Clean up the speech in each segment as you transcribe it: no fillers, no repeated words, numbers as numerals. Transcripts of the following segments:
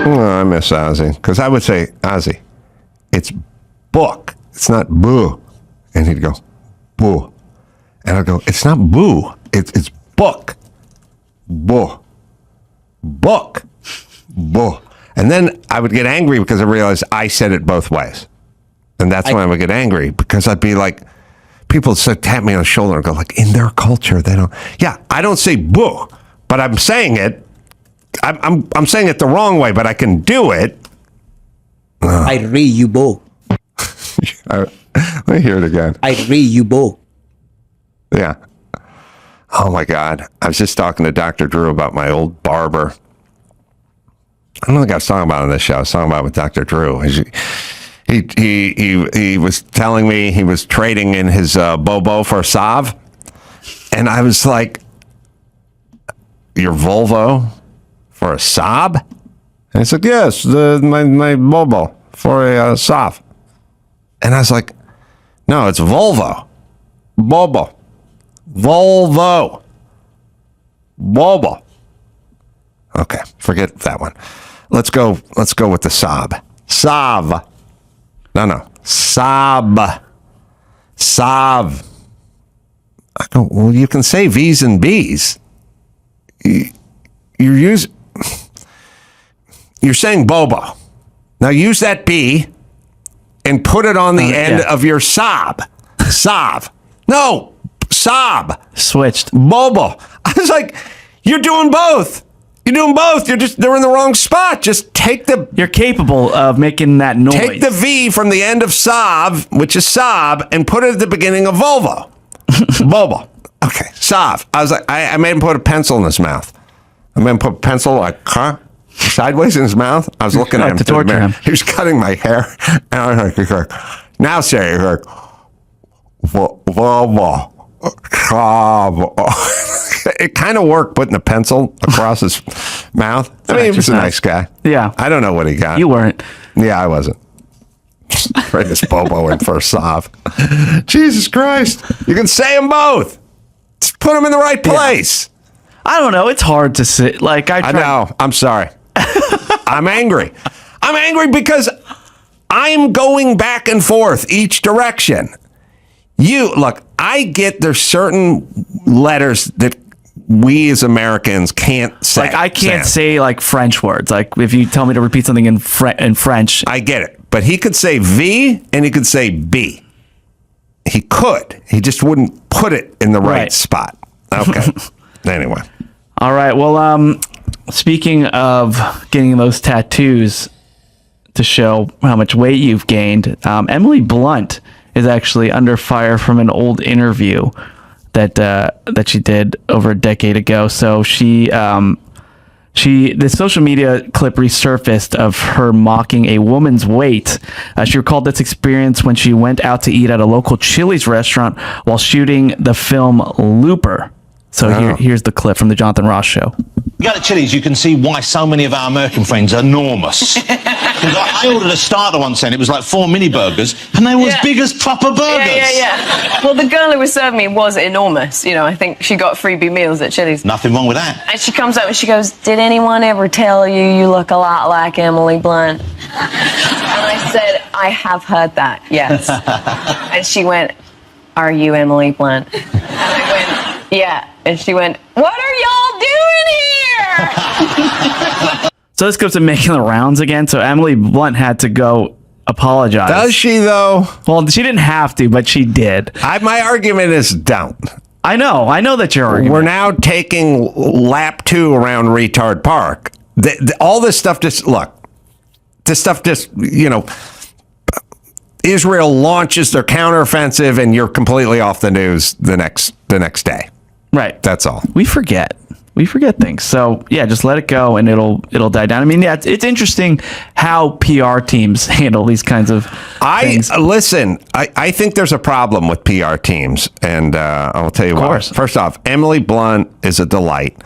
I miss Ozzy. Because I would say, Ozzy, it's book. It's not boo. And he'd go, boo. And I'd go, it's not boo. It's book. Boo. Book. Boo. And then I would get angry because I realized I said it both ways. And that's when I would get angry, because I'd be like, people would tap me on the shoulder and go like, in their culture, they don't. Yeah, I don't say boo, but I'm saying it. I'm saying it the wrong way, but I can do it. I read you boo. Let me hear it again. I read you boo. Yeah. Oh my God. I was just talking to Dr. Drew about my old barber. I don't think I was talking about it on this show. I was talking about it with Dr. Drew. He was telling me he was trading in his Bobo for a Sav. And I was like, your Volvo for a Saab? And he said, yes, my Bobo for a Sav. And I was like, no, it's Volvo. Bobo. Volvo. Bobo. Okay, forget that one. Let's go with the Saab. Sav. No. Saab. Sav. I go, well, you can say V's and B's. You're saying Bobo. Now use that B and put it on the end of your Saab. Sav. No, Saab. Switched. Bobo. I was like, you're doing both. You're doing both. They're in the wrong spot. Just take You're capable of making that noise. Take the V from the end of Sav, which is Saab, and put it at the beginning of Volvo. Bobo. Okay, Sav. I was like, I made him put a pencil in his mouth. I made him put a pencil like, sideways in his mouth. I was looking at him to torture him. He was cutting my hair. And I was like, now say it. Like, Volvo. It kind of worked putting a pencil across his mouth. I mean, he was a nice guy. Yeah. I don't know what he got. You weren't. Yeah, I wasn't. Right, this Bobo in for a Sav. Jesus Christ. You can say them both. Just put them in the right place. Yeah. I don't know. It's hard to say. Like, I know. I'm sorry. I'm angry. I'm angry because I'm going back and forth each direction. Look, I get there's certain letters that we as Americans can't say. Like, I can't say like French words. Like, if you tell me to repeat something in French. I get it. But he could say V and he could say B. He could. He just wouldn't put it in the right spot. Okay. Anyway. All right. Well, speaking of getting those tattoos to show how much weight you've gained, Emily Blunt is actually under fire from an old interview that she did over a decade ago. So the social media clip resurfaced of her mocking a woman's weight. She recalled this experience when she went out to eat at a local Chili's restaurant while shooting the film Looper. So here's the clip from the Jonathan Ross Show. You go to Chili's, you can see why so many of our American friends are enormous. I ordered a starter once and it was like 4 mini burgers and they were as big as proper burgers. Yeah. Well, the girl who was serving me was enormous. You know, I think she got freebie meals at Chili's. Nothing wrong with that. And she comes up and she goes, did anyone ever tell you look a lot like Emily Blunt? And I said, I have heard that, yes. And she went, are you Emily Blunt? And I went, yeah. And she went, what are y'all doing here? So this goes to making the rounds again. So Emily Blunt had to go apologize. Does she, though? Well, she didn't have to, but she did. My argument is don't. I know that your argument. We're now taking lap 2 around Retard Park. All this stuff Israel launches their counteroffensive and you're completely off the news the next day. Right. That's all. We forget things. So yeah, just let it go and it'll die down. I mean, yeah, it's interesting how PR teams handle these kinds of things. Listen, I think there's a problem with PR teams, and I'll tell you why. First off, Emily Blunt is a delight.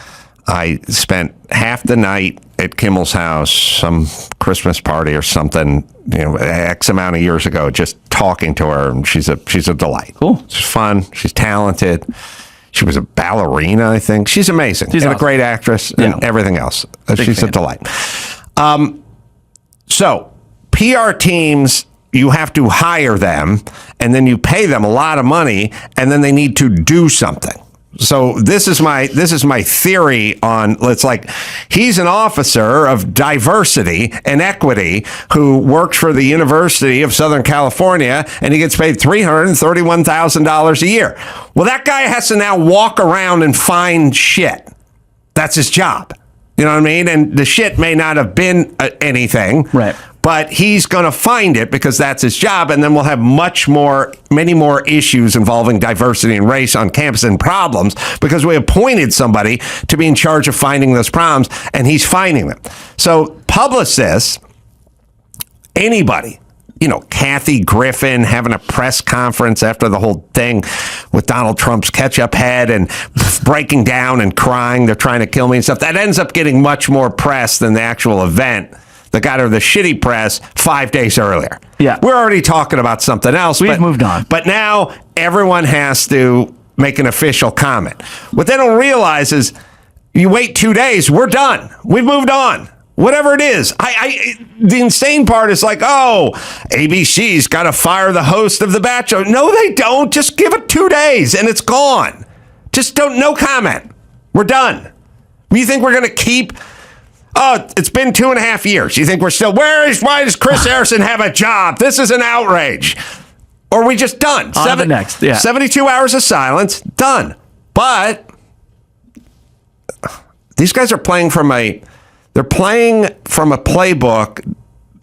I spent half the night at Kimmel's house, some Christmas party or something, X amount of years ago, just talking to her, and she's a delight. Cool. She's fun. She's talented. She was a ballerina, I think. She's amazing. She's awesome. A great actress and everything else. She's a delight. So PR teams, you have to hire them, and then you pay them a lot of money, and then they need to do something. So this is my theory on, it's like, he's an officer of diversity and equity who works for the University of Southern California, and he gets paid $331,000 a year. Well, that guy has to now walk around and find shit. That's his job. You know what I mean? And the shit may not have been anything. Right. But he's going to find it because that's his job. And then we'll have many more issues involving diversity and race on campus and problems because we appointed somebody to be in charge of finding those problems, and he's finding them. So publicists, anybody, Kathy Griffin having a press conference after the whole thing with Donald Trump's ketchup head and breaking down and crying, they're trying to kill me and stuff, that ends up getting much more press than the actual event that got her the shitty press 5 days earlier. Yeah. We're already talking about something else. We've moved on. But now everyone has to make an official comment. What they don't realize is you wait 2 days, we're done. We've moved on. Whatever it is. The insane part is like, oh, ABC's got to fire the host of The Bachelor. No, they don't. Just give it 2 days and it's gone. Just no comment. We're done. You think we're going to keep... Oh, it's been 2.5 years. You think we're still... Why does Chris Harrison have a job? This is an outrage. Or are we just done? On to the next. Yeah. 72 hours of silence. Done. But these guys are playing from a playbook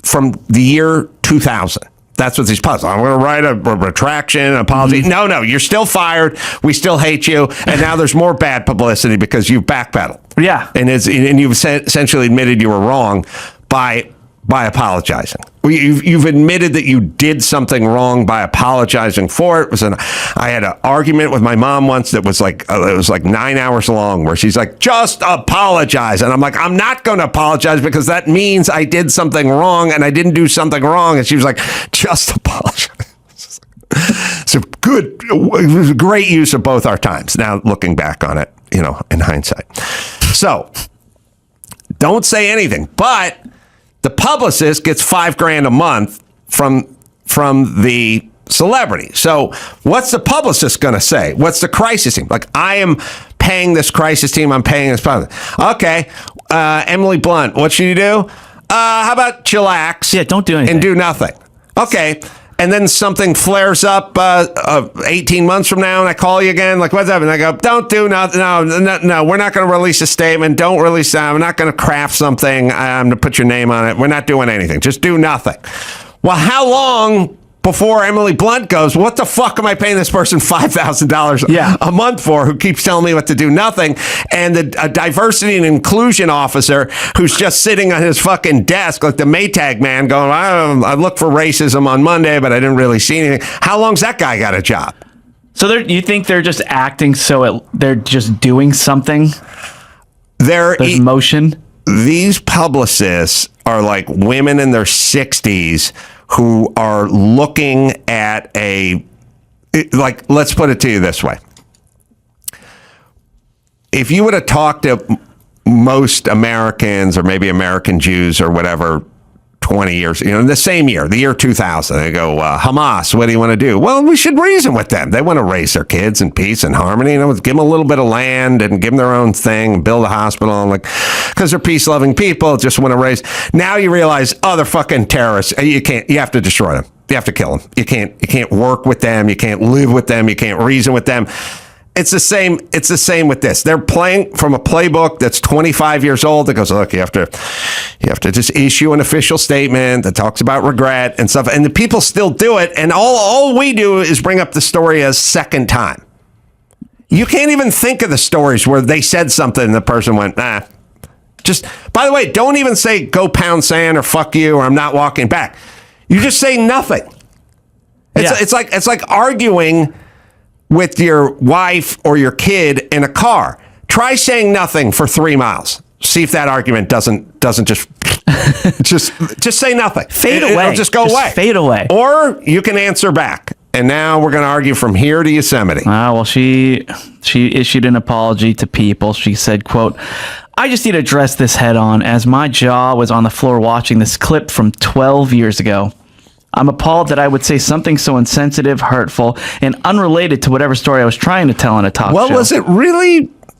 from the year 2000. That's what these puzzles. I'm going to write a retraction, an apology. Mm-hmm. No, you're still fired. We still hate you. And now there's more bad publicity because you've backpedaled. Yeah. And you've essentially admitted you were wrong by apologizing. You've admitted that you did something wrong by apologizing for it. I had an argument with my mom once that was like, it was like 9 hours long, where she's like, just apologize. And I'm like, I'm not going to apologize because that means I did something wrong and I didn't do something wrong. And she was like, just apologize. So good. It was a great use of both our times. Now looking back on it, in hindsight. So don't say anything, but the publicist gets $5,000 a month from the celebrity. So what's the publicist going to say? What's the crisis team? Like, I am paying this crisis team. I'm paying this publicist. Okay. Emily Blunt, what should you do? How about chillax? Yeah, don't do anything. And do nothing. Okay. And then something flares up 18 months from now, and I call you again, like, what's up? And I go, don't do nothing. No, we're not going to release a statement. Don't release that. I'm not going to craft something. I'm going to put your name on it. We're not doing anything. Just do nothing. Well, how long before Emily Blunt goes, what the fuck am I paying this person $5,000 a month for, who keeps telling me what to do? Nothing. And a diversity and inclusion officer who's just sitting on his fucking desk like the Maytag man going, I looked for racism on Monday, but I didn't really see anything. How long's that guy got a job? So you think they're just acting they're just doing something? There's motion? These publicists are like women in their 60s who are looking at let's put it to you this way. If you would have talked to most Americans, or maybe American Jews or whatever, 20 years, in the same year, the year 2000, they go, Hamas, what do you want to do? Well, we should reason with them. They want to raise their kids in peace and harmony. Give them a little bit of land and give them their own thing, and build a hospital, and because they're peace-loving people, just want to raise. Now you realize, they're fucking terrorists. You have to destroy them. You have to kill them. You can't work with them. You can't live with them. You can't reason with them. It's the same with this. They're playing from a playbook that's 25 years old that goes, look, you have to just issue an official statement that talks about regret and stuff. And the people still do it. And all we do is bring up the story a second time. You can't even think of the stories where they said something and the person went, nah. Just, by the way, don't even say go pound sand or fuck you or I'm not walking back. You just say nothing. It's like arguing with your wife or your kid in a car. Try saying nothing for 3 miles. See if that argument doesn't just just say nothing. Fade away. It'll just go away. Fade away. Or you can answer back. And now we're going to argue from here to Yosemite. Well, she issued an apology to people. She said, quote, I just need to address this head on, as my jaw was on the floor watching this clip from 12 years ago. I'm appalled that I would say something so insensitive, hurtful, and unrelated to whatever story I was trying to tell on a talk show. Well,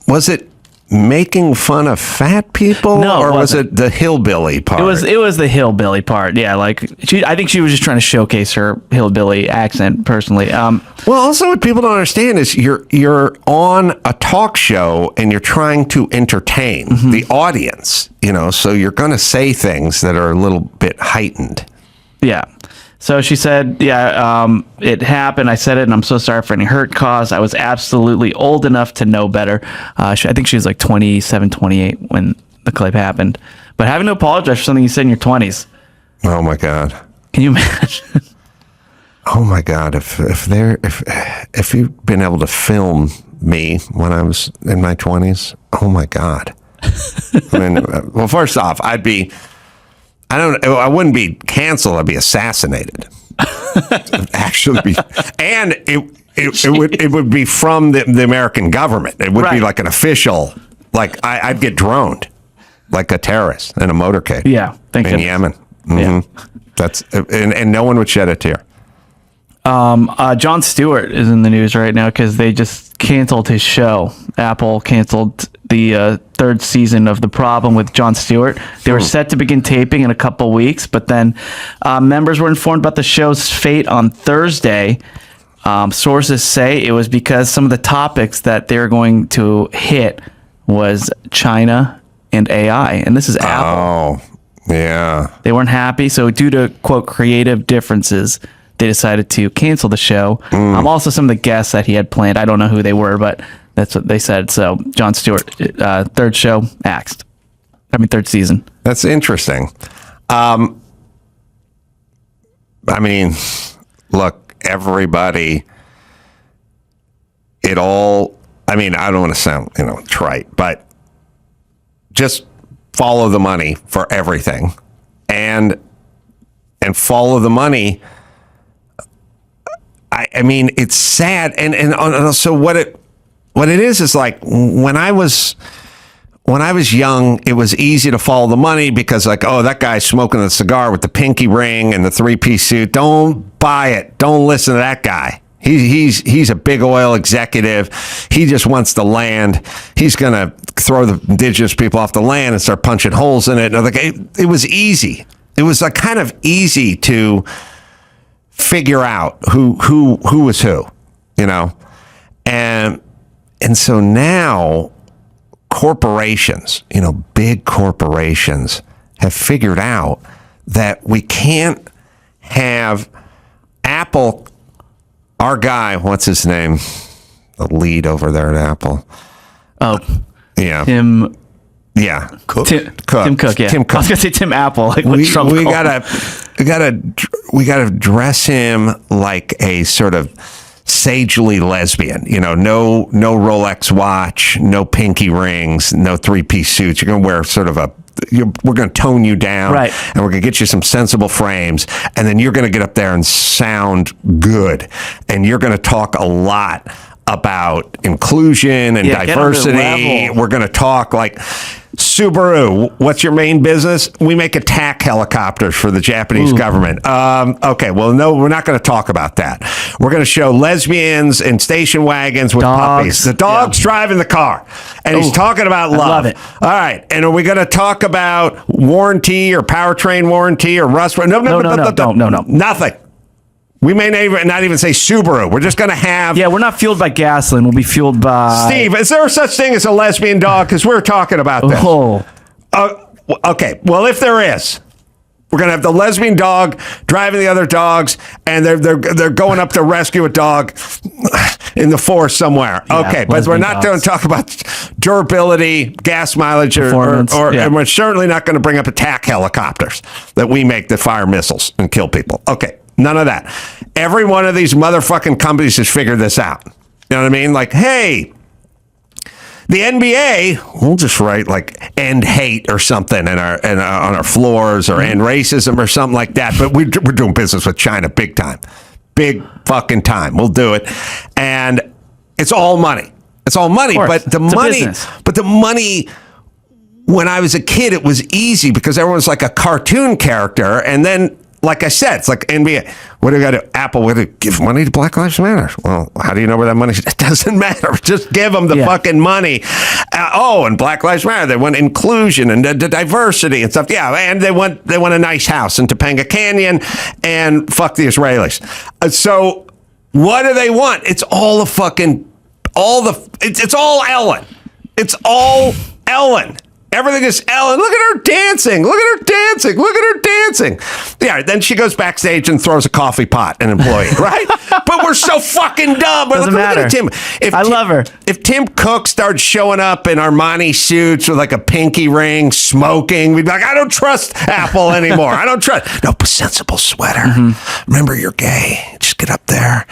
was it making fun of fat people? No, or was it the hillbilly part? It was the hillbilly part. Yeah, like I think she was just trying to showcase her hillbilly accent personally. Well, also what people don't understand is you're on a talk show and you're trying to entertain the audience, so you're going to say things that are a little bit heightened. Yeah. So she said, it happened. I said it, and I'm so sorry for any hurt caused. I was absolutely old enough to know better. I think she was like 27, 28 when the clip happened. But having to apologize for something you said in your 20s. Oh, my God. Can you imagine? Oh, my God. If you've been able to film me when I was in my 20s, oh, my God. I mean, well, first off, I wouldn't be canceled. I'd be assassinated. Actually, and it would be from the American government. It would be like an official. Like I'd get droned, like a terrorist in a motorcade. Yeah, in Yemen. Mm-hmm. Yeah. That's and no one would shed a tear. Jon Stewart is in the news right now because they just canceled his show. Apple canceled the third season of The Problem with Jon Stewart. They were set to begin taping in a couple weeks, but then members were informed about the show's fate on Thursday. Sources say it was because some of the topics that they're going to hit was China and AI, and this is Apple. Oh, yeah. They weren't happy, so due to, quote, creative differences, they decided to cancel the show. Also, some of the guests that he had planned, I don't know who they were, but that's what they said. So, Jon Stewart, third show, axed. Third season. That's interesting. I mean, look, everybody, I don't want to sound, trite, but just follow the money for everything and follow the money. I mean, it's sad. And so what it is like when I was young, it was easy to follow the money because like, oh, that guy's smoking the cigar with the pinky ring and the 3-piece suit. Don't buy it. Don't listen to that guy. He's a big oil executive. He just wants the land. He's going to throw the indigenous people off the land and start punching holes in it. And like, it was easy. It was like kind of easy to figure out who was who, and so now corporations, big corporations have figured out that we can't have Apple, our guy, what's his name, the lead over there at Apple. Oh, yeah, Tim. Yeah, Cook. Tim Cook. Yeah, Tim Cook. I was gonna say Tim Apple. Like what Trump we called gotta dress him like a sort of sagely lesbian. No Rolex watch, no pinky rings, no 3-piece suits. You're gonna wear sort of we're gonna tone you down, right? And we're gonna get you some sensible frames, and then you're gonna get up there and sound good, and you're gonna talk a lot about inclusion and diversity. We're going to talk like Subaru. What's your main business? We make attack helicopters for the Japanese government. Okay, well, no, we're not going to talk about that. We're going to show lesbians in station wagons with puppies. The dog's driving the car, and he's talking about love. I love it. All right, and are we going to talk about warranty or powertrain warranty or rust? No. Nothing. We may not even say Subaru. We're just going to have... Yeah, we're not fueled by gasoline. We'll be fueled by... Steve, is there such thing as a lesbian dog? Because we're talking about this. Oh. Okay, well, if there is, we're going to have the lesbian dog driving the other dogs, and they're going up to rescue a dog in the forest somewhere. Yeah, okay, but we're not going to talk about durability, gas mileage, and we're certainly not going to bring up attack helicopters that we make that fire missiles and kill people. Okay. None of that. Every one of these motherfucking companies has figured this out. You know what I mean? Like, hey, the NBA, we'll just write like end hate or something on our floors or end racism or something like that. But we're doing business with China big time. Big fucking time. We'll do it. And it's all money. It's all money. But the money when I was a kid, it was easy because everyone's like a cartoon character. And then, like I said, it's like NBA. What do you got to Apple? What do you give money to Black Lives Matter? Well, how do you know where that money is? It doesn't matter. Just give them the fucking money. And Black Lives Matter. They want inclusion and the diversity and stuff. Yeah, and they want a nice house in Topanga Canyon and fuck the Israelis. So what do they want? It's all it's all Ellen. It's all Ellen. Everything is Ellen. Look at her dancing. Look at her dancing. Look at her dancing. Yeah, then she goes backstage and throws a coffee pot at an employee, right? But we're so fucking dumb. Doesn't matter. Look at Tim. I love her. If Tim Cook started showing up in Armani suits with like a pinky ring, smoking, we'd be like, I don't trust Apple anymore. I don't trust. No, sensible sweater. Mm-hmm. Remember, you're gay. Just get up there.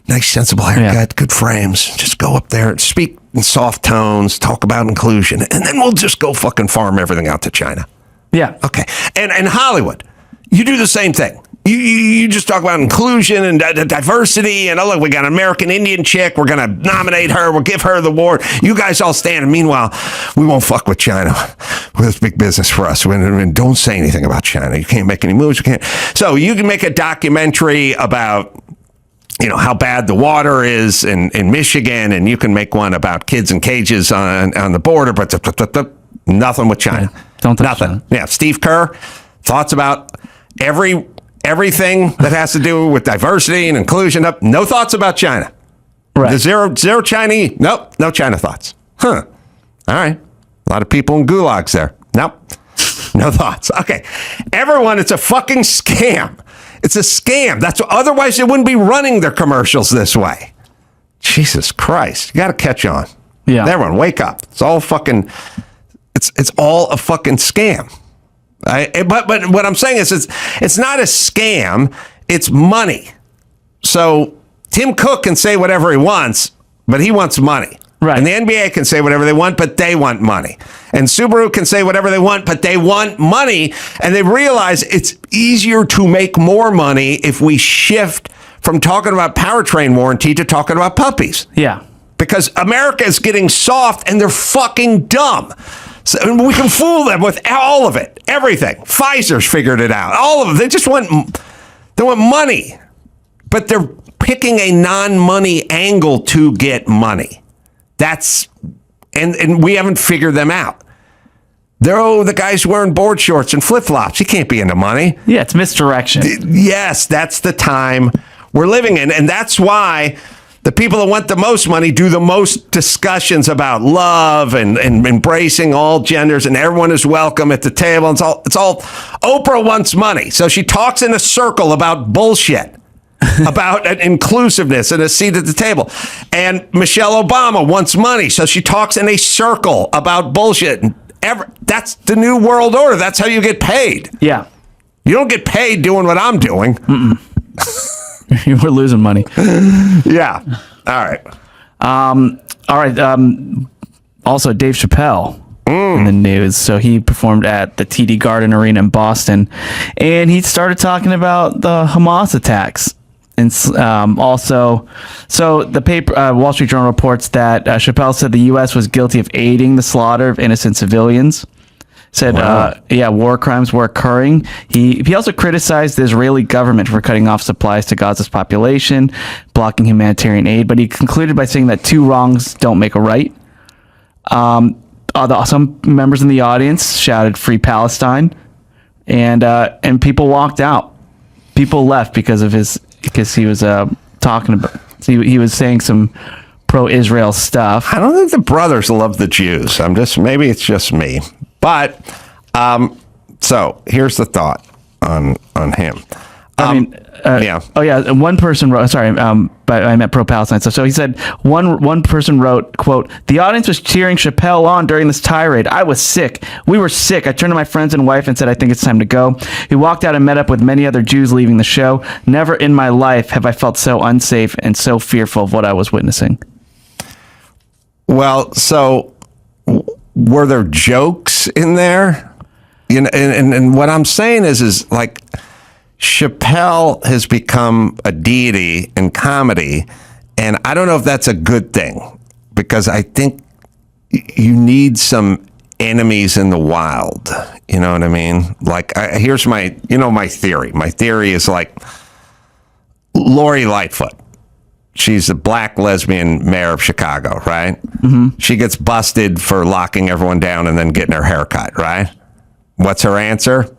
Nice, sensible haircut, good frames. Just go up there and speak in soft tones, talk about inclusion, and then we'll just go fucking farm everything out to China. Yeah. Okay. And Hollywood, you do the same thing. You just talk about inclusion and diversity, and look, we got an American Indian chick. We're gonna nominate her. We'll give her the award. You guys all stand. And meanwhile, we won't fuck with China. Well, it's big business for us. And don't say anything about China. You can't make any moves. You can't. So you can make a documentary about, you know, how bad the water is in Michigan, and you can make one about kids in cages on the border, but nothing with China. Yeah, don't touch nothing. China. Yeah, Steve Kerr, thoughts about everything that has to do with diversity and inclusion. No thoughts about China. Right. The zero Chinese. Nope, no China thoughts. Huh. All right. A lot of people in gulags there. Nope. No thoughts. Okay. Everyone, it's a fucking scam. It's a scam. Otherwise they wouldn't be running their commercials this way. Jesus Christ. You got to catch on. Yeah. Everyone, wake up. It's all fucking, it's all a fucking scam. But what I'm saying is it's not a scam. It's money. So Tim Cook can say whatever he wants, but he wants money. Right. And the NBA can say whatever they want, but they want money. And Subaru can say whatever they want, but they want money. And they realize it's easier to make more money if we shift from talking about powertrain warranty to talking about puppies. Yeah. Because America is getting soft and they're fucking dumb. So we can fool them with all of it. Everything. Pfizer's figured it out. All of them. They just want money. But they're picking a non-money angle to get money. And we haven't figured them out. The guy's wearing board shorts and flip-flops. He can't be into money. Yeah, it's misdirection. Yes, that's the time we're living in. And that's why the people that want the most money do the most discussions about love and embracing all genders, and everyone is welcome at the table. It's all Oprah wants money. So she talks in a circle about bullshit. About inclusiveness and a seat at the table. And Michelle Obama wants money, so she talks in a circle about bullshit. That's the new world order. That's how you get paid. Yeah. You don't get paid doing what I'm doing. We're losing money. Yeah. All right. All right. Also, Dave Chappelle in the news. So he performed at the TD Garden Arena in Boston, and he started talking about the Hamas attacks. And also, so the paper, Wall Street Journal reports that Chappelle said the U.S. was guilty of aiding the slaughter of innocent civilians. Said, war crimes were occurring. He also criticized the Israeli government for cutting off supplies to Gaza's population, blocking humanitarian aid. But he concluded by saying that two wrongs don't make a right. Some members in the audience shouted "Free Palestine," and people walked out. People left because he was talking about. He was saying some pro-Israel stuff. I don't think the brothers love the Jews. Maybe it's just me. But so here's the thought on him. Yeah. Oh yeah. One person wrote. Sorry. But I meant pro-Palestine stuff. So he said one person wrote, quote, "The audience was cheering Chappelle on during this tirade. I was sick. We were sick. I turned to my friends and wife and said, I think it's time to go. He walked out and met up with many other Jews leaving the show. Never in my life have I felt so unsafe and so fearful of what I was witnessing." Well, so were there jokes in there? You know, and what I'm saying is like, Chappelle has become a deity in comedy, and I don't know if that's a good thing, because I think you need some enemies in the wild. You know what I mean? Like, here's my theory. My theory is like Lori Lightfoot. She's a black lesbian mayor of Chicago, right? Mm-hmm. She gets busted for locking everyone down and then getting her hair cut, right? What's her answer?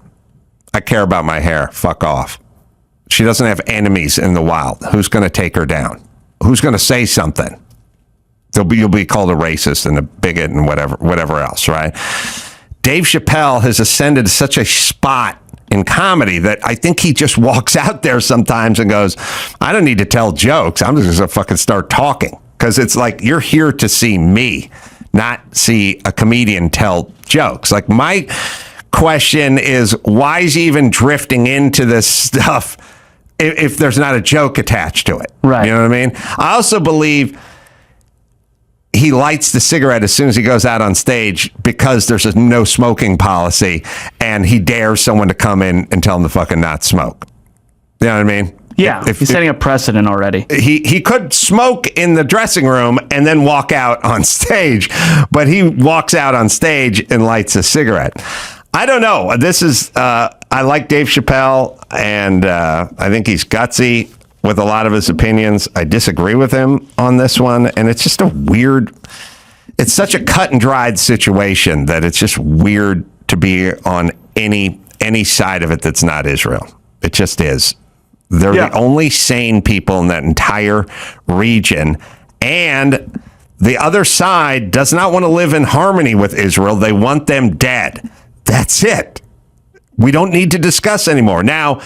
I care about my hair. Fuck off. She doesn't have enemies in the wild. Who's going to take her down? Who's going to say something? You'll be called a racist and a bigot and whatever else, right? Dave Chappelle has ascended to such a spot in comedy that I think he just walks out there sometimes and goes, I don't need to tell jokes. I'm just going to fucking start talking. Because it's like, you're here to see me, not see a comedian tell jokes. Like, my question is, why is he even drifting into this stuff if there's not a joke attached to it? Right. You know what I mean? I also believe he lights the cigarette as soon as he goes out on stage because there's a no smoking policy, and he dares someone to come in and tell him to fucking not smoke. You know what I mean? Yeah, he's setting a precedent already. He could smoke in the dressing room and then walk out on stage, but he walks out on stage and lights a cigarette. I don't know. This is, I like Dave Chappelle, and I think he's gutsy with a lot of his opinions. I disagree with him on this one, and it's just it's such a cut and dried situation that it's just weird to be on any side of it that's not Israel. It just is. They're the only sane people in that entire region, and the other side does not want to live in harmony with Israel. They want them dead. That's it. We don't need to discuss anymore. Now,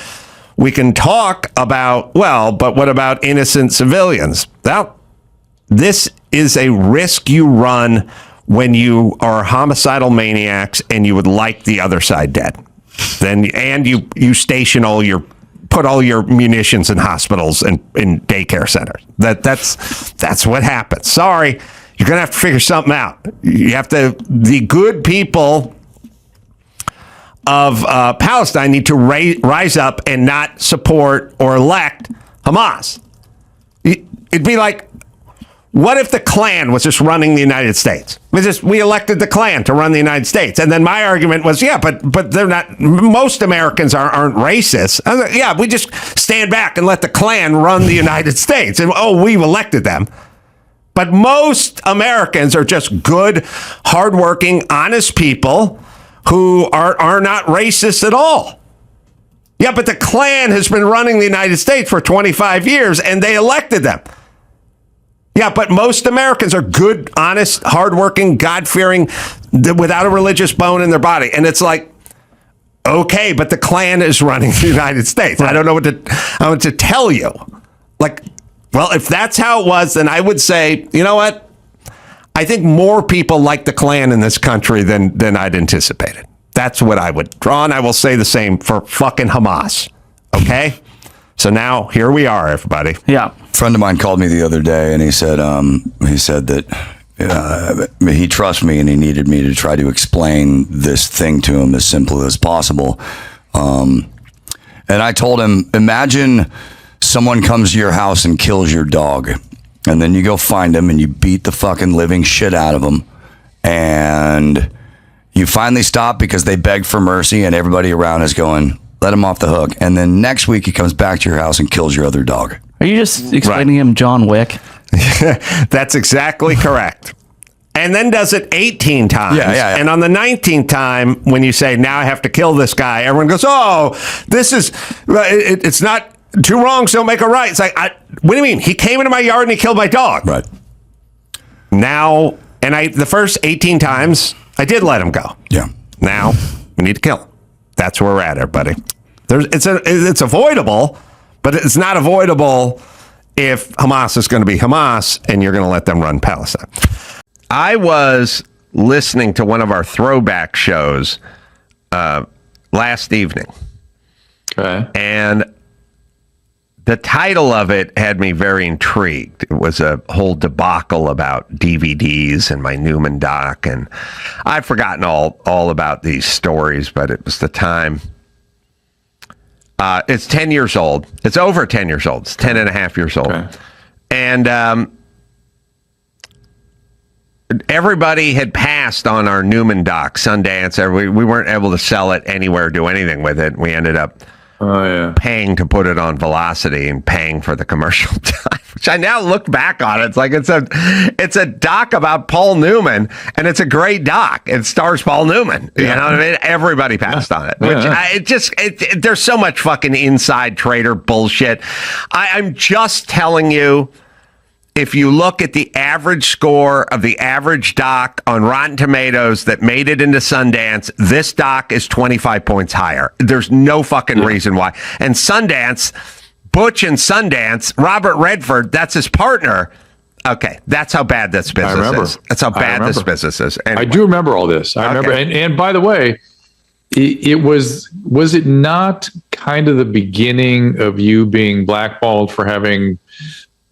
we can talk about, but what about innocent civilians? Well, this is a risk you run when you are homicidal maniacs and you would like the other side dead. And you put all your munitions in hospitals and in daycare centers. That's what happens. Sorry, you're going to have to figure something out. The good people of Palestine need to rise up and not support or elect Hamas. It'd be like, what if the Klan was just running the United States? We elected the Klan to run the United States. And then my argument was, but they're not, most Americans aren't racist. I was like, we just stand back and let the Klan run the United States. And, we've elected them. But most Americans are just good, hardworking, honest people who are not racist at all. Yeah, but the Klan has been running the United States for 25 years, and they elected them. Yeah, but most Americans are good, honest, hardworking, God-fearing, without a religious bone in their body. And it's like, okay, but the Klan is running the United States. I don't know what to tell you. Like, well, if that's how it was, then I would say, you know what? I think more people like the Klan in this country than I'd anticipated. That's what I would draw, and I will say the same for fucking Hamas. Okay? So now, here we are, everybody. Yeah. A friend of mine called me the other day, and he said that he trusts me, and he needed me to try to explain this thing to him as simply as possible. And I told him, imagine someone comes to your house and kills your dog. And then you go find them and you beat the fucking living shit out of them. And you finally stop because they beg for mercy and everybody around is going, let him off the hook. And then next week he comes back to your house and kills your other dog. Are you just explaining him John Wick? That's exactly correct. And then does it 18 times. Yeah. And on the 19th time, when you say, now I have to kill this guy, everyone goes, it's not... Two wrongs don't make a right. It's like, what do you mean? He came into my yard and he killed my dog. Right. Now, the first 18 times, I did let him go. Yeah. Now, we need to kill him. That's where we're at, everybody. It's avoidable, but it's not avoidable if Hamas is going to be Hamas and you're going to let them run Palestine. I was listening to one of our throwback shows last evening. Okay. And the title of it had me very intrigued. It was a whole debacle about DVDs and my Newman doc, and I've forgotten all about these stories, but it was the time. It's 10 years old. It's over 10 years old. It's 10 and a half years old. Okay. And everybody had passed on our Newman doc, Sundance. We weren't able to sell it anywhere, do anything with it. We ended up paying to put it on Velocity and paying for the commercial time, which I now look back on. It's like it's a doc about Paul Newman, and it's a great doc. It stars Paul Newman. You know what I mean? Everybody passed on it. Which there's so much fucking inside trader bullshit. I'm just telling you. If you look at the average score of the average doc on Rotten Tomatoes that made it into Sundance, this doc is 25 points higher. There's no fucking reason why. And Sundance, Butch and Sundance, Robert Redford, that's his partner. Okay, that's how bad this business is. That's how bad this business is. Anyway. I do remember all this. I remember. And by the way, it was it not kind of the beginning of you being blackballed for having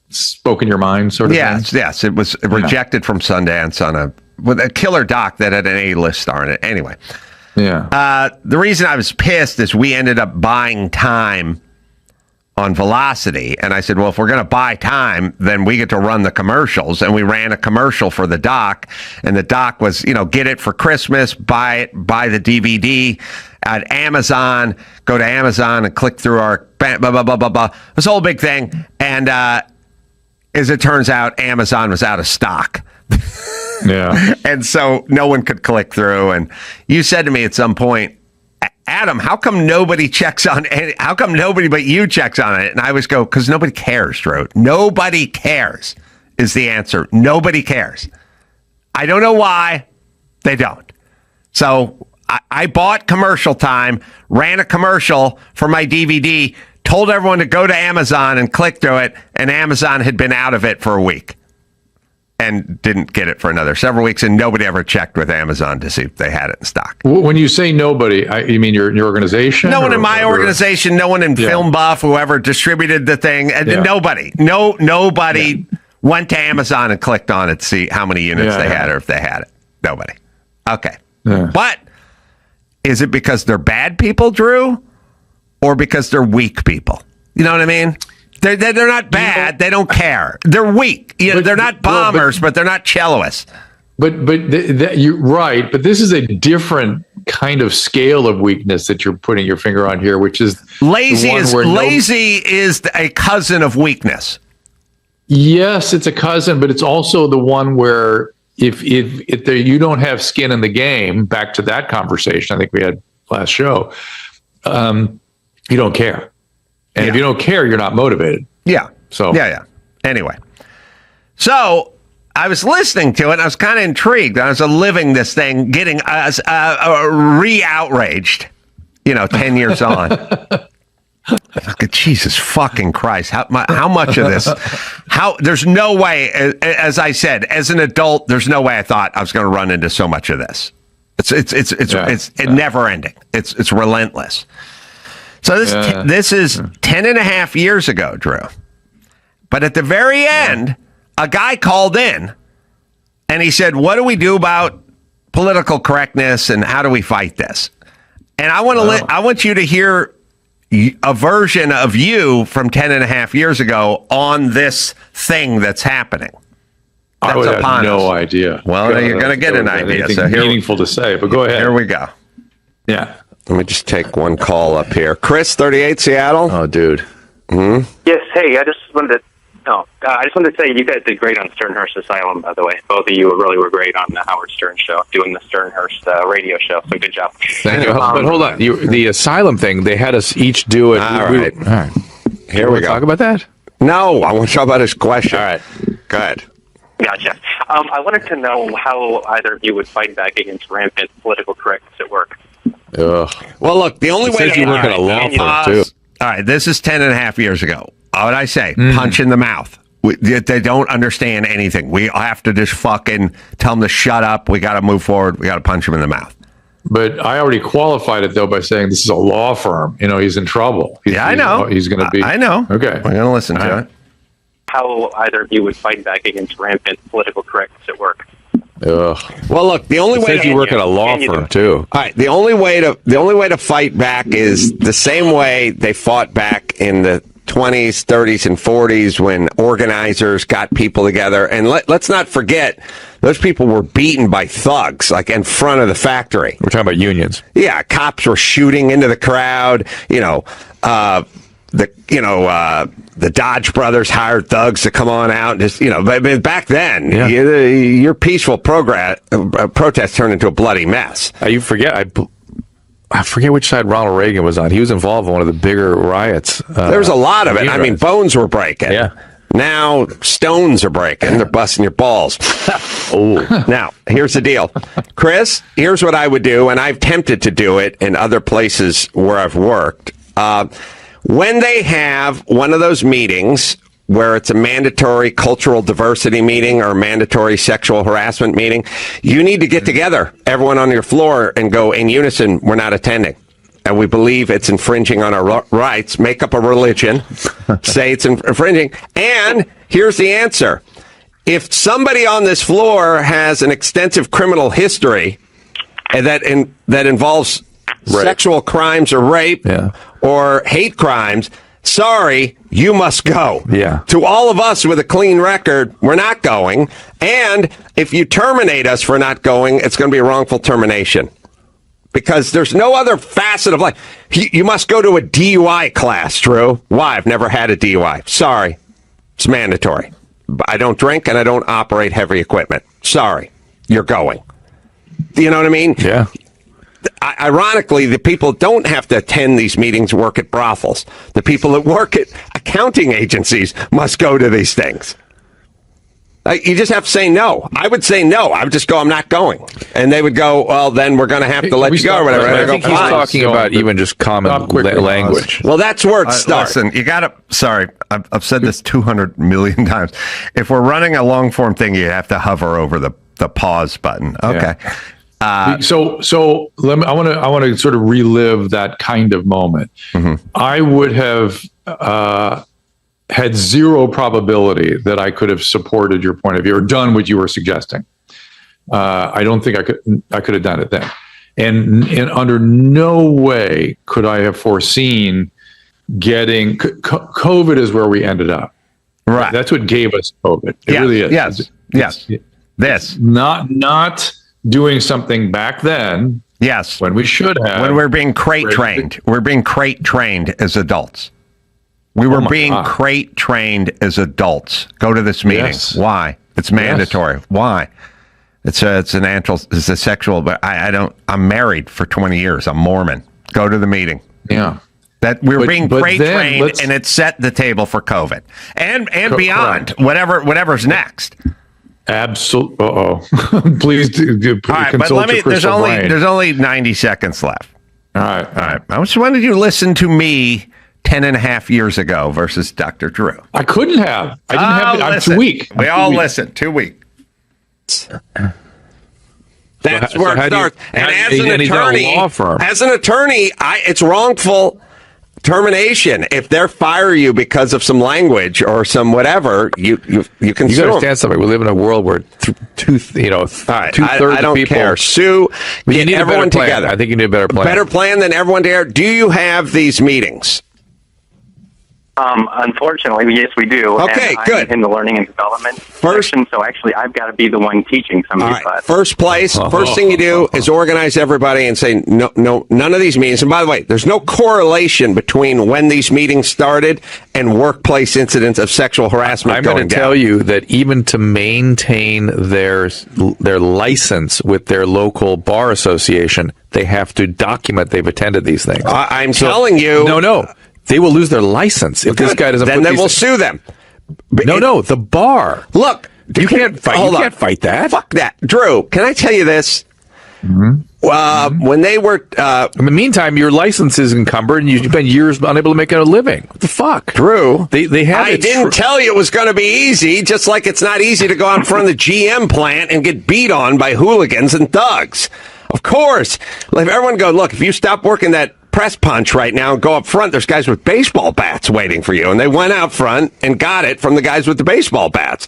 spoken your mind, sort of thing? Yes. It was rejected from Sundance with a killer doc that had an A-list star in it. Anyway, the reason I was pissed is we ended up buying time on Velocity, and I said, well, if we're going to buy time, then we get to run the commercials, and we ran a commercial for the doc, and the doc was, get it for Christmas, buy the DVD at Amazon, go to Amazon and click through our blah blah blah blah blah. This whole big thing, and as it turns out, Amazon was out of stock. And so no one could click through. And you said to me at some point, Adam, how come nobody but you checks on it? And I always go, because nobody cares, Drew. Nobody cares is the answer. Nobody cares. I don't know why they don't. So I bought commercial time, ran a commercial for my DVD, told everyone to go to Amazon and click through it, and Amazon had been out of it for a week and didn't get it for another several weeks, and nobody ever checked with Amazon to see if they had it in stock. When you say nobody, you mean your organization? No one in my organization, no one in Film Buff, whoever distributed the thing, nobody. Nobody went to Amazon and clicked on it to see how many units they had or if they had it. Nobody. Okay. But is it because they're bad people, Drew? Or because they're weak people? You know what I mean? They're not bad. They don't care. They're weak. They're not bombers, but they're not celloists. But you're right. But this is a different kind of scale of weakness that you're putting your finger on here, which is lazy. Is a cousin of weakness. Yes, it's a cousin, but it's also the one where if you don't have skin in the game. Back to that conversation I think we had last show. You don't care. And if you don't care, you're not motivated. Yeah. So Anyway, so I was listening to it, and I was kind of intrigued. I was living this thing, getting re-outraged, 10 years on. Jesus fucking Christ. How much of this? There's no way, as I said, as an adult, there's no way I thought I was going to run into so much of this. It's never ending. It's relentless. So this is 10 and a half years ago, Drew. But at the very end, a guy called in and he said, what do we do about political correctness and how do we fight this? And I want you to hear a version of you from 10 and a half years ago on this thing that's happening. I would have no idea. Well, you're going to get an idea. So meaningful to say, but go ahead. Here we go. Yeah. Let me just take one call up here. Chris, 38 Seattle. Oh, dude. Mm-hmm. Yes. Hey, I just wanted to say you guys did great on Sternhurst Asylum. By the way, both of you really were great on the Howard Stern show, doing the Sternhurst radio show. So good job. Thank you. But hold on, the asylum thing. They had us each do it. All right. Here we go. Talk about that. No, I want to talk about his question. All right. Go ahead. Gotcha. I wanted to know how either of you would fight back against rampant political correctness at work. Ugh. Well, look, the only way you work at a law firm too. All right, this is 10 and a half years ago. What would I say? Punch in the mouth. They don't understand anything. We have to just fucking tell them to shut up. We got to move forward. We got to punch them in the mouth. But I already qualified it, though, by saying this is a law firm. He's in trouble. I know. He's going to be. I know. Okay. We're going to listen to it. How either of you would fight back against rampant political correctness at work. Ugh. Well, look, the only way you work at a law firm too. All right, the only way to fight back is the same way they fought back in the 20s, 30s, and 40s when organizers got people together. And let's not forget, those people were beaten by thugs, like in front of the factory. We're talking about unions. Yeah, cops were shooting into the crowd. The Dodge brothers hired thugs to come on out and just, but back then, your peaceful protest turned into a bloody mess. You forget, I forget which side Ronald Reagan was on. He was involved in one of the bigger riots. There was a lot of it. I mean, bones were breaking. Yeah. Now stones are breaking. They're busting your balls. Oh. Now, here's the deal. Chris, here's what I would do, and I've tempted to do it in other places where I've worked. When they have one of those meetings where it's a mandatory cultural diversity meeting or a mandatory sexual harassment meeting, you need to get together, everyone on your floor, and go in unison, we're not attending. And we believe it's infringing on our rights. Make up a religion, say it's infringing. And here's the answer. If somebody on this floor has an extensive criminal history that involves sexual crimes or rape or hate crimes, sorry, you must go. Yeah. To all of us with a clean record, we're not going. And if you terminate us for not going, it's going to be a wrongful termination. Because there's no other facet of life. You must go to a DUI class, Drew. Why? I've never had a DUI. Sorry. It's mandatory. I don't drink and I don't operate heavy equipment. Sorry. You're going. You know what I mean? Yeah. Ironically, the people don't have to attend these meetings, work at brothels. The people that work at accounting agencies must go to these things. You just have to say no. I would say no. I would just go, I'm not going. And they would go, well, then we're going to have to let you go or whatever. I think he's talking about even just common language. Well, that's where it starts. Listen, you got to, sorry, I've said this 200 million times. If we're running a long form thing, you have to hover over the pause button. Okay. Yeah. So let me. I want to sort of relive that kind of moment. Mm-hmm. I would have had zero probability that I could have supported your point of view or done what you were suggesting. I don't think I could have done it then, and under no way could I have foreseen getting COVID is where we ended up. Right. That's what gave us COVID. It really is. Yes. This. Not doing something back then. Yes. When we should have. When we're being crate trained. We're being crate trained as adults. We were being crate trained as adults. Go to this meeting. Yes. Why? It's mandatory. Yes. Why? It's a sexual, but I'm married for 20 years. I'm Mormon. Go to the meeting. Yeah. That we're being crate trained, and it set the table for COVID and beyond. Correct. Whatever's next. Absolutely. Please do. All right, consult but your crystal brain. there's only 90 seconds left. All right. When did you listen to me 10 and a half years ago versus Dr. Drew? I couldn't have. I didn't have. I'm too weak. We all listen. 2 weeks. That's where it starts. And as an attorney, it's wrongful termination. If they fire you because of some language or some whatever, you can sue. You understand something. We live in a world where two-thirds I don't of people care. Sue. Get everyone together. I think you need a better plan. Better plan than everyone there. Do you have these meetings? Unfortunately, yes, we do. Okay, and good. I'm in the learning and development section, so actually I've got to be the one teaching some of these classes. First thing you do is organize everybody and say, no, none of these meetings. And by the way, there's no correlation between when these meetings started and workplace incidents of sexual harassment. I'm going to tell you that even to maintain their license with their local bar association, they have to document they've attended these things. I'm telling you. No. They will lose their license if this guy doesn't. Then they will sue them. No, the bar. Look, you can't fight. You can't fight that. Fuck that, Drew. Can I tell you this? Mm-hmm. When they were, in the meantime, your license is encumbered, and you've been years unable to make a living. What the fuck, Drew? They have. I didn't tell you it was going to be easy. Just like it's not easy to go out in front of the GM plant and get beat on by hooligans and thugs. Of course, let everyone go. Look, if you stop working that press punch right now and go up front, there's guys with baseball bats waiting for you. And they went out front and got it from the guys with the baseball bats.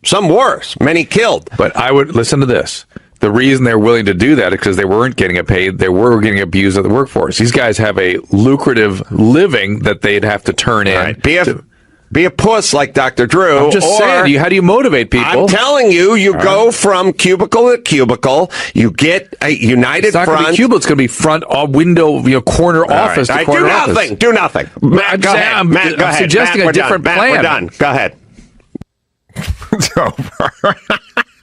Some worse, many killed. But I would listen to this. The reason they're willing to do that is because they weren't getting paid. They were getting abused in the workforce. These guys have a lucrative living that they'd have to turn in. Right. Be a puss like Dr. Drew. I'm just saying, how do you motivate people? I'm telling you, you go from cubicle to cubicle. You get a united It's not front. going to be cubicle. It's going to be front window, corner office to corner office. Do nothing. Matt, go ahead. Matt, go I'm ahead. suggesting Matt, a different Matt, plan. we're done. Go ahead. It's over.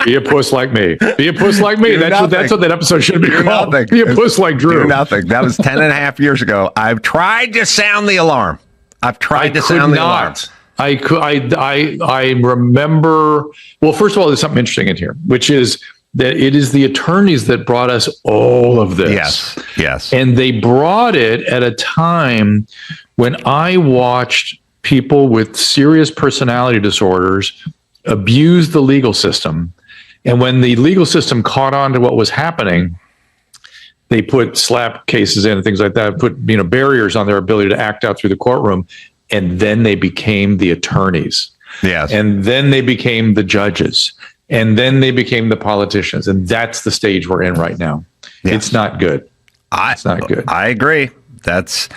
Be a puss like me. Be a puss like me. That's what that episode should be called. Nothing. Be a puss like Drew. Do nothing. That was 10 and a half years ago. I've tried to sound the alarm. I remember. Well, first of all, there's something interesting in here, which is that it is the attorneys that brought us all of this. Yes. And they brought it at a time when I watched people with serious personality disorders abuse the legal system. And when the legal system caught on to what was happening, they put slap cases in and things like that, put barriers on their ability to act out through the courtroom. And then they became the attorneys. Yes. And then they became the judges. And then they became the politicians. And that's the stage we're in right now. Yes. It's not good. It's not good. I agree. That's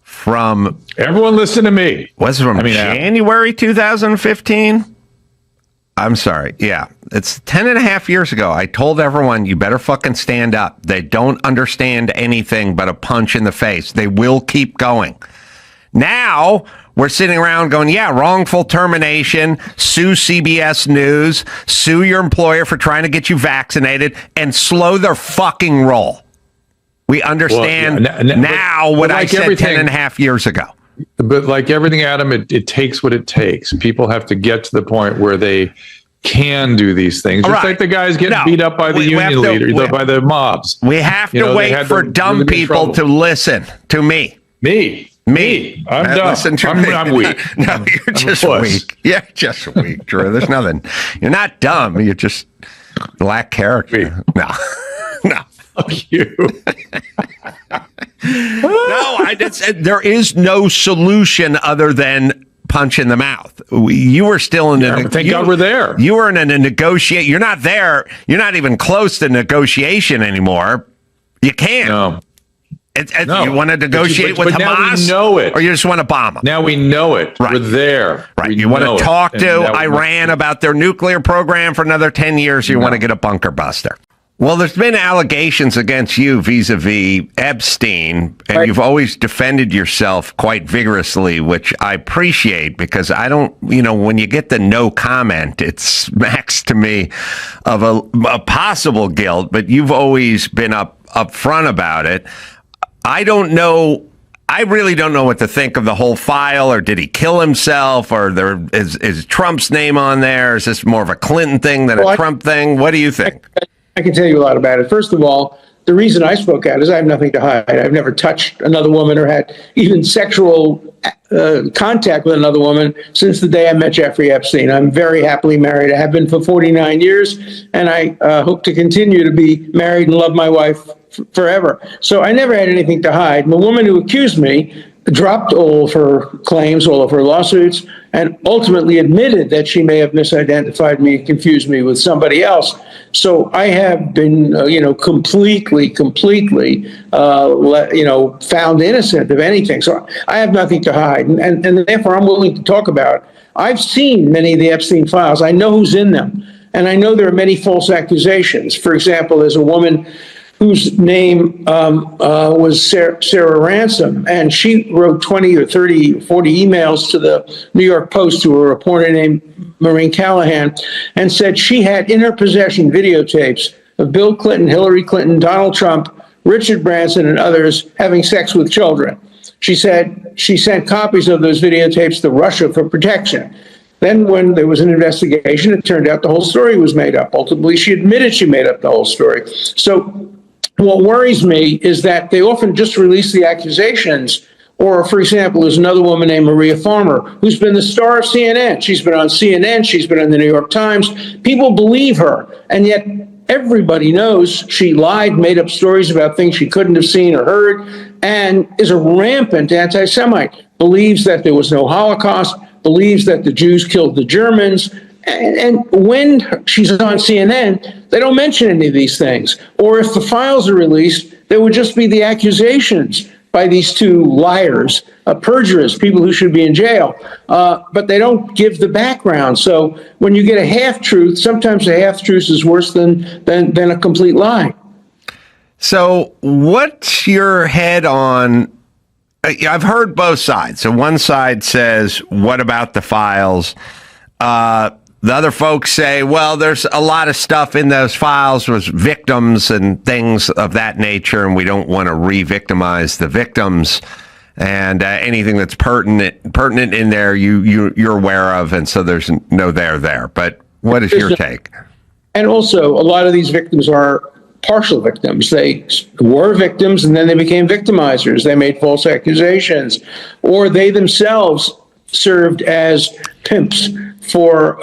from... Everyone listen to me. Was it from January 2015? I'm sorry. Yeah. It's 10 and a half years ago. I told everyone, you better fucking stand up. They don't understand anything but a punch in the face. They will keep going. Now we're sitting around going, yeah, wrongful termination, sue CBS News, sue your employer for trying to get you vaccinated, and slow their fucking roll. We understand now what I said 10 and a half years ago. But like everything, Adam, it takes what it takes. People have to get to the point where they can do these things. Just like the guys getting beat up by the union leader, by the mobs. We have to wait for dumb people to listen to me. Me. I'm dumb. Listen to me. I'm weak. No, you're just weak. You're just weak, Drew. There's nothing. You're not dumb. You just lack character. No. Fuck you. No, I just said there is no solution other than punch in the mouth. You were still in thank God we're there. You were in a negotiate. You're not there. You're not even close to negotiation anymore. You can't. No. You want to negotiate with Hamas? Now we know it. Or you just want to bomb them? Now we know it. Right. We're there. Right. You want to talk to Iran about their nuclear program for another 10 years? You want to get a bunker buster? Well, there's been allegations against you vis-a-vis Epstein, and you've always defended yourself quite vigorously, which I appreciate because I don't, when you get the no comment, it smacks to me of a possible guilt, but you've always been up front about it. I really don't know what to think of the whole file, or did he kill himself, or is Trump's name on there? Is this more of a Clinton thing than a Trump thing? What do you think? I can tell you a lot about it. First of all, the reason I spoke out is I have nothing to hide. I've never touched another woman or had even sexual contact with another woman since the day I met Jeffrey Epstein. I'm very happily married. I have been for 49 years, and I hope to continue to be married and love my wife forever. So I never had anything to hide. And the woman who accused me dropped all of her claims, all of her lawsuits, and ultimately admitted that she may have misidentified me and confused me with somebody else. So I have been, completely, found innocent of anything. So I have nothing to hide, and therefore I'm willing to talk about it. I've seen many of the Epstein files. I know who's in them, and I know there are many false accusations. For example, there's a woman whose name was Sarah Ransom, and she wrote 20 or 30 or 40 emails to the New York Post to a reporter named Maureen Callahan, and said she had in her possession videotapes of Bill Clinton, Hillary Clinton, Donald Trump, Richard Branson, and others having sex with children. She said she sent copies of those videotapes to Russia for protection. Then when there was an investigation, it turned out the whole story was made up. Ultimately, she admitted she made up the whole story. So what worries me is that they often just release the accusations. Or, for example, there's another woman named Maria Farmer, who's been the star of CNN. She's been on CNN. She's been on the New York Times. People believe her. And yet everybody knows she lied, made up stories about things she couldn't have seen or heard, and is a rampant anti-Semite. Believes that there was no Holocaust, believes that the Jews killed the Germans, And when she's on CNN, they don't mention any of these things. Or if the files are released, there would just be the accusations by these two liars, perjurers, people who should be in jail. But they don't give the background. So when you get a half-truth, sometimes a half-truth is worse than a complete lie. So what's your head on? I've heard both sides. So one side says, what about the files? The other folks say, well, there's a lot of stuff in those files was victims and things of that nature, and we don't want to re-victimize the victims. And anything that's pertinent in there, you're aware of, and so there's no there. But what is your take? And also, a lot of these victims are partial victims. They were victims, and then they became victimizers. They made false accusations, or they themselves served as pimps for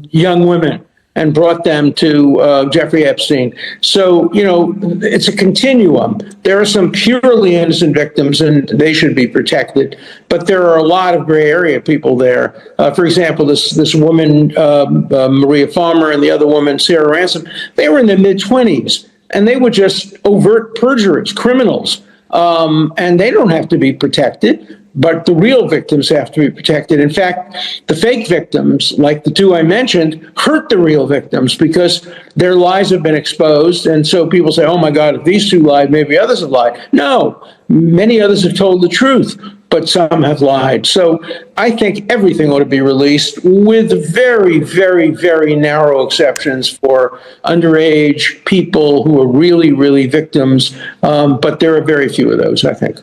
young women and brought them to Jeffrey Epstein. So, it's a continuum. There are some purely innocent victims, and they should be protected. But there are a lot of gray area people there. For example, this woman, Maria Farmer, and the other woman, Sarah Ransom, they were in their mid-20s, and they were just overt perjurers, criminals. And they don't have to be protected. But the real victims have to be protected. In fact, the fake victims, like the two I mentioned, hurt the real victims because their lies have been exposed. And so people say, oh, my God, if these two lied, maybe others have lied. No, many others have told the truth, but some have lied. So I think everything ought to be released with very, very, very narrow exceptions for underage people who are really, really victims. But there are very few of those, I think.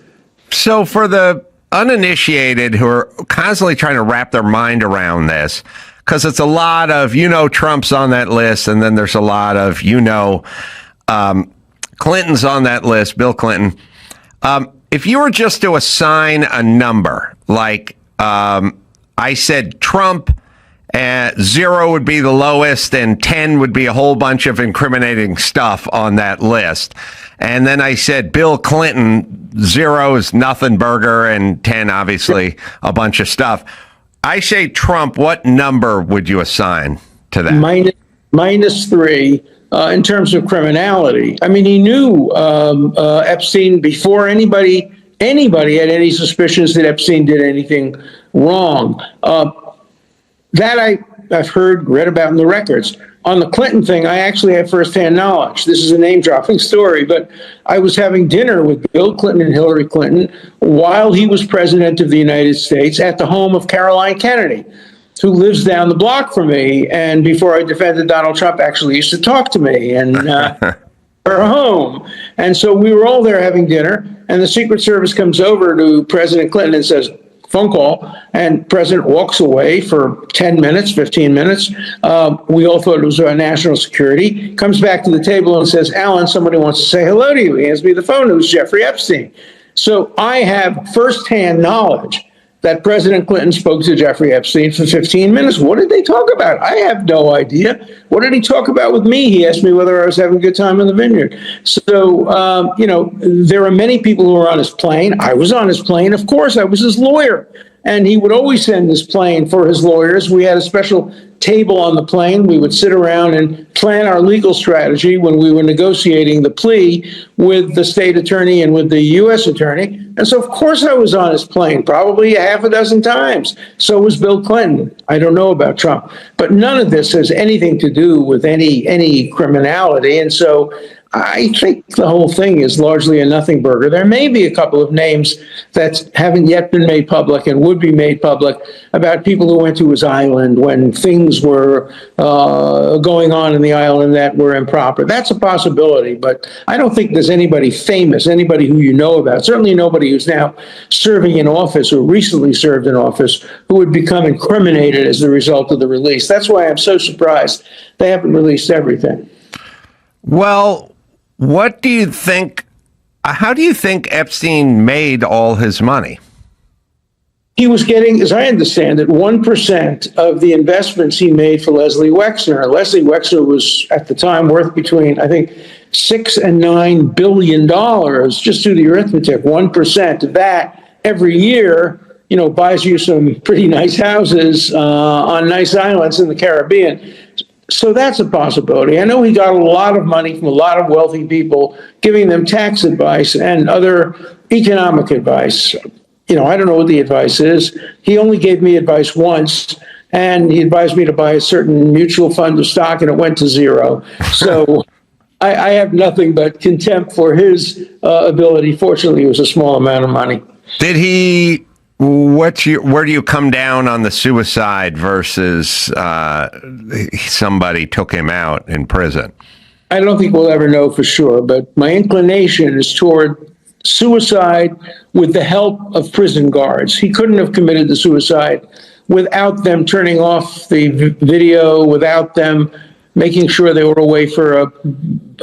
So for the uninitiated who are constantly trying to wrap their mind around this, because it's a lot of, Trump's on that list, and then there's a lot of, Clinton's on that list, Bill Clinton. If you were just to assign a number, like I said Trump, 0 would be the lowest, and 10 would be a whole bunch of incriminating stuff on that list. And then I said Bill Clinton, 0 is nothing burger, and 10, obviously, a bunch of stuff. I say Trump, what number would you assign to that? Minus 3 in terms of criminality. I mean, he knew Epstein before anybody had any suspicions that Epstein did anything wrong. That I've read about in the records. On the Clinton thing, I actually have firsthand knowledge. This is a name-dropping story, but I was having dinner with Bill Clinton and Hillary Clinton while he was president of the United States at the home of Caroline Kennedy, who lives down the block from me. And before I defended Donald Trump, actually used to talk to me and her home. And so we were all there having dinner, and the Secret Service comes over to President Clinton and says, phone call, and president walks away for 10 minutes, 15 minutes. We all thought it was national security. Comes back to the table and says, Alan, somebody wants to say hello to you. He hands me the phone. It was Jeffrey Epstein. So I have firsthand knowledge that President Clinton spoke to Jeffrey Epstein for 15 minutes. What did they talk about? I have no idea. What did he talk about with me? He asked me whether I was having a good time in the vineyard. So, there are many people who are on his plane. I was on his plane. Of course, I was his lawyer. And he would always send his plane for his lawyers. We had a special table on the plane. We would sit around and plan our legal strategy when we were negotiating the plea with the state attorney and with the U.S. attorney. And so, of course, I was on his plane probably a half a dozen times. So was Bill Clinton. I don't know about Trump. But none of this has anything to do with any criminality. And so I think the whole thing is largely a nothing burger. There may be a couple of names that haven't yet been made public and would be made public about people who went to his island when things were going on in the island that were improper. That's a possibility, but I don't think there's anybody famous, anybody who you know about, certainly nobody who's now serving in office or recently served in office who would become incriminated as a result of the release. That's why I'm so surprised they haven't released everything. Well, what do you think? How do you think Epstein made all his money? He was getting, as I understand it, 1% of the investments he made for Leslie Wexner. Leslie Wexner was at the time worth between, I think, $6 and $9 billion. Just do the arithmetic. 1% of that every year buys you some pretty nice houses on nice islands in the Caribbean. So that's a possibility. I know he got a lot of money from a lot of wealthy people, giving them tax advice and other economic advice. I don't know what the advice is. He only gave me advice once, and he advised me to buy a certain mutual fund of stock, and it went to zero. So I have nothing but contempt for his ability. Fortunately, it was a small amount of money. Did he? Where do you come down on the suicide versus somebody took him out in prison? I don't think we'll ever know for sure, but my inclination is toward suicide with the help of prison guards. He couldn't have committed the suicide without them turning off the video, without them making sure they were away for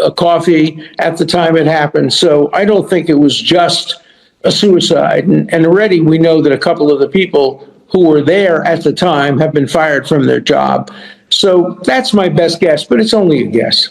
a coffee at the time it happened. So I don't think it was just a suicide. And already we know that a couple of the people who were there at the time have been fired from their job. So that's my best guess, but it's only a guess.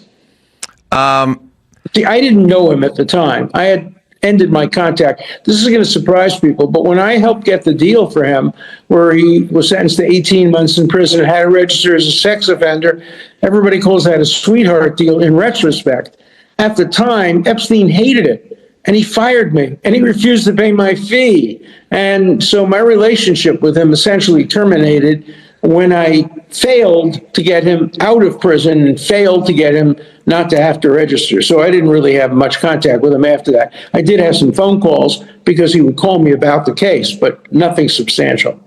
See, I didn't know him at the time. I had ended my contact. This is going to surprise people, but when I helped get the deal for him, where he was sentenced to 18 months in prison and had to register as a sex offender, everybody calls that a sweetheart deal in retrospect. At the time, Epstein hated it. And he fired me, and he refused to pay my fee. And so my relationship with him essentially terminated when I failed to get him out of prison and failed to get him not to have to register. So I didn't really have much contact with him after that. I did have some phone calls because he would call me about the case, but nothing substantial.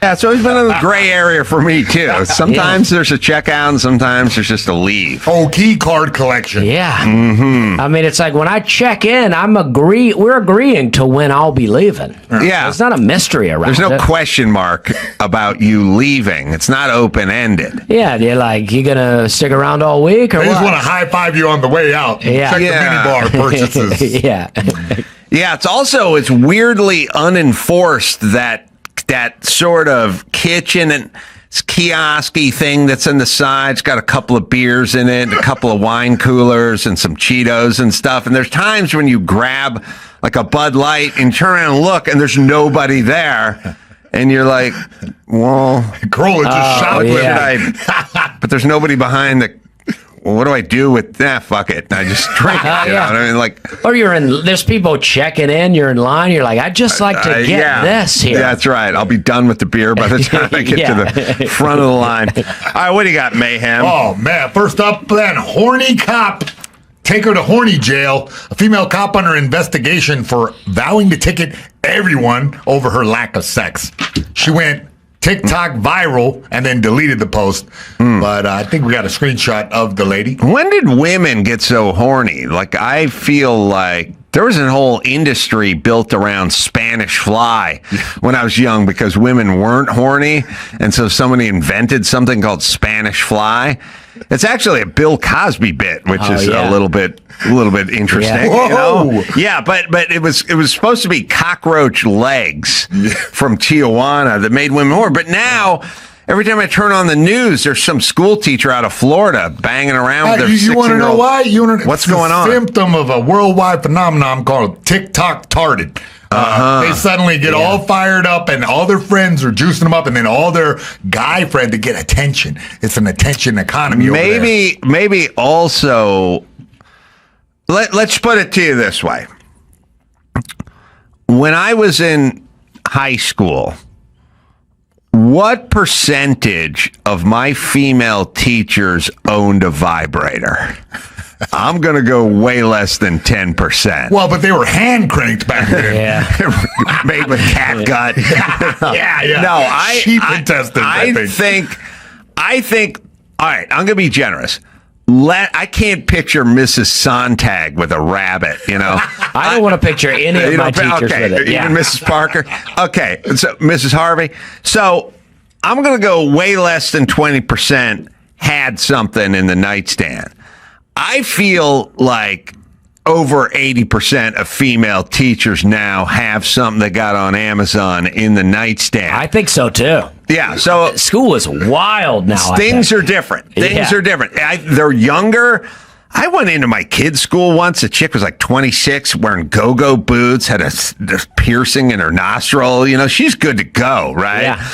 Yeah, so he's been in the gray area for me, too. Sometimes there's a check out, and sometimes there's just a leave. Oh, key card collection. Yeah. Mm-hmm. I mean, it's like when I check in, we're agreeing to when I'll be leaving. Yeah. It's not a mystery around it. There's no question mark about you leaving. It's not open-ended. Yeah, you're like, you going to stick around all week or They what? just want to high-five you on the way out. Yeah. Check the minibar purchases. Yeah. Yeah, it's weirdly unenforced that sort of kitchen and kiosk-y thing that's in the side. It's got a couple of beers in it, a couple of wine coolers, and some Cheetos and stuff. And there's times when you grab like a Bud Light and turn around and look, and there's nobody there. And you're like, well, Carolla just shot yeah. But there's nobody behind the. Well, what do I do with that? Fuck it. I just drink it. You know what I mean? Like, or there's people checking in, you're in line, you're like, I'd just like to get this here. Yeah, that's right. I'll be done with the beer by the time I get to the front of the line. All right, what do you got, Mayhem? Oh, man. First up, then, horny cop. Take her to horny jail. A female cop under investigation for vowing to ticket everyone over her lack of sex. She went TikTok viral and then deleted the post. But I think we got a screenshot of the lady. When did women get so horny? Like, I feel like there was a whole industry built around Spanish fly when I was young because women weren't horny. And so somebody invented something called Spanish fly. It's actually a Bill Cosby bit, which is a little bit interesting. Yeah. You know? Yeah, but it was supposed to be cockroach legs from Tijuana that made women horny. But now, every time I turn on the news, there's some school teacher out of Florida banging around with their 6-year-old. You want to know why? What's going on? It's a symptom of a worldwide phenomenon called TikTok tarded. They suddenly get all fired up and all their friends are juicing them up and then all their guy friends to get attention. It's an attention economy over there. Maybe also, let's put it to you this way. When I was in high school, what percentage of my female teachers owned a vibrator? I'm going to go way less than 10%. Well, but they were hand cranked back then. Yeah. Made with cat gut. Yeah. No, I think, all right, I'm going to be generous. I can't picture Mrs. Sontag with a rabbit, you know. I don't want to picture any of my teachers with it. Even Mrs. Parker. Okay, so Mrs. Harvey. So I'm going to go way less than 20% had something in the nightstand. I feel like over 80% of female teachers now have something they got on Amazon in the nightstand. I think so too. Yeah, so school is wild now. Things are different. Things are different. They're younger. I went into my kid's school once. A chick was like 26, wearing go-go boots, had a piercing in her nostril. You know, she's good to go, right? Yeah.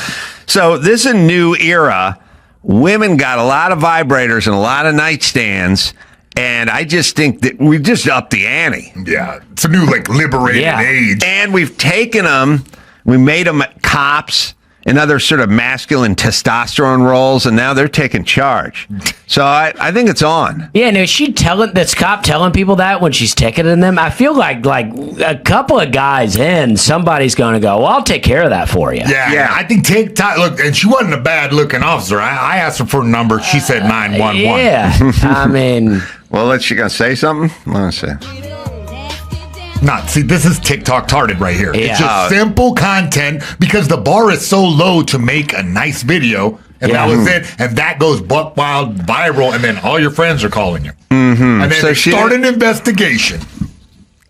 So this is a new era. Women got a lot of vibrators and a lot of nightstands. And I just think that we just upped the ante. Yeah. It's a new, like, liberated age. And we've taken them, we made them cops and other sort of masculine testosterone roles, and now they're taking charge. So I think it's on. Yeah, and is she this cop telling people that when she's ticketing them? I feel like a couple of guys in, somebody's going to go, well, I'll take care of that for you. Yeah. I think TikTok, look, and she wasn't a bad looking officer. I asked her for a number. She said 911. Yeah. I mean. Well, she going to say something? Let's see. Not see, this is TikTok tarded right here. Yeah. It's just simple content because the bar is so low to make a nice video, and that was it. And that goes buck wild viral, and then all your friends are calling you. Mm-hmm. And then they start an investigation.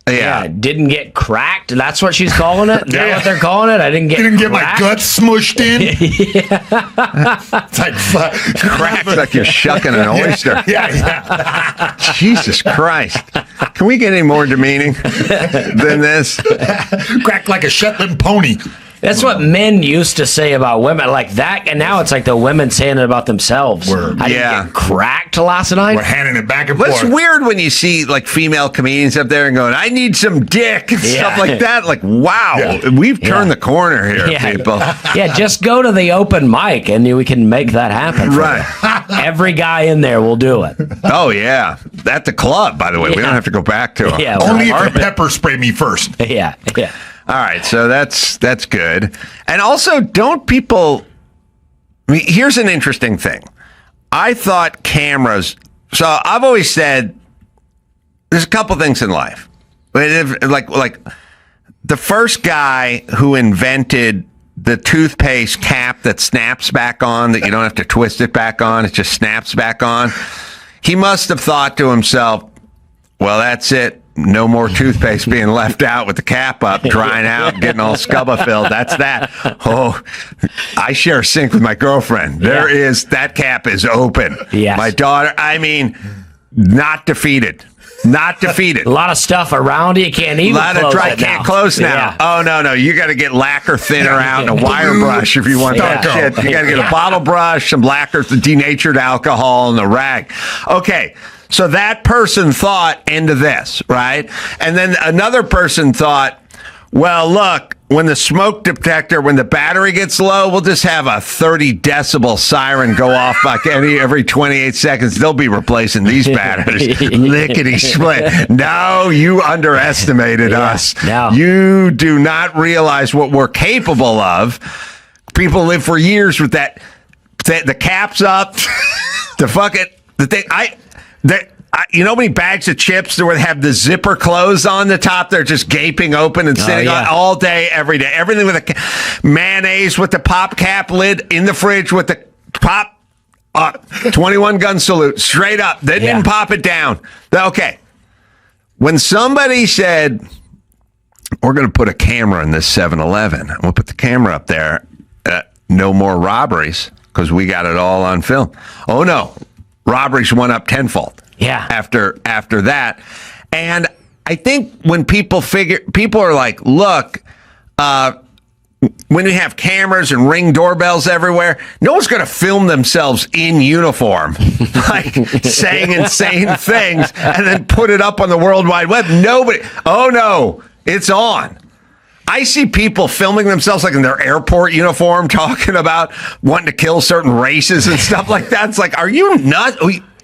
Yeah, didn't get cracked. That's what she's calling it. Is that what they're calling it? I didn't get my guts smushed in. It's like cracked like you're shucking an oyster. Yeah. Jesus Christ. Can we get any more demeaning than this? Cracked like a Shetland pony. That's what men used to say about women, like that, and now it's like the women saying it about themselves. I didn't get cracked last night. We're handing it back and Well, forth. it's weird when you see like female comedians up there and going, I need some dick and stuff like that. Like, wow, we've turned the corner here, people. Yeah, just go to the open mic and we can make that happen. Right. Every guy in there will do it. Oh, yeah. At the club, by the way. We don't have to go back to it. Yeah, only if you pepper spray me first. Yeah. All right, so that's good. And also, don't people... I mean, here's an interesting thing. I thought cameras... So I've always said there's a couple things in life. Like the first guy who invented the toothpaste cap that snaps back on, that you don't have to twist it back on, it just snaps back on. He must have thought to himself, well, that's it. No more toothpaste being left out with the cap up, drying out, getting all scubba filled. That's that. Oh, I share a sink with my girlfriend. That cap is open. Yes. My daughter, I mean, not defeated. Not defeated. A lot of stuff around you can't even close. A lot of dry can't close now. Yeah. Oh, no. You got to get lacquer thinner out and a wire brush if you want that shit. You got to get a bottle brush, some lacquer, the denatured alcohol, and a rag. Okay. So that person thought into this, right? And then another person thought, well, look, when the smoke detector, when the battery gets low, we'll just have a 30 decibel siren go off like every 28 seconds. They'll be replacing these batteries. Lickety split. No, you underestimated us. No. You do not realize what we're capable of. People live for years with that. The cap's up. The thing. You know how many bags of chips where they have the zipper closed on the top? They're just gaping open and sitting on all day, every day. Everything with a mayonnaise with the pop cap lid in the fridge with the pop 21 gun salute straight up. They didn't pop it down. Okay. When somebody said, we're going to put a camera in this 7-Eleven, we'll put the camera up there. No more robberies because we got it all on film. Oh, no. Robberies went up tenfold. Yeah. After that. And I think when people are like, look, when you have cameras and Ring doorbells everywhere, no one's going to film themselves in uniform, like saying insane things and then put it up on the World Wide Web. Nobody. Oh, no, it's on. I see people filming themselves like in their airport uniform talking about wanting to kill certain races and stuff like that. It's like, are you nuts?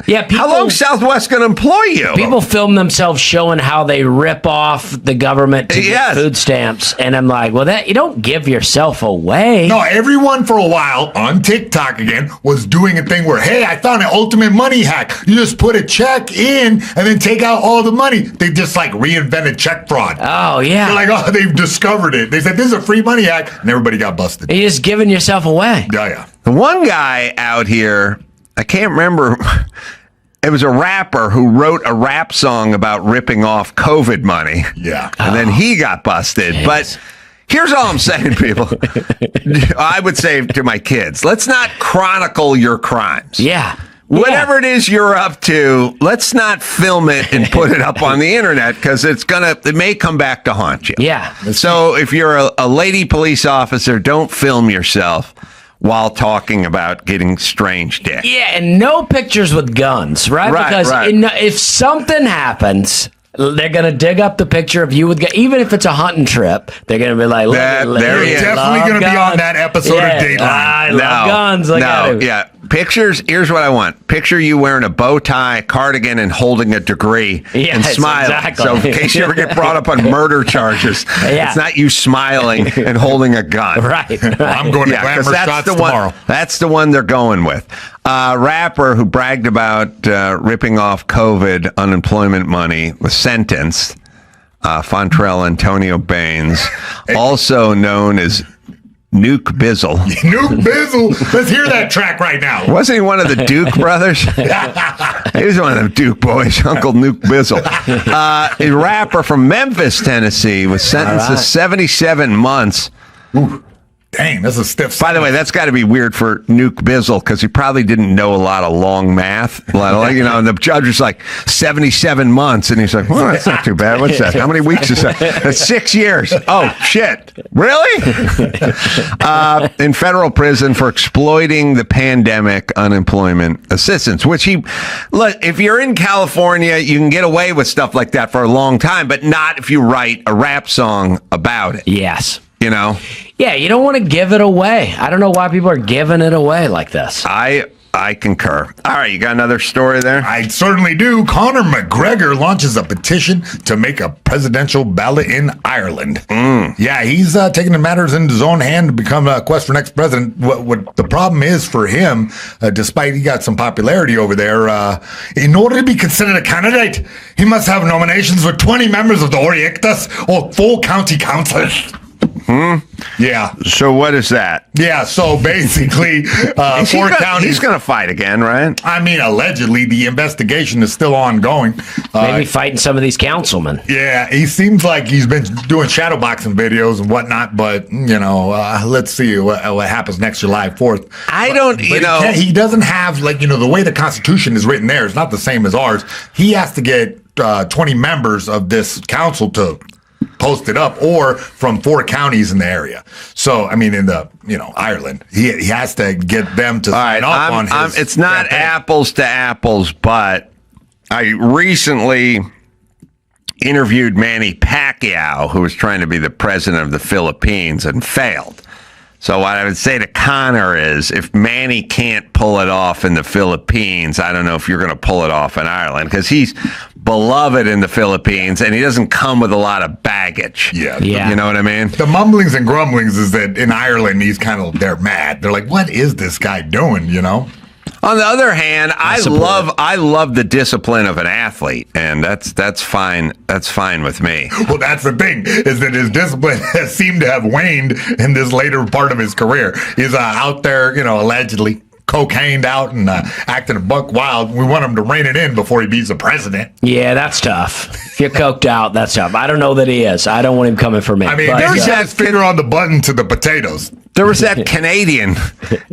Yeah, how long Southwest going to employ you? People film themselves showing how they rip off the government to get food stamps, and I'm like, well, that you don't give yourself away. No, everyone for a while on TikTok again was doing a thing where, hey, I found an ultimate money hack. You just put a check in and then take out all the money. They just like reinvented check fraud. Oh yeah, they're like, oh, they've discovered it. They said this is a free money hack, and everybody got busted. You're just giving yourself away. Yeah. The one guy out here, I can't remember. It was a rapper who wrote a rap song about ripping off COVID money. Yeah. And then he got busted. Jeez. But here's all I'm saying, people. I would say to my kids, let's not chronicle your crimes. Yeah. Whatever it is you're up to, let's not film it and put it up on the internet because it may come back to haunt you. Yeah. So if you're a lady police officer, don't film yourself while talking about getting strange dick. Yeah, and no pictures with guns, right? Because if something happens, they're going to dig up the picture of you with guns. Even if it's a hunting trip, they're going to be like, look, They're definitely going to be on that episode of Dateline. I love guns. Yeah. Pictures, here's what I want. Picture you wearing a bow tie, cardigan, and holding a degree and smiling. Exactly. So in case you ever get brought up on murder charges, it's not you smiling and holding a gun. Right. I'm going to glamour shots tomorrow. That's the one they're going with. Rapper who bragged about ripping off COVID unemployment money was sentenced. Fontrell Antonio Baines, also known as Nuke Bizzle. Nuke Bizzle. Let's hear that track right now. Wasn't he one of the Duke brothers? He was one of the Duke boys, Uncle Nuke Bizzle. A rapper from Memphis, Tennessee, was sentenced to 77 months. Ooh. Dang, that's a stiff. By the way, that's got to be weird for Nuke Bizzle because he probably didn't know a lot of long math. And the judge was like 77 months, and he's like, "Well, that's not too bad. What's that? How many weeks is that? That's 6 years. Oh shit, really?" In federal prison for exploiting the pandemic unemployment assistance. Which if you're in California, you can get away with stuff like that for a long time, but not if you write a rap song about it. Yes. You know? Yeah, you don't want to give it away. I don't know why people are giving it away like this. I concur. All right, you got another story there? I certainly do. Conor McGregor launches a petition to make a presidential ballot in Ireland. Yeah, he's taking the matters into his own hand to become a quest for next president. What the problem is for him, despite he got some popularity over there, in order to be considered a candidate, he must have nominations with 20 members of the Oireachtas or full county council. Yeah. So what is that? Yeah. So basically, 4 counties. He's going to fight again, right? I mean, allegedly, the investigation is still ongoing. Maybe fighting some of these councilmen. Yeah, he seems like he's been doing shadowboxing videos and whatnot. But let's see what happens next July 4th. He doesn't have the way the Constitution is written there is not the same as ours. He has to get 20 members of this council to post it up, or from 4 counties in the area. So, I mean, in Ireland, he has to get them to sign up on his. It's not campaign. Apples to apples, but I recently interviewed Manny Pacquiao, who was trying to be the president of the Philippines and failed. So what I would say to Conor is, if Manny can't pull it off in the Philippines, I don't know if you're going to pull it off in Ireland, because he's beloved in the Philippines, and he doesn't come with a lot of baggage. Yeah. You know what I mean? The mumblings and grumblings is that in Ireland, they're mad. They're like, what is this guy doing, On the other hand, I love the discipline of an athlete, and that's fine. That's fine with me. Well, that's the thing, is that his discipline has seemed to have waned in this later part of his career. He's out there, allegedly cocained out and acting a buck wild. We want him to rein it in before he beats the president. Yeah, that's tough. If you're coked out, that's tough. I don't know that he is. I don't want him coming for me. I mean, there's that finger on the button to the potatoes. There was that Canadian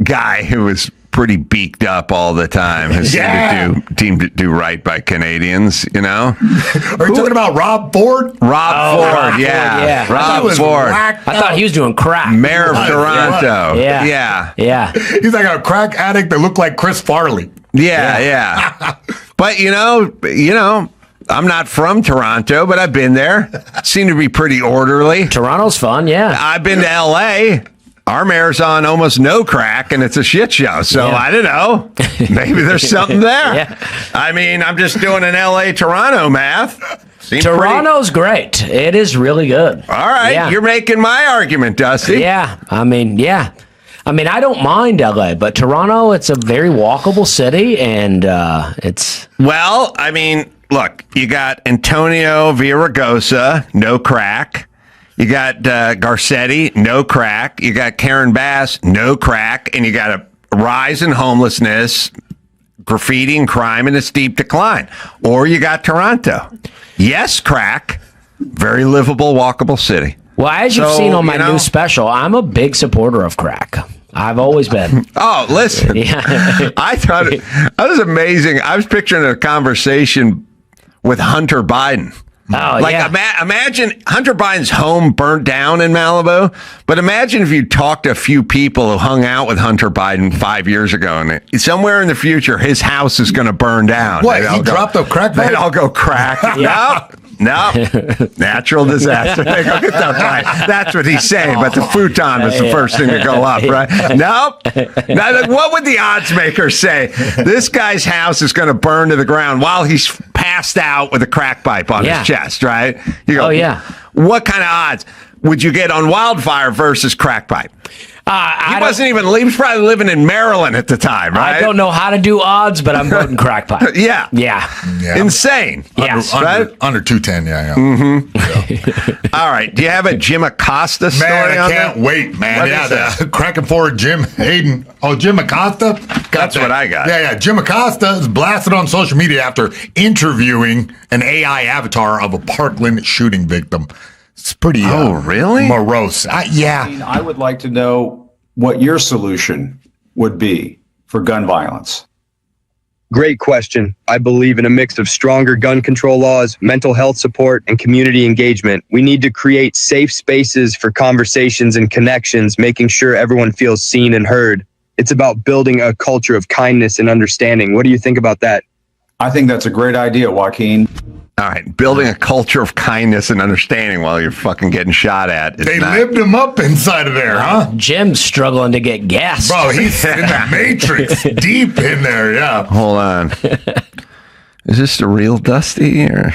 guy who was pretty beaked up all the time. Who seemed to do right by Canadians, Are you talking about Rob Ford? Rob Ford, yeah. Rob Ford. I thought he was doing crack. Mayor of Toronto. Yeah. He's like a crack addict that looked like Chris Farley. Yeah. But, I'm not from Toronto, but I've been there. Seemed to be pretty orderly. Toronto's fun, yeah. I've been to L.A., our mayor's on almost no crack, and it's a shit show. So I don't know. Maybe there's something there. I mean, I'm just doing an L.A.-Toronto math. Toronto's great. It is really good. All right. You're making my argument, Dusty. Yeah. I mean, I don't mind L.A., but Toronto, it's a very walkable city, and it's... Well, I mean, look, you got Antonio Villaraigosa, no crack. You got Garcetti, no crack. You got Karen Bass, no crack. And you got a rise in homelessness, graffiti and crime in a steep decline. Or you got Toronto. Yes, crack. Very livable, walkable city. Well, as you've seen on my new special, I'm a big supporter of crack. I've always been. Oh, listen. I thought that was amazing. I was picturing a conversation with Hunter Biden. Oh, like, yeah. Imagine Hunter Biden's home burnt down in Malibu, but imagine if you talked to a few people who hung out with Hunter Biden 5 years ago, and somewhere in the future, his house is going to burn down. What, he dropped a crack pipe? They'd all go crack. No, natural disaster. They go get that pipe. That's what he's saying, but the futon was the first thing to go up, right? Nope. Now, what would the odds makers say? This guy's house is going to burn to the ground while he's passed out with a crack pipe on his chest, right? You go, what kind of odds would you get on wildfire versus crack pipe? He was probably living in Maryland at the time, right? I don't know how to do odds, but I'm voting crack pipe. Yeah. Yeah. Insane. Yes. Under 210, yeah. Mm-hmm. All right. Do you have a Jim Acosta story Man, I on can't that? wait, man. What Yeah, is the cracking forward Jim Hayden. Oh, Jim Acosta? That's what I got. Yeah. Jim Acosta is blasted on social media after interviewing an AI avatar of a Parkland shooting victim. It's pretty really? morose. Yeah. I would like to know what your solution would be for gun violence. Great question. I believe in a mix of stronger gun control laws, mental health support, and community engagement. We need to create safe spaces for conversations and connections, making sure everyone feels seen and heard. It's about building a culture of kindness and understanding. What do you think about that? I think that's a great idea, Joaquin. All right, building a culture of kindness and understanding while you're fucking getting shot at. They lived him up inside of there, huh? Jim's struggling to get gas. Bro, he's in the Matrix, deep in there, yeah. Hold on. Is this the real Dusty? Or?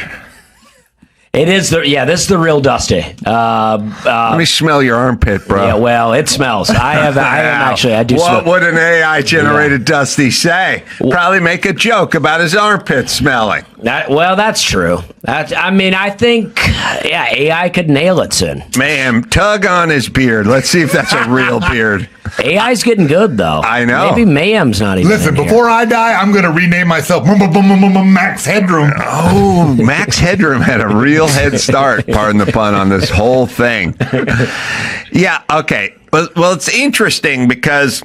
It is this is the real Dusty. Let me smell your armpit, bro. Yeah, well, it smells. I do. What would an AI generated Dusty say? Probably make a joke about his armpit smelling. That's true. I think, AI could nail it soon. Ma'am, tug on his beard. Let's see if that's a real beard. AI's getting good, though. I know. Maybe Mayhem's not even. Listen, before I die, I'm going to rename myself Max Headroom. Oh, Max Headroom had a real head start, pardon the pun, on this whole thing. Yeah, okay. Well, it's interesting because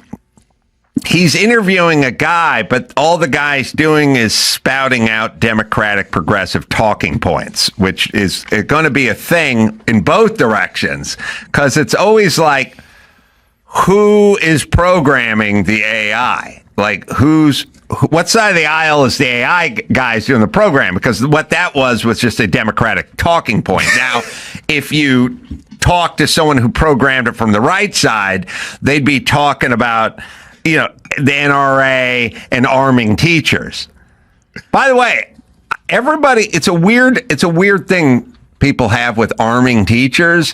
he's interviewing a guy, but all the guy's doing is spouting out Democratic progressive talking points, which is going to be a thing in both directions, because it's always like, who is programming the AI? Like, what side of the aisle is the AI guys doing the program? Because what that was just a Democratic talking point. Now, if you talk to someone who programmed it from the right side, they'd be talking about, the NRA and arming teachers. By the way, it's a weird thing people have with arming teachers.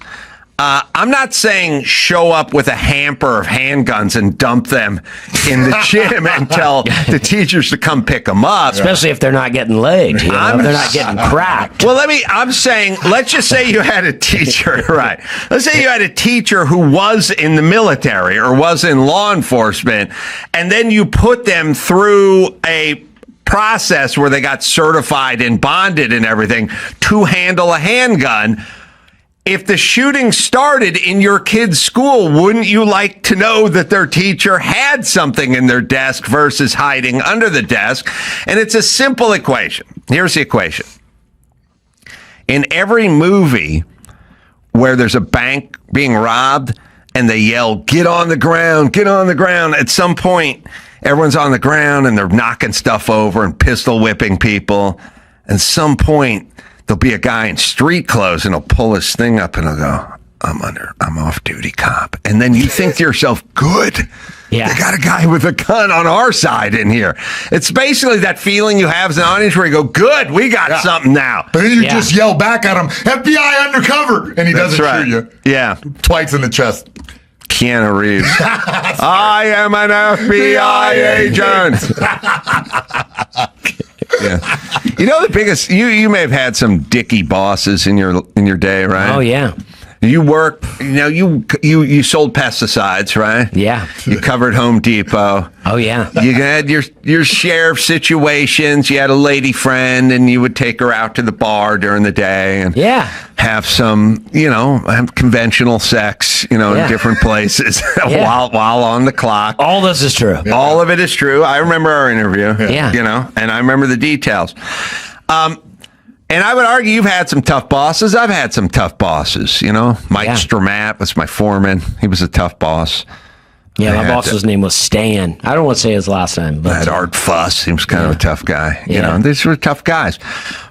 I'm not saying show up with a hamper of handguns and dump them in the gym and tell the teachers to come pick them up. Especially if they're not getting laid, if they're not getting cracked. Well, I'm saying, let's just say you had a teacher, right? Let's say you had a teacher who was in the military or was in law enforcement, and then you put them through a process where they got certified and bonded and everything to handle a handgun. If the shooting started in your kid's school, wouldn't you like to know that their teacher had something in their desk versus hiding under the desk? And it's a simple equation. Here's the equation. In every movie where there's a bank being robbed and they yell, "Get on the ground, get on the ground," at some point, everyone's on the ground and they're knocking stuff over and pistol whipping people. At some point, there'll be a guy in street clothes and he'll pull his thing up and he'll go, I'm off duty cop. And then you think to yourself, good. Yeah. They got a guy with a gun on our side in here. It's basically that feeling you have as an audience where you go, good, we got something now. But then you just yell back at him, FBI undercover. And he doesn't shoot you. Yeah. Twice in the chest. Keanu Reeves. I am an FBI agent. Yeah. The biggest, you may have had some dicky bosses in your day, right? Oh, yeah. You work, you sold pesticides, right? Yeah. You covered Home Depot. Oh, yeah. You had your share of situations. You had a lady friend, and you would take her out to the bar during the day and have some, have conventional sex, in different places while on the clock. All this is true. Yeah. All of it is true. I remember our interview. Yeah. And I remember the details. And I would argue you've had some tough bosses. I've had some tough bosses, Mike Stramat was my foreman. He was a tough boss. Yeah, my boss's name was Stan. I don't want to say his last name. But I had Art Fuss. He was kind of a tough guy. These were tough guys.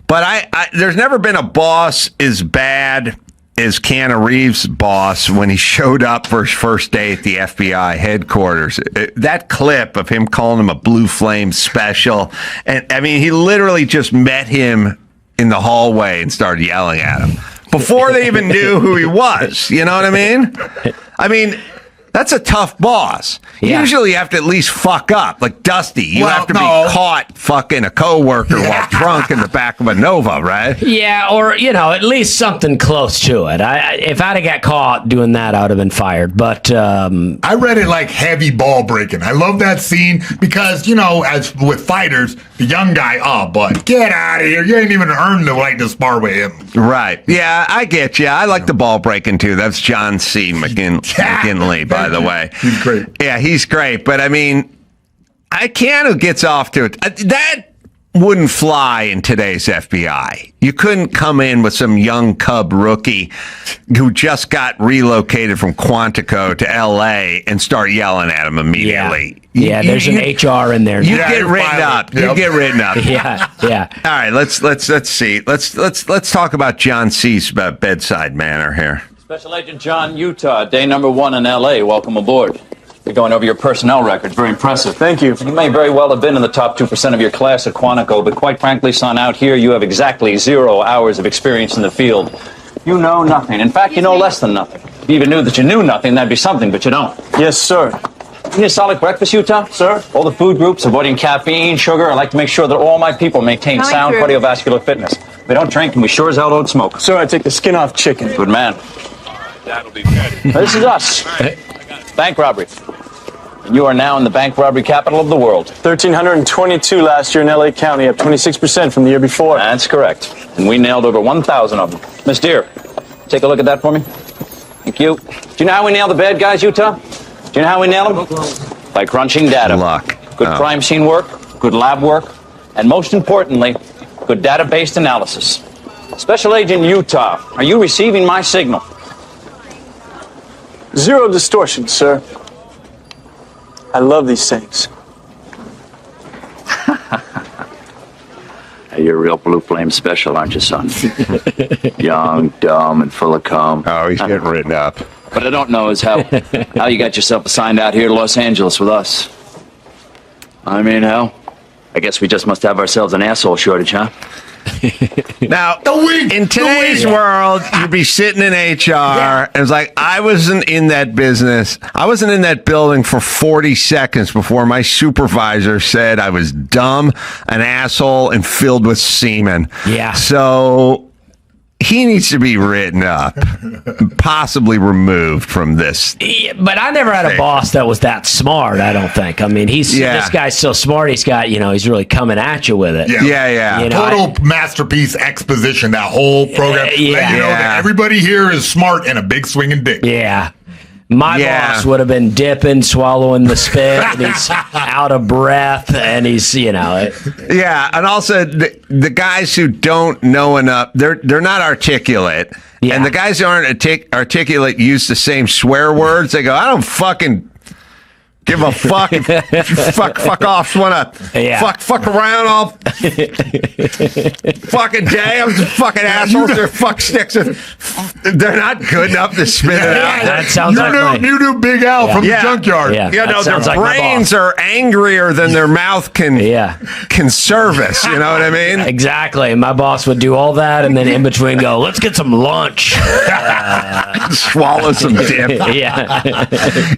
But there's never been a boss as bad as Keanu Reeves' boss when he showed up for his first day at the FBI headquarters. That clip of him calling him a Blue Flame special. And I mean, he literally just met him in the hallway and started yelling at him before they even knew who he was. You know what I mean? I mean, that's a tough boss. Yeah. Usually you have to at least fuck up. Like Dusty, you have to be caught fucking a coworker while drunk in the back of a Nova, right? Yeah, or, at least something close to it. If I'd have got caught doing that, I would have been fired. But I read it like heavy ball breaking. I love that scene because, as with fighters, the young guy, but get out of here. You ain't even earned the right to spar with him. Right. Yeah, I get you. I like the ball breaking too. That's John C. McGinley, by the way. He's great. Yeah, he's great. But I mean, Keanu gets off to it. That wouldn't fly in today's FBI. You couldn't come in with some young cub rookie who just got relocated from Quantico to L.A. and start yelling at him immediately. Yeah, there's an HR in there. You get written up. You get written up. Yeah. All right, let's see. Let's talk about John C.'s bedside manner here. Special Agent John, Utah, day number 1 in L.A. Welcome aboard. You're going over your personnel record. Very impressive. Thank you. You may very well have been in the top 2% of your class at Quantico, but quite frankly, son, out here you have exactly 0 hours of experience in the field. You know nothing. In fact, you know less than nothing. If you even knew that you knew nothing, that'd be something, but you don't. Yes, sir. You need a solid breakfast, Utah, sir? All the food groups, avoiding caffeine, sugar. I like to make sure that all my people maintain sound cardiovascular fitness. If they don't drink, and we sure as hell don't smoke. Sir, I take the skin off chicken. Good man. That'll be good. This is us. Bank robbery. And you are now in the bank robbery capital of the world. 1,322 last year in L.A. County, up 26% from the year before. That's correct. And we nailed over 1,000 of them. Miss Deere, take a look at that for me. Thank you. Do you know how we nail the bad guys, Utah? Do you know how we nail them? By crunching data. Good crime scene work, good lab work, and most importantly, good data-based analysis. Special Agent Utah, are you receiving my signal? 0 distortion, sir. I love these things. You're a real Blue Flame special, aren't you, son? Young, dumb, and full of cum. Oh, he's getting written up. What I don't know is how you got yourself assigned out here to Los Angeles with us. I mean, hell, I guess we just must have ourselves an asshole shortage, huh? Now, in today's world, you'd be sitting in HR, and it's like, I wasn't in that business. I wasn't in that building for 40 seconds before my supervisor said I was dumb, an asshole, and filled with semen. Yeah. So he needs to be written up, possibly removed from this. Yeah, but I never had a boss that was that smart, I don't think. I mean, this guy's so smart, he's got, he's really coming at you with it. Yeah. Total masterpiece exposition, that whole program. Let you know that everybody here is smart and a big swinging dick. Yeah. My boss would have been dipping, swallowing the spit, and he's out of breath, and he's, Yeah, and also the guys who don't know enough, they're not articulate. Yeah. And the guys who aren't articulate use the same swear words. They go, I don't fucking give a fuck if you fuck off. Want to fuck around all fucking day. I'm just fucking assholes. They're fuck sticks. They're not good enough to spit it out. That sounds you do Big Al from the junkyard. Their brains are angrier than their mouth can service. You know what I mean? Exactly. My boss would do all that, and then in between go, let's get some lunch. Swallow some dip.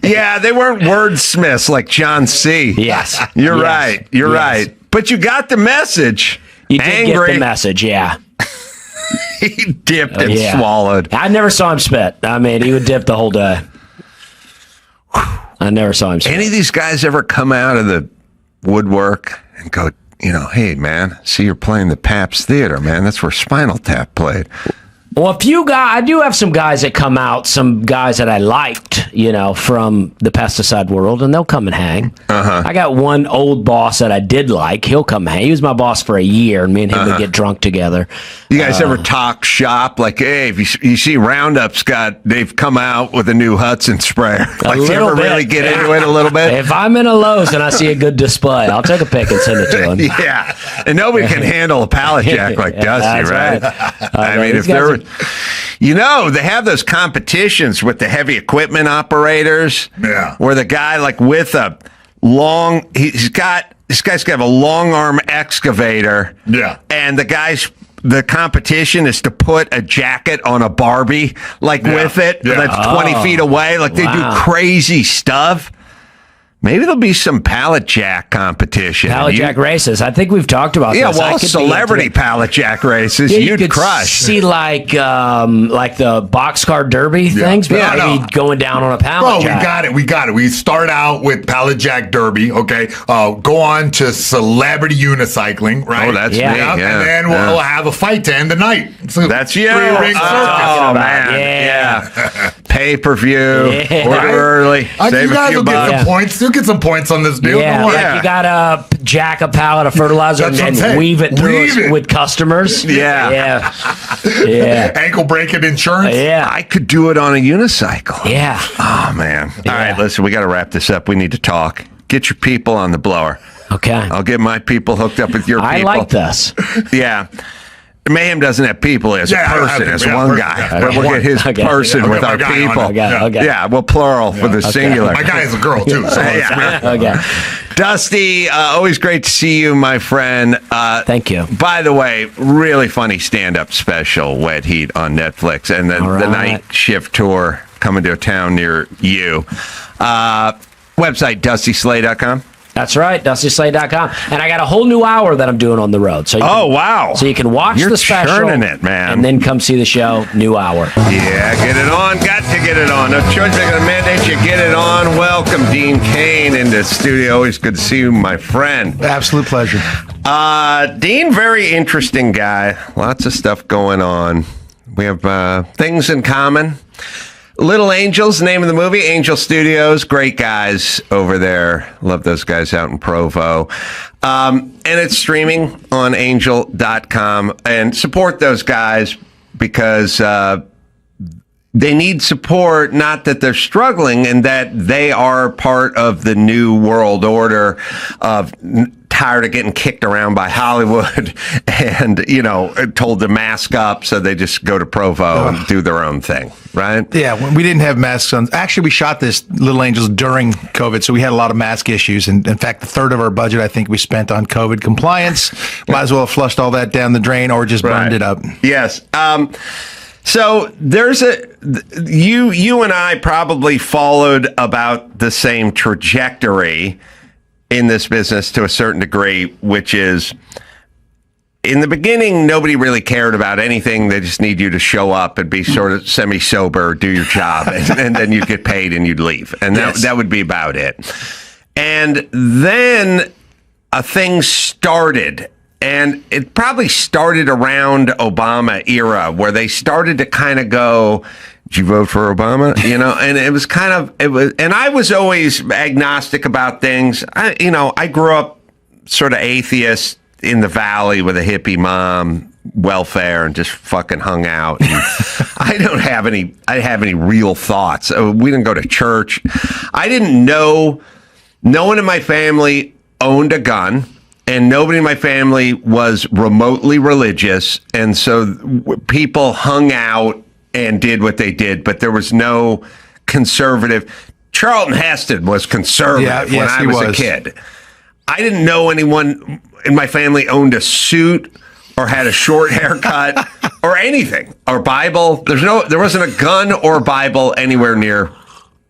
Yeah, they weren't wordsmiths like John C. Yes. You're right. You're right. But you got the message. You did get the message, yeah. He dipped and swallowed. I never saw him spit. I mean, he would dip the whole day. I never saw him spit. Any of these guys ever come out of the woodwork and go, hey, man, see, you're playing the Pabst Theater, man. That's where Spinal Tap played. Well, a few guys, I do have some guys that come out, some guys that I liked, from the pesticide world, and they'll come and hang. I got one old boss that I did like. He'll come hang. He was my boss for a year, and me and him would get drunk together. You guys ever talk shop? Like, hey, if you see Roundup's they've come out with a new Hudson sprayer. Like, you ever really get into it a little bit? If I'm in a Lowe's and I see a good display, I'll take a pic and send it to him. Yeah. And nobody can handle a pallet jack like Dusty, right? I mean, if there were... they have those competitions with the heavy equipment operators. Yeah. Where the guy, like, with a long, this guy's got to have a long arm excavator. Yeah. And the competition is to put a jacket on a Barbie, with it, that's 20 feet away. Like, they do crazy stuff. Maybe there'll be some pallet jack competition. Pallet jack races. I think we've talked about this. Yeah, well, celebrity pallet jack races. You you'd crush. See, like the boxcar derby things, but maybe going down on a pallet jack. We got it. We start out with pallet jack derby, okay? Go on to celebrity unicycling, right? Oh, that's me. Yeah. And then we'll have a fight to end the night. So that's you. Three-ring circus. Oh, man. Yeah. Pay-per-view. Order early. Save you guys will get some points. You'll get some points on this deal. Yeah, like you got to jack a pallet of fertilizer and weave it through with customers. Yeah. Ankle breaking insurance. Yeah. I could do it on a unicycle. Yeah. Oh, man. All right, listen, we got to wrap this up. We need to talk. Get your people on the blower. Okay. I'll get my people hooked up with your people. I like this. Yeah. Mayhem doesn't have people as a person, as one guy. But we'll get his person with our people. Okay. Yeah, well, plural with a singular. My guy is a girl, too. So Okay. Dusty, always great to see you, my friend. Thank you. By the way, really funny stand-up special, Wet Heat, on Netflix. And then the Night Shift Tour coming to a town near you. Website, dustyslay.com. That's right, dustyslay.com. And I got a whole new hour that I'm doing on the road. So wow. So you can watch the special. You're churning it, man. And then come see the show, new hour. Yeah, get it on. Got to get it on. No choice, they're going to mandate you get it on. Welcome, Dean Kane, into the studio. Always good to see you, my friend. Absolute pleasure. Dean, very interesting guy. Lots of stuff going on. We have things in common. Little Angels, name of the movie, Angel Studios. Great guys over there. Love those guys out in Provo. And it's streaming on angel.com. And support those guys because they need support, not that they're struggling, and that they are part of the new world order of tired of getting kicked around by Hollywood and, told to mask up, so they just go to Provo and do their own thing, right? Yeah, when we didn't have masks on. Actually, we shot this Little Angels during COVID, so we had a lot of mask issues. And in fact, a third of our budget, I think, we spent on COVID compliance. Might as well have flushed all that down the drain or just burned it up. Yes. So there's you and I probably followed about the same trajectory in this business to a certain degree, which is in the beginning, nobody really cared about anything. They just need you to show up and be sort of semi-sober, do your job, and then you'd get paid and you'd leave. And that would be about it. And then a thing started, and it probably started around Obama era, where they started to kind of go, did you vote for Obama? And it was and I was always agnostic about things. I grew up sort of atheist in the valley with a hippie mom, welfare, and just fucking hung out. And I didn't have any real thoughts. We didn't go to church. I didn't know. No one in my family owned a gun, and nobody in my family was remotely religious. And so people hung out and did what they did, but there was no conservative. Charlton Heston was conservative when I was a kid. I didn't know anyone in my family owned a suit or had a short haircut or anything, or Bible. There wasn't a gun or Bible anywhere near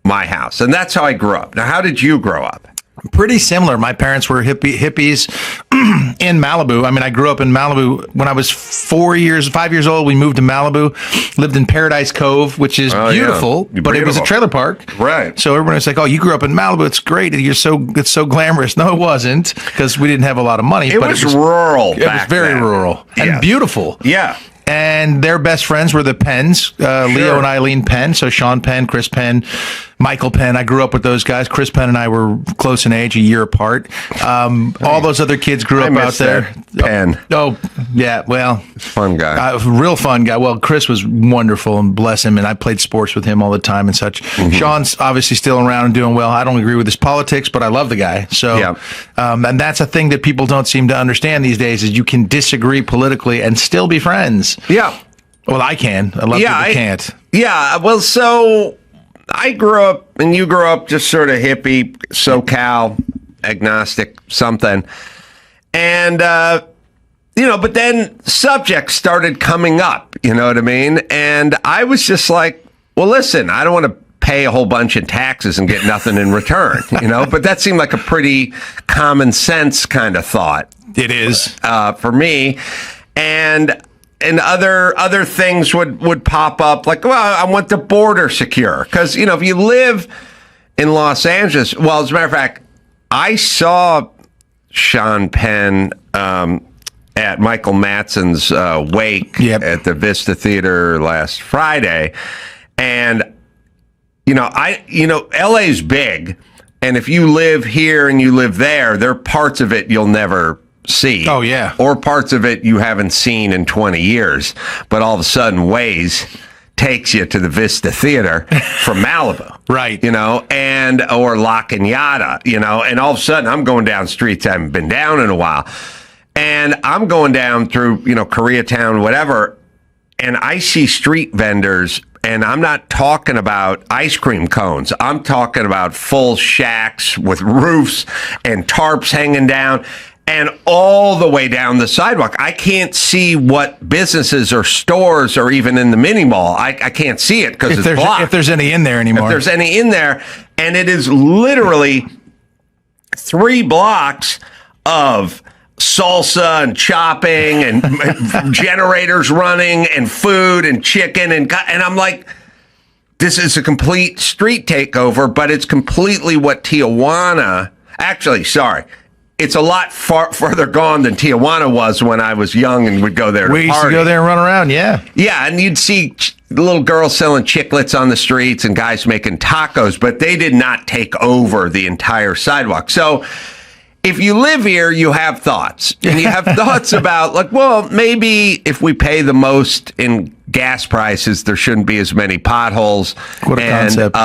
my house. And that's how I grew up. Now, how did you grow up? Pretty similar. My parents were hippies in Malibu. I mean, I grew up in Malibu. When I was 5 years old, we moved to Malibu, lived in Paradise Cove, which is beautiful, but it was a trailer park. Right. So everyone was like, "Oh, you grew up in Malibu. It's great. It's so glamorous." No, it wasn't, because we didn't have a lot of money. It was rural. It was very rural and beautiful. Yeah. And their best friends were the Penns, Leo and Eileen Penn. So Sean Penn, Chris Penn, Michael Penn. I grew up with those guys. Chris Penn and I were close in age, a year apart. All those other kids grew up out there. Penn. Oh, yeah. Well, fun guy. Real fun guy. Well, Chris was wonderful, and bless him. And I played sports with him all the time and such. Sean's obviously still around and doing well. I don't agree with his politics, but I love the guy. So, and that's a thing that people don't seem to understand these days, is you can disagree politically and still be friends. Yeah. Well, I can. A lot of people can't. Yeah. Well, so I grew up, and you grew up just sort of hippie, SoCal, agnostic, something. And, but then subjects started coming up, you know what I mean? And I was just like, well, listen, I don't want to pay a whole bunch in taxes and get nothing in return, but that seemed like a pretty common sense kind of thought. It is. For me. And other things would pop up, like, well, I want the border secure. Because, if you live in Los Angeles, well, as a matter of fact, I saw Sean Penn at Michael Madsen's wake at the Vista Theater last Friday. And, LA's big. And if you live here and you live there are parts of it you'll never see. Oh, yeah. Or parts of it you haven't seen in 20 years. But all of a sudden, Waze takes you to the Vista Theater from Malibu. Right. Or La Cañada, and all of a sudden I'm going down streets I haven't been down in a while. And I'm going down through, Koreatown, whatever, and I see street vendors, and I'm not talking about ice cream cones. I'm talking about full shacks with roofs and tarps hanging down. And all the way down the sidewalk, I can't see what businesses or stores are even in the mini mall. I can't see it because it's blocked. If there's any in there anymore. If there's any in there. And it is literally 3 blocks of salsa and chopping and generators running and food and chicken. And I'm like, this is a complete street takeover, but it's completely what Tijuana... Actually, sorry. It's a lot further gone than Tijuana was when I was young and would go there to party. We used to go there and run around, yeah. Yeah, and you'd see little girls selling chiclets on the streets and guys making tacos, but they did not take over the entire sidewalk. So if you live here, you have thoughts. And you have thoughts about, like, well, maybe if we pay the most in gas prices, there shouldn't be as many potholes. What a concept.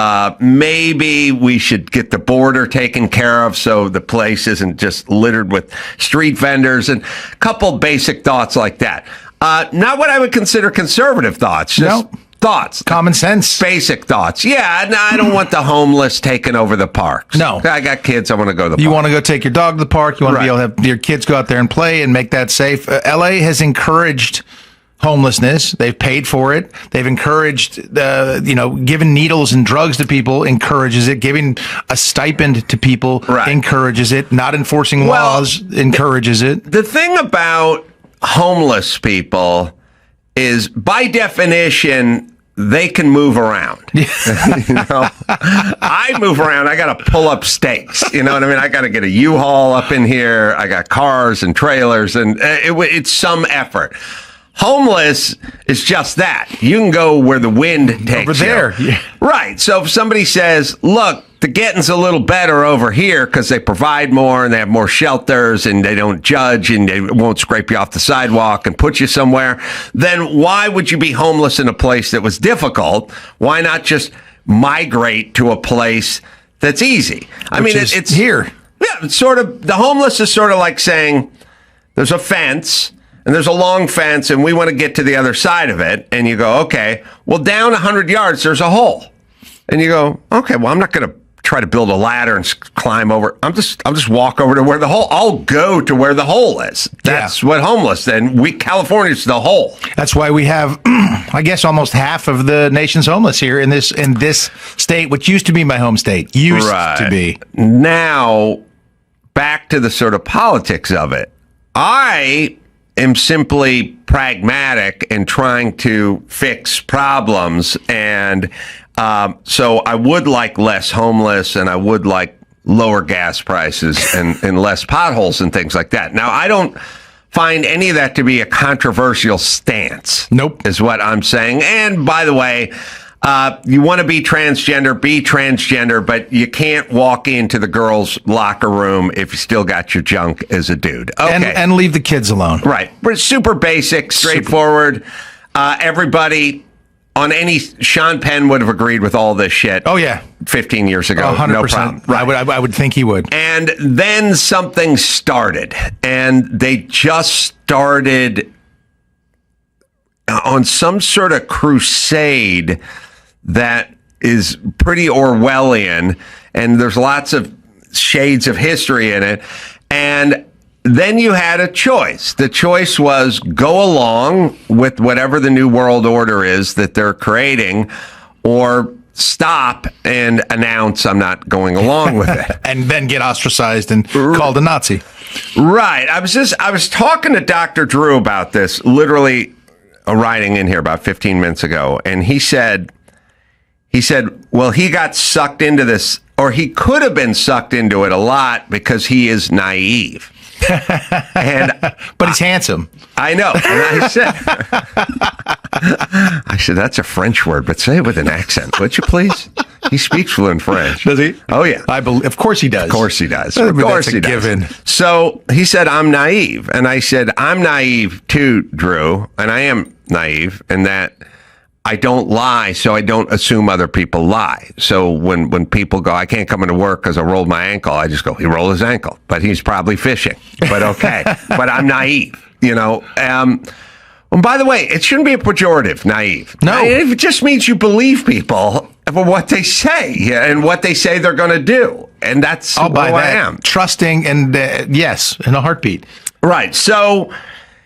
Maybe we should get the border taken care of so the place isn't just littered with street vendors, and a couple basic thoughts like that. Not what I would consider conservative thoughts. Just thoughts. Common sense. Basic thoughts. Yeah, and I don't want the homeless taking over the parks. No. I got kids. I want to go to the park. You want to go take your dog to the park. You want to be able to have your kids go out there and play and make that safe. LA has encouraged homelessness. They've paid for it. They've encouraged, giving needles and drugs to people encourages it. Giving a stipend to people encourages it. Not enforcing laws encourages it. The thing about homeless people is, by definition, they can move around. I move around. I got to pull up stakes. You know what I mean? I got to get a U-Haul up in here. I got cars and trailers, and it's some effort. Homeless is just that. You can go where the wind takes over there. you. Yeah. Right. So if somebody says, look, the getting's a little better over here because they provide more and they have more shelters and they don't judge and they won't scrape you off the sidewalk and put you somewhere, then why would you be homeless in a place that was difficult? Why not just migrate to a place that's easy? I mean, it's here. Yeah, it's sort of, the homeless is sort of like saying there's a fence and there's a long fence and we want to get to the other side of it. And you go, okay, well, down 100 yards, there's a hole. And you go, okay, well, I'm not going to try to build a ladder and climb over. I'll just walk over to where the hole. I'll go to where the hole is. That's what homeless. And California's the hole. That's why we have, I guess, almost half of the nation's homeless here in this state, which used to be my home state. Used to be. Now, back to the sort of politics of it. I am simply pragmatic and trying to fix problems, and so I would like less homeless, and I would like lower gas prices and less potholes and things like that. Now, I don't find any of that to be a controversial stance. Nope. Is what I'm saying. And by the way, you want to be transgender, but you can't walk into the girls' locker room if you still got your junk as a dude. Okay. And leave the kids alone. Right. But super basic, straightforward. Everybody on any Sean Penn would have agreed with all this shit. Oh, yeah. 15 years ago. 100%. No problem. Right. I would think he would. And then something started, and they just started on some sort of crusade that is pretty Orwellian, and there's lots of shades of history in it. And then you had a choice. The choice was go along with whatever the new world order is that they're creating, or stop and announce I'm not going along with it. And then get ostracized and called a Nazi. Right. I was talking to Dr. Drew about this, literally writing in here about 15 minutes ago, and he said, well, he got sucked into this, or he could have been sucked into it a lot because he is naive. But he's handsome. I know. And I said, that's a French word, but say it with an accent, would you please? He speaks fluent French. Does he? Oh, yeah. Of course he does. Of course he does. Of course he does. Given. So he said, I'm naive. And I said, I'm naive too, Drew. And I am naive in that I don't lie, so I don't assume other people lie. So when people go, I can't come into work because I rolled my ankle, I just go, he rolled his ankle. But he's probably fishing. But okay. But I'm naive, you know. And by the way, it shouldn't be a pejorative, naive. No. It just means you believe people for what they say and what they say they're going to do. And that's who I am. Trusting and, yes, in a heartbeat. Right. So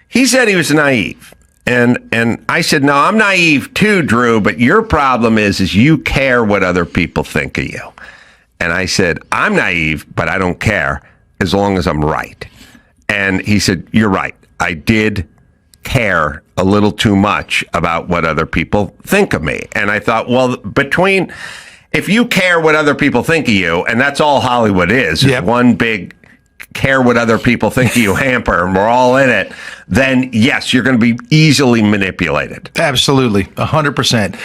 he said he was naive. And I said, no, I'm naive too, Drew, but your problem is you care what other people think of you. And I said, I'm naive, but I don't care as long as I'm right. And he said, you're right. I did care a little too much about what other people think of me. And I thought, well, if you care what other people think of you, and that's all Hollywood is, yep. One big care what other people think of you hamper, and we're all in it, then yes, you're going to be easily manipulated. Absolutely. 100%.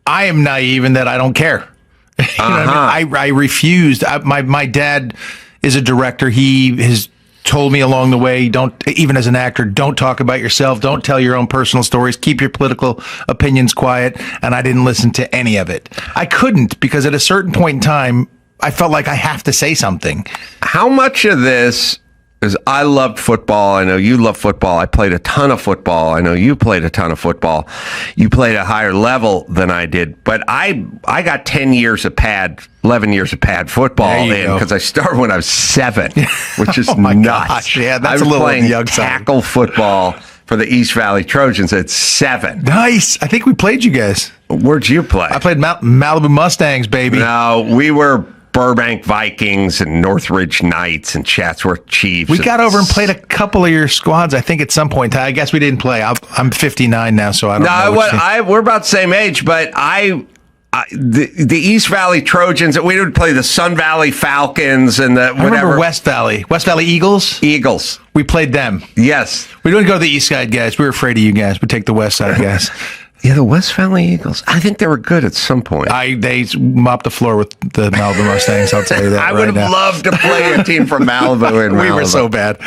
I am naive in that I don't care. You know what I mean? I refused. My dad is a director. He has told me along the way, even as an actor, don't talk about yourself. Don't tell your own personal stories. Keep your political opinions quiet. And I didn't listen to any of it. I couldn't, because at a certain point in time, I felt like I have to say something. How much of this is I loved football? I know you love football. I played a ton of football. I know you played a ton of football. You played a higher level than I did. But I got 11 years of pad football in because I started when I was 7, which is nuts. Gosh, yeah, that's I was a little playing young tackle football for the East Valley Trojans at 7. Nice. I think we played you guys. Where'd you play? I played Malibu Mustangs, baby. No, we were Burbank Vikings and Northridge Knights and Chatsworth Chiefs. We got over and played a couple of your squads, I think, at some point. I guess we didn't play. I'm 59 now, so I don't know. We're about the same age, but the East Valley Trojans, we would play the Sun Valley Falcons and the whatever. I remember West Valley Eagles. Eagles. We played them. Yes. We didn't go to the East Side guys. We were afraid of you guys. We take the West Side guys. Yeah, the West Valley Eagles. I think they were good at some point. They mopped the floor with the Malibu Mustangs. I'll tell you that. I would have loved to play a team from Malibu. We were so bad.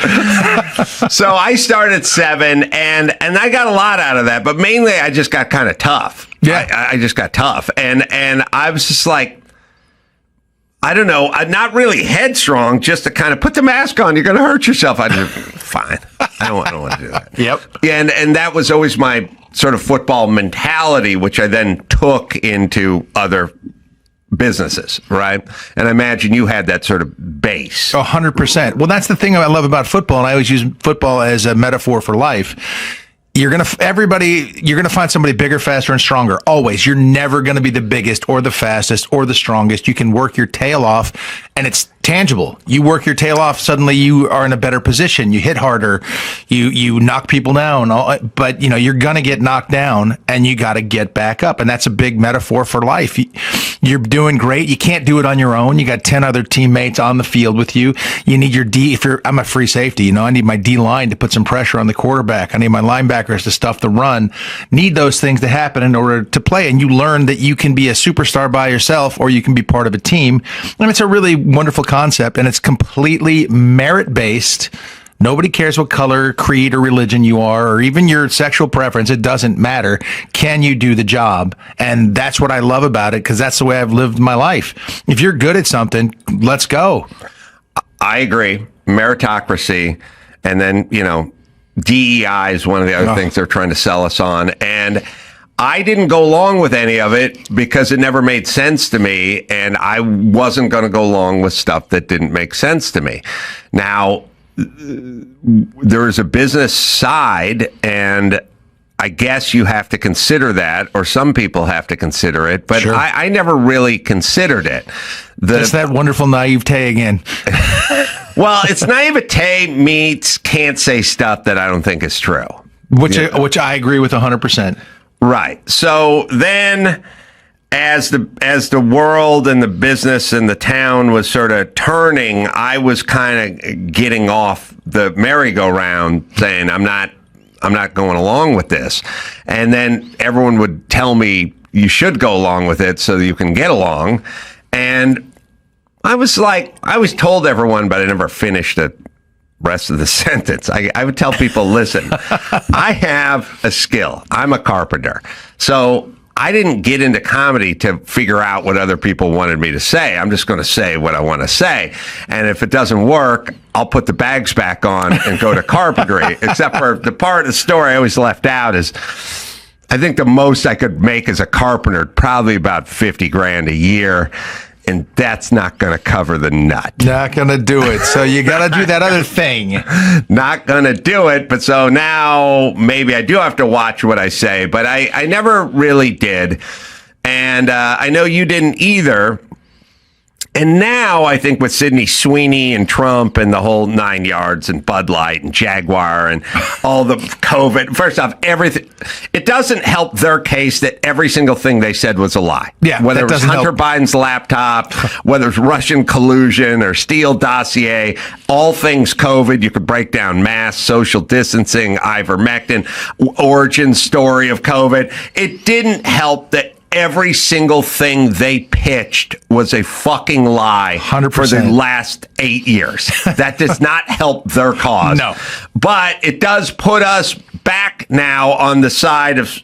So I started at 7, and I got a lot out of that. But mainly, I just got kind of tough. Yeah, I just got tough, and I was just like, I don't know, not really headstrong, just to kind of put the mask on. You're going to hurt yourself. I just fine. I don't want to do that. Yep. And that was always my sort of football mentality, which I then took into other businesses, right? And I imagine you had that sort of base. 100%. Well, that's the thing I love about football, and I always use football as a metaphor for life. You're gonna find somebody bigger, faster, and stronger. Always. You're never gonna be the biggest or the fastest or the strongest. You can work your tail off, and it's tangible. You work your tail off, suddenly you are in a better position. You hit harder. You knock people down. But you're gonna get knocked down, and you got to get back up. And that's a big metaphor for life. You're doing great. You can't do it on your own. You got 10 other teammates on the field with you. You need your D. I'm a free safety. I need my D line to put some pressure on the quarterback. I need my linebackers to stuff the run. Need those things to happen in order to play. And you learn that you can be a superstar by yourself, or you can be part of a team. And it's a really wonderful concept, and it's completely merit-based. Nobody cares what color, creed, or religion you are, or even your sexual preference. It doesn't matter. Can you do the job? And that's what I love about it, because that's the way I've lived my life. If you're good at something, let's go. I agree. Meritocracy. And then, DEI is one of the other things they're trying to sell us on. And I didn't go along with any of it because it never made sense to me, and I wasn't going to go along with stuff that didn't make sense to me. Now, there is a business side, and I guess you have to consider that, or some people have to consider it, but sure. I never really considered it. That's that wonderful naivete again. Well, it's naivete meets can't say stuff that I don't think is true. Which I agree with 100%. Right. So then as the world and the business and the town was sort of turning, I was kind of getting off the merry-go-round saying, I'm not going along with this. And then everyone would tell me you should go along with it so that you can get along. And I was told everyone, but I never finished the rest of the sentence. I would tell people, listen, I have a skill. I'm a carpenter. So I didn't get into comedy to figure out what other people wanted me to say. I'm just going to say what I want to say. And if it doesn't work, I'll put the bags back on and go to carpentry. Except for the part of the story I always left out is I think the most I could make as a carpenter, probably about $50,000 a year. And that's not going to cover the nut. Not going to do it. So you got to do that other thing. Not going to do it. But so now maybe I do have to watch what I say. But I never really did. And I know you didn't either. And now I think with Sydney Sweeney and Trump and the whole 9 yards and Bud Light and Jaguar and all the COVID, first off, everything, it doesn't help their case that every single thing they said was a lie. Yeah, whether it was Hunter Biden's laptop, whether it's Russian collusion or Steele dossier, all things COVID, you could break down masks, social distancing, ivermectin, origin story of COVID. It didn't help that every single thing they pitched was a fucking lie 100%. For the last 8 years. That does not help their cause. No. But it does put us back now on the side of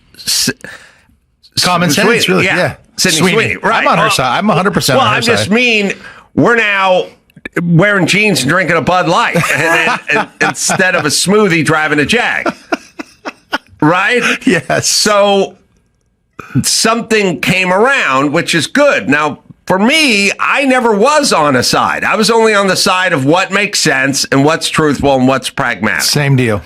common sense, really. Yeah. Sydney Sweeney. Right. I'm on her side. I'm 100% on her side. Well, I just mean we're now wearing jeans and drinking a Bud Light and instead of a smoothie driving a Jag. Right? Yes. So something came around, which is good. Now, for me, I never was on a side. I was only on the side of what makes sense and what's truthful and what's pragmatic. Same deal.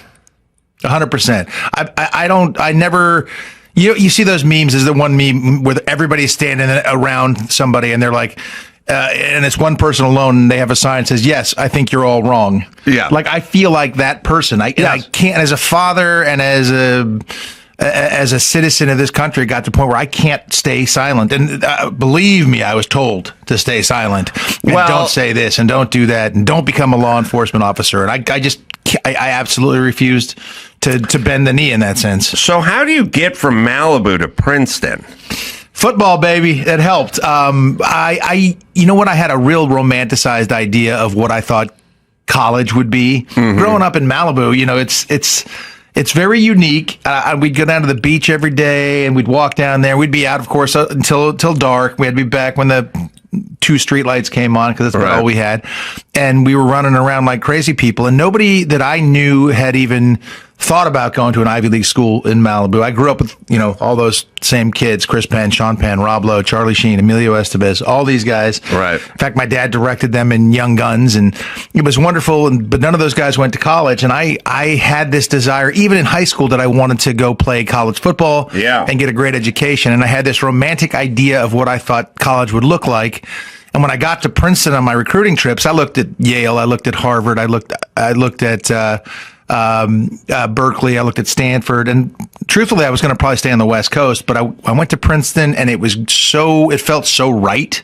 100%. I never, you see those memes. Is the one meme where everybody's standing around somebody and they're like, and it's one person alone and they have a sign that says, yes, I think you're all wrong. Yeah. Like, I feel like that person. I can't, as a father and as a citizen of this country, got to the point where I can't stay silent. And believe me, I was told to stay silent and don't say this and don't do that and don't become a law enforcement officer. And I absolutely refused to bend the knee in that sense. So how do you get from Malibu to Princeton? Football, baby. That helped. You know what? I had a real romanticized idea of what I thought college would be. Mm-hmm. Growing up in Malibu, it's very unique. We'd go down to the beach every day, and we'd walk down there. We'd be out, of course, until dark. We had to be back when the 2 street lights came on because that's all we had. and we were running around like crazy people, and nobody that I knew had even thought about going to an Ivy League school in Malibu. I grew up with, all those same kids, Chris Penn, Sean Penn, Rob Lowe, Charlie Sheen, Emilio Estevez, all these guys. Right. In fact, my dad directed them in Young Guns, and it was wonderful, but none of those guys went to college, and I had this desire, even in high school, that I wanted to go play college football and get a great education, and I had this romantic idea of what I thought college would look like. And when I got to Princeton on my recruiting trips, I looked at Yale, I looked at Harvard, I looked at Berkeley, I looked at Stanford, and truthfully, I was going to probably stay on the West Coast, but I went to Princeton, and it felt so right.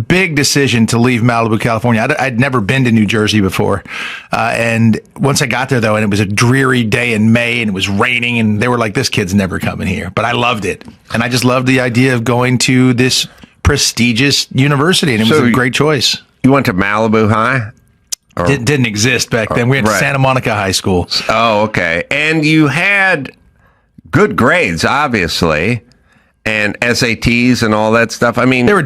Big decision to leave Malibu, California. I'd never been to New Jersey before, and once I got there, though, and it was a dreary day in May, and it was raining, and they were like, "This kid's never coming here," but I loved it, and I just loved the idea of going to this prestigious university, and it was a great choice. You went to Malibu High? Didn't exist back then. We went to Santa Monica High School. Oh, okay. And you had good grades, obviously, and SATs and all that stuff. I mean, they were,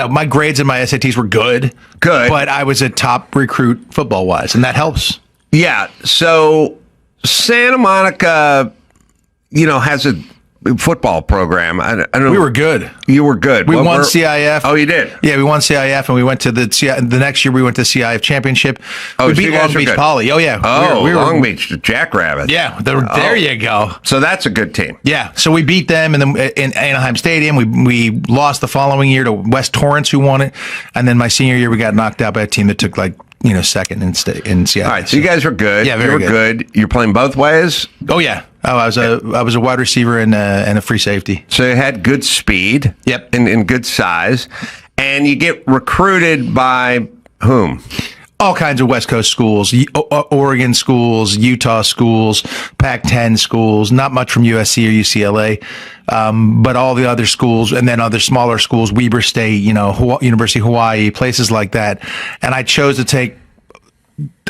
my grades and my SATs were good, but I was a top recruit football wise, and that helps. Yeah. So Santa Monica, has a football program. I don't know. We were good. You were good. We won CIF. Oh, you did? Yeah, we won CIF, and we went to the next year we went to CIF championship. We beat Long Beach Poly. Oh, yeah. Oh, we were Long Beach, the Jackrabbits. Yeah, there you go. So that's a good team. Yeah, so we beat them, and then in Anaheim Stadium, we lost the following year to West Torrance, who won it, and then my senior year we got knocked out by a team that took second in CIF. All right, so you guys were good. Yeah, very good. You're playing both ways? Oh, yeah. Oh, I was a wide receiver and a free safety. So you had good speed. Yep. And good size. And you get recruited by whom? All kinds of West Coast schools, Oregon schools, Utah schools, Pac-10 schools, not much from USC or UCLA, but all the other schools, and then other smaller schools, Weber State, University of Hawaii, places like that. And I chose to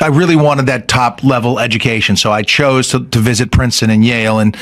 I really wanted that top level education, so I chose to visit Princeton and Yale and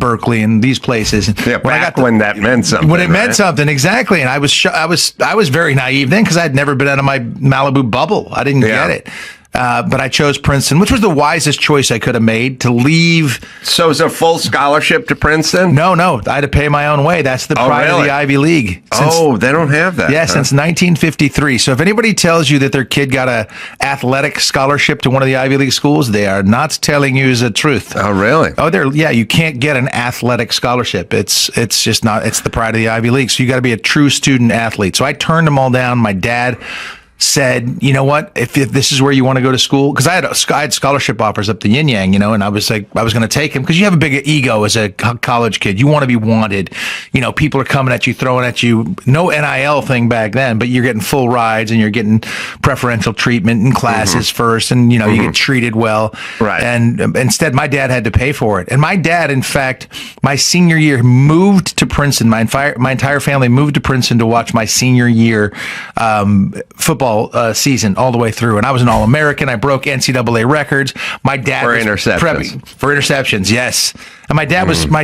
Berkeley and these places. Yeah, when that meant something. When it meant something, exactly. And I was very naive then because I'd never been out of my Malibu bubble. I didn't get it. But I chose Princeton, which was the wisest choice I could have made to leave. So is a full scholarship to Princeton? No. I had to pay my own way. That's the pride of the Ivy League. They don't have that. Yeah, since 1953. So if anybody tells you that their kid got a athletic scholarship to one of the Ivy League schools, they are not telling you the truth. Oh, really? Oh, you can't get an athletic scholarship. It's just not. It's the pride of the Ivy League. So you got to be a true student athlete. So I turned them all down. My dad said, you know what, if this is where you want to go to school, because I had scholarship offers up the yin yang, and I was like, I was going to take him because you have a big ego as a college kid. You want to be wanted. People are coming at you, throwing at you. No NIL thing back then, but you're getting full rides and you're getting preferential treatment in classes first, and you get treated well. Right. And instead, my dad had to pay for it. And my dad, in fact, my senior year moved to Princeton. My entire family moved to Princeton to watch my senior year football season all the way through, and I was an All-American. I broke NCAA records. My dad for interceptions. Yes. And my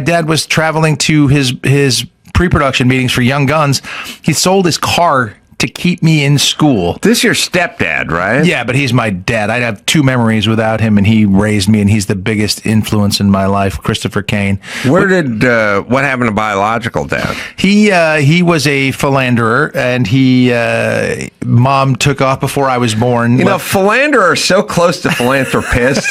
dad was traveling to his pre-production meetings for Young Guns. He sold his car to keep me in school. This is your stepdad, right? Yeah, but he's my dad. I'd have two memories without him, and he raised me, and he's the biggest influence in my life, Christopher Kane. What happened to biological dad? He was a philanderer, and mom took off before I was born. Philanderer are so close to philanthropist.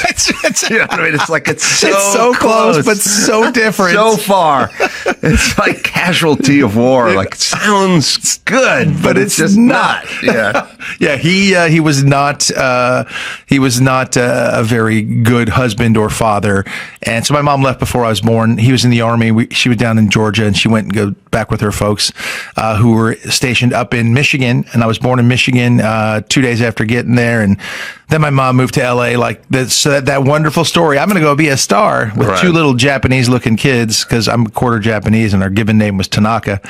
You know what I mean? It's like it's so close, but so different. So far. It's like casualty of war. Like, it sounds good, but it's just not. Yeah. Yeah, he was not a very good husband or father. And so my mom left before I was born. He was in the Army. She was down in Georgia, and she went and go back with her folks who were stationed up in Michigan. And I was born in Michigan 2 days after getting there. And then my mom moved to LA, like that wonderful story. I'm going to go be a star with two little Japanese looking kids, because I'm quarter Japanese and our given name was Tanaka.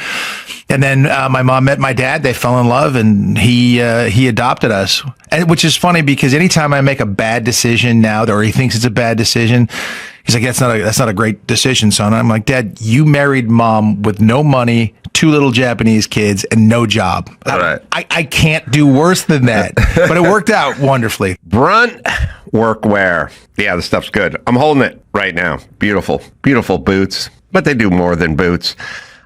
And then my mom met my dad. They fell in love, and he he adopted us, and which is funny because anytime I make a bad decision now, or he thinks it's a bad decision, he's like, that's not a great decision, son. I'm like, Dad, you married mom with no money, 2 little Japanese kids, and no job. Right. I can't do worse than that. But it worked out wonderfully. Brunt workwear. Yeah, the stuff's good. I'm holding it right now. Beautiful, beautiful boots. But they do more than boots.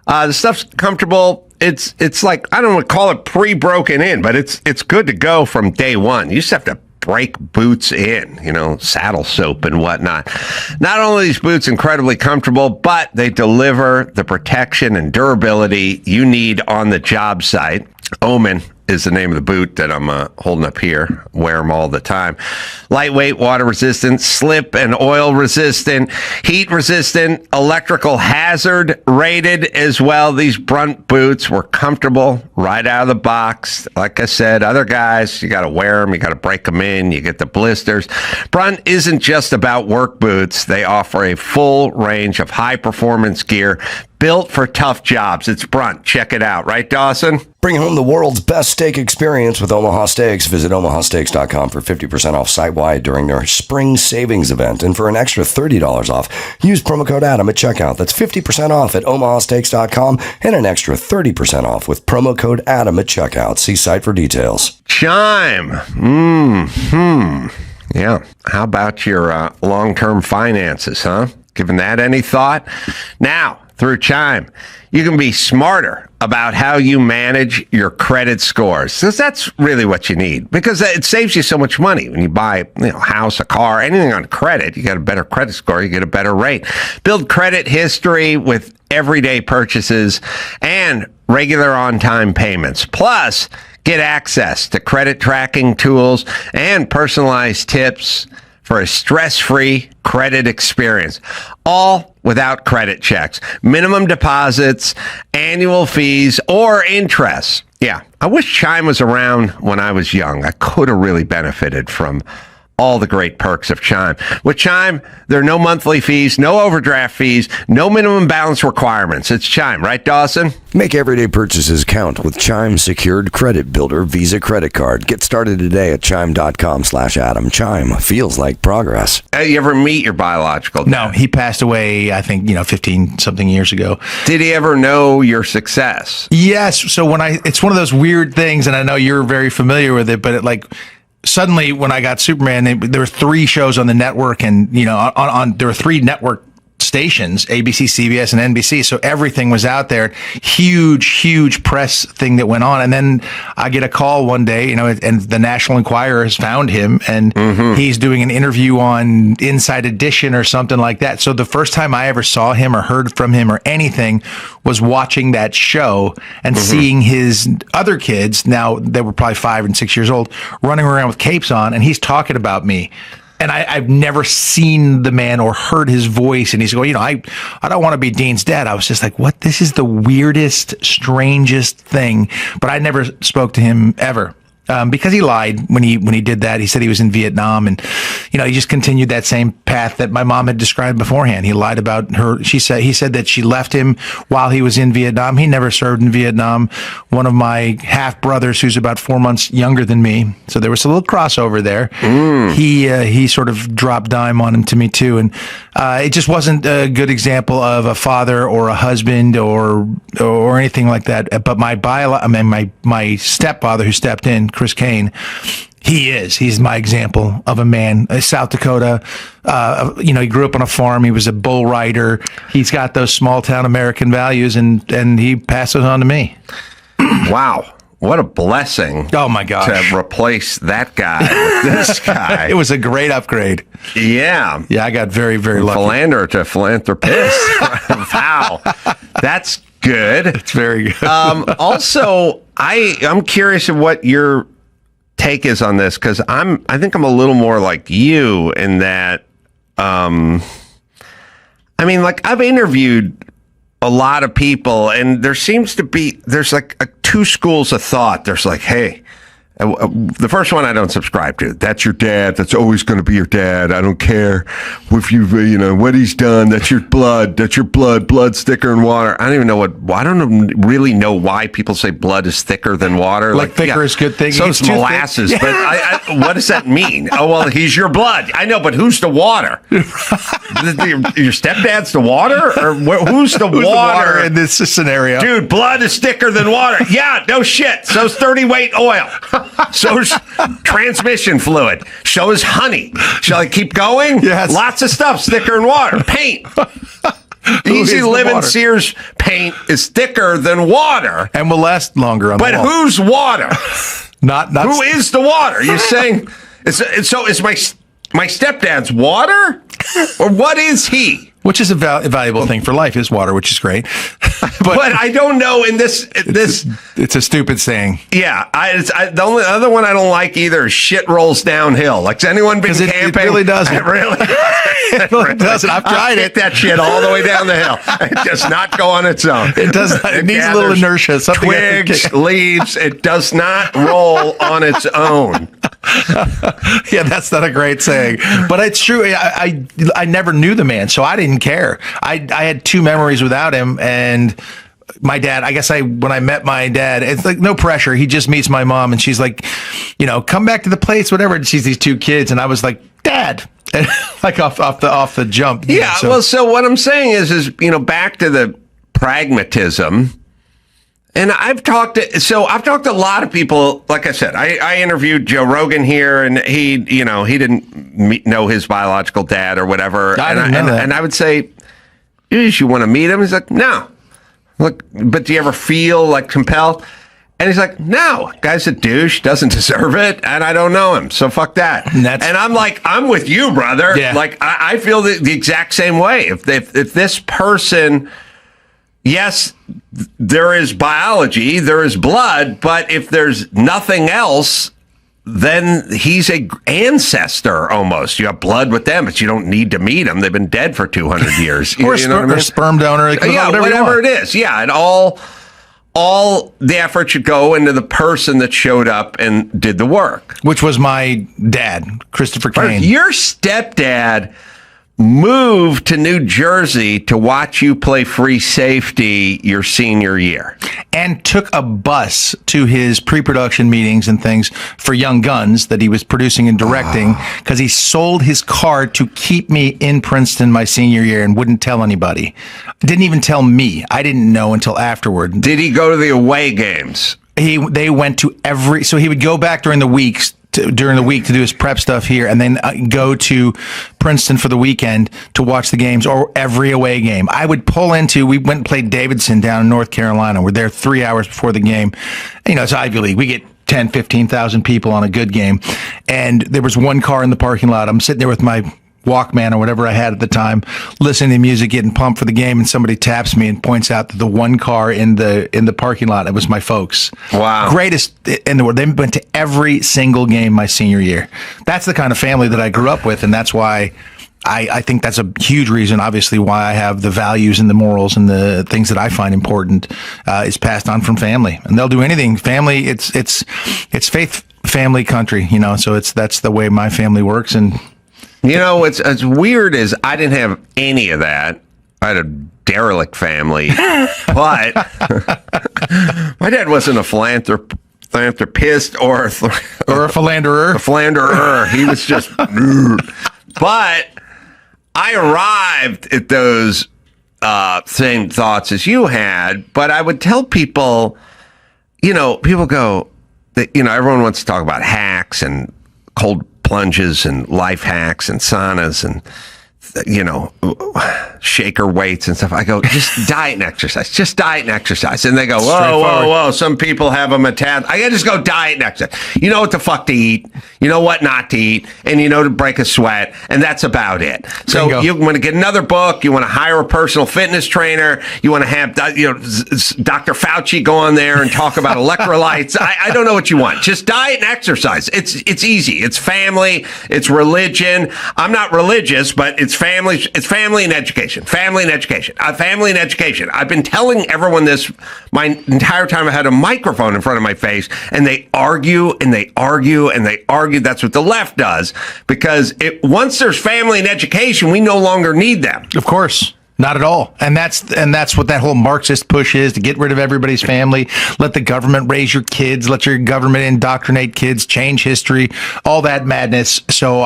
The stuff's comfortable. It's like, I don't want to call it pre-broken in, but it's good to go from day one. You just have to break boots in, saddle soap and whatnot. Not only are these boots incredibly comfortable, but they deliver the protection and durability you need on the job site. Omen is the name of the boot that I'm holding up here. Wear them all the time. Lightweight, water resistant, slip and oil resistant, heat resistant, electrical hazard rated as well. These Brunt boots were comfortable right out of the box. Like I said, other guys, you got to wear them, you got to break them in, you get the blisters. Brunt isn't just about work boots. They offer a full range of high performance gear built for tough jobs. It's Brunt. Check it out. Right, Dawson? Bring home the world's best steak experience with Omaha Steaks. Visit omahasteaks.com for 50% off site-wide during their spring savings event. And for an extra $30 off, use promo code Adam at checkout. That's 50% off at omahasteaks.com and an extra 30% off with promo code Adam at checkout. See site for details. Chime. Yeah. How about your long-term finances, huh? Giving that any thought? Now, through Chime, you can be smarter about how you manage your credit scores, because that's really what you need, because it saves you so much money when you buy a house, a car, anything on credit. You got a better credit score, you get a better rate. Build credit history with everyday purchases and regular on-time payments. Plus, get access to credit tracking tools and personalized tips for a stress-free credit experience, all without credit checks, minimum deposits, annual fees, or interest. Yeah, I wish Chime was around when I was young. I could have really benefited from all the great perks of Chime. With Chime, there are no monthly fees, no overdraft fees, no minimum balance requirements. It's Chime, right, Dawson? Make everyday purchases count with Chime Secured Credit Builder Visa Credit Card. Get started today at chime.com/Adam. Chime feels like progress. You ever meet your biological dad? No, he passed away, I think, 15-something years ago. Did he ever know your success? Yes. So it's one of those weird things, and I know you're very familiar with it, but suddenly when I got Superman, there were 3 shows on the network, and there were 3 network stations, ABC, CBS, and NBC. So everything was out there. Huge press thing that went on. And then I get a call one day, and the National Enquirer has found him, and he's doing an interview on Inside Edition or something like that. So the first time I ever saw him or heard from him or anything was watching that show and seeing his other kids, now they were probably 5 and 6 years old, running around with capes on, and he's talking about me. And I've never seen the man or heard his voice. And he's going, I don't want to be Dean's dad. I was just like, what? This is the weirdest, strangest thing. But I never spoke to him ever. Because he lied when he did that. He said he was in Vietnam, and he just continued that same path that my mom had described beforehand. He lied about her. He said that she left him while he was in Vietnam. He never served in Vietnam. One of my half brothers, who's about 4 months younger than me, so there was a little crossover there. He sort of dropped dime on him to me too, and it just wasn't a good example of a father or a husband or anything like that. But my stepfather, who stepped in, Chris Kane, he's my example of a man. South Dakota, he grew up on a farm. He was a bull rider. He's got those small town American values, and he passes on to me. Wow. What a blessing. Oh my gosh. To replace that guy with this guy. It was a great upgrade. Yeah. Yeah, I got very, very lucky. Philanderer to philanthropist. Wow. That's good. It's very good. Also, I'm curious of what your take is on this, because I think I'm a little more like you in that I've interviewed a lot of people, and there seems to be there's 2 schools of thought. There's hey, The first one I don't subscribe to. That's your dad. That's always going to be your dad. I don't care if what he's done. That's your blood. That's your blood thicker than water. I don't even know I don't really know why people say blood is thicker than water. Like thicker is good thing. So it's molasses. But what does that mean? Oh, well, he's your blood. I know, but who's the water? your stepdad's the water? Or who's the water in this scenario? Dude, blood is thicker than water. Yeah, no shit. So's 30 weight oil. So's transmission fluid. So is honey. Shall I keep going? Yes. Lots of stuff's thicker than water. Paint. Easy Living Sears paint is thicker than water. And will last longer on the wall. But who's water? Not Who is the water? You're saying, is my stepdad's water? Or what is he? Which is a valuable thing for life, is water, which is great. But I don't know in this. It's a stupid saying. Yeah. The only other one I don't like either is shit rolls downhill. Like, has anyone been camping? It really doesn't. It really doesn't. I've tried it. That shit all the way down the hill. It does not go on its own. It does not. It needs a little inertia. Twigs, leaves. It does not roll on its own. Yeah, that's not a great saying, but it's true. I never knew the man, so I didn't care. I had two memories without him, and my dad. I guess when I met my dad, it's like no pressure. He just meets my mom, and she's like, come back to the place, whatever. And she's these two kids, and I was like, Dad, and like off the jump. Yeah. So what I'm saying is back to the pragmatism. And I've talked to a lot of people. Like I said, I interviewed Joe Rogan here, and he didn't know his biological dad or whatever. And I would say, you want to meet him? He's like, no. Look, but do you ever feel like compelled? And he's like, no, guy's a douche, doesn't deserve it, and I don't know him, so fuck that. And I'm like, I'm with you, brother. Yeah. Like, I feel the exact same way. If this person. Yes, there is biology, there is blood, but if there's nothing else, then he's a ancestor almost. You have blood with them, but you don't need to meet them. They've been dead for 200 years. Or a sperm donor. Whatever it is. Yeah, and all the effort should go into the person that showed up and did the work. Which was my dad, Christopher Kane. Your stepdad moved to New Jersey to watch you play free safety your senior year. And took a bus to his pre-production meetings and things for Young Guns that he was producing and directing, because he sold his car to keep me in Princeton my senior year and wouldn't tell anybody. Didn't even tell me. I didn't know until afterward. Did he go to the away games? They went to so he would go back during the week to do his prep stuff here, and then go to Princeton for the weekend to watch the games, or every away game. I would pull into, we went and played Davidson down in North Carolina. We're there 3 hours before the game. It's Ivy League. We get 10, 15,000 people on a good game. And there was one car in the parking lot. I'm sitting there with my Walkman or whatever I had at the time, listening to music, getting pumped for the game, and somebody taps me and points out that the one car in the parking lot, it was my folks. Wow. Greatest in the world. They went to every single game my senior year. That's the kind of family that I grew up with, and that's why I think that's a huge reason, obviously, why I have the values and the morals and the things that I find important is passed on from family. And they'll do anything. Family, it's faith, family, country, so that's the way my family works. And what's as weird as I didn't have any of that. I had a derelict family, but my dad wasn't a philanthropist or a philanderer. A philanderer. He was just. But I arrived at those same thoughts as you had. But I would tell people, people go, everyone wants to talk about hacks and cold plunges and life hacks and saunas and shaker weights and stuff. I go, just diet and exercise. Just diet and exercise. And they go, whoa. Some people have a metabolism. I just go diet and exercise. You know what the fuck to eat. You know what not to eat. And you know to break a sweat. And that's about it. So you want to get another book. You want to hire a personal fitness trainer. You want to have Dr. Fauci go on there and talk about electrolytes. I don't know what you want. Just diet and exercise. It's easy. It's family. It's religion. I'm not religious, but it's family. It's family and education. Family and education. Family and education. I've been telling everyone this my entire time I had a microphone in front of my face, and they argue and they argue and they argue. That's what the left does, because once there's family and education, we no longer need them. Of course. Not at all. And that's what that whole Marxist push is, to get rid of everybody's family, let the government raise your kids, let your government indoctrinate kids, change history, all that madness. So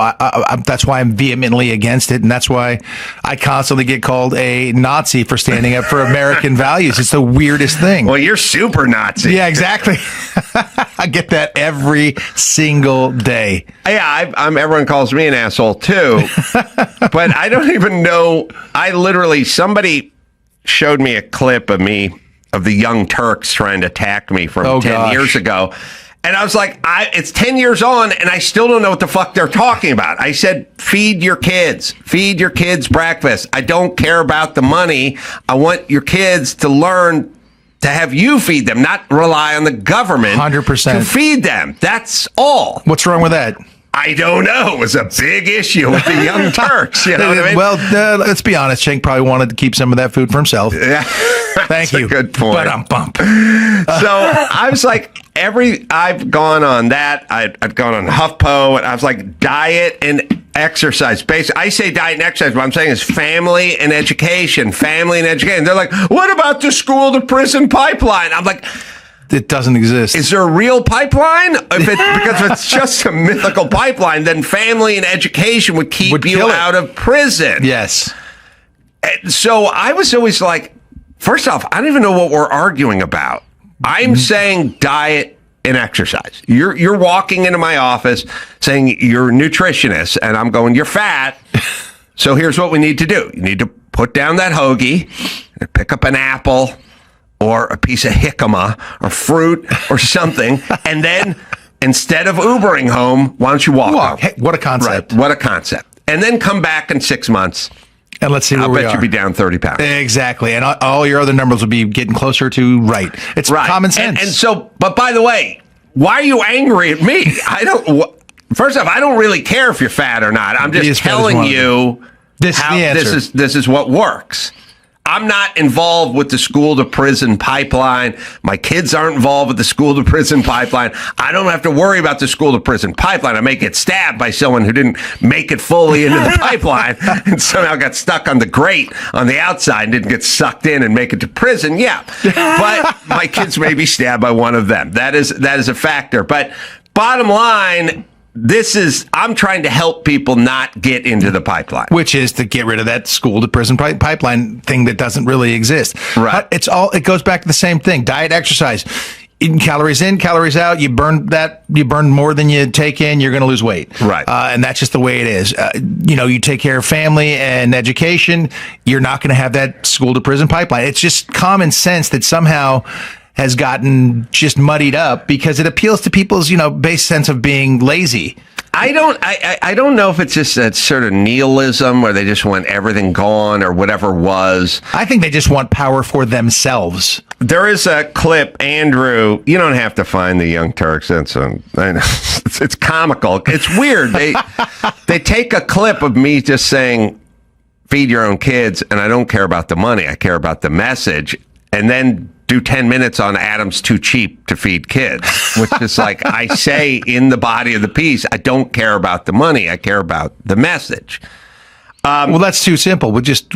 that's why I'm vehemently against it. And that's why I constantly get called a Nazi for standing up for American values. It's the weirdest thing. Well, you're super Nazi. Yeah, exactly. I get that every single day. Yeah, everyone calls me an asshole too, but I don't even know. Somebody showed me a clip of the Young Turks trying to attack me from 10 years ago. And I was like, it's 10 years on, and I still don't know what the fuck they're talking about. I said, feed your kids breakfast. I don't care about the money. I want your kids to learn to have you feed them, not rely on the government 100% to feed them. That's all. What's wrong with that? I don't know. It was a big issue with the Young Turks. You know what I mean? Well, let's be honest. Schenck probably wanted to keep some of that food for himself. Yeah. Thank you. Good point. But I'm bump. So I was like, I've gone on that. I've gone on HuffPo, and I was like, diet and exercise. Basically, I say diet and exercise, but I'm saying is family and education. Family and education. They're like, what about the school to prison pipeline? I'm like, it doesn't exist. Is there a real pipeline? Because if it's just a mythical pipeline, then family and education would keep you out of prison. Yes. And so I was always like, first off, I don't even know what we're arguing about. I'm saying diet and exercise. You're walking into my office saying you're a nutritionist, and I'm going, you're fat. So here's what we need to do. You need to put down that hoagie and pick up an apple or a piece of jicama or fruit or something, and then instead of Ubering home, why don't you walk home? Hey, what a concept. Right, what a concept. And then come back in 6 months. And let's see where we are. I'll bet you'd be down 30 pounds. Exactly. And all your other numbers will be getting closer to right. It's common sense. And so, but by the way, why are you angry at me? First off, I don't really care if you're fat or not. I'm just telling you this is what works. I'm not involved with the school to prison pipeline. My kids aren't involved with the school to prison pipeline. I don't have to worry about the school to prison pipeline. I may get stabbed by someone who didn't make it fully into the pipeline and somehow got stuck on the grate on the outside and didn't get sucked in and make it to prison. Yeah. But my kids may be stabbed by one of them. That is a factor. But bottom line, I'm trying to help people not get into the pipeline. Which is to get rid of that school to prison pipeline thing that doesn't really exist. Right. But it goes back to the same thing. Diet, exercise. Eating calories in, calories out. You burn more than you take in, you're going to lose weight. Right. And that's just the way it is. You take care of family and education, you're not going to have that school to prison pipeline. It's just common sense that somehow has gotten just muddied up because it appeals to people's, base sense of being lazy. I don't know if it's just that sort of nihilism where they just want everything gone or whatever was. I think they just want power for themselves. There is a clip, Andrew. You don't have to find the Young Turks. It's comical. It's weird. They take a clip of me just saying, "Feed your own kids," and I don't care about the money. I care about the message, and then do 10 minutes on Adam's too cheap to feed kids, which is like I say in the body of the piece, I don't care about the money. I care about the message. Well, that's too simple. We'll just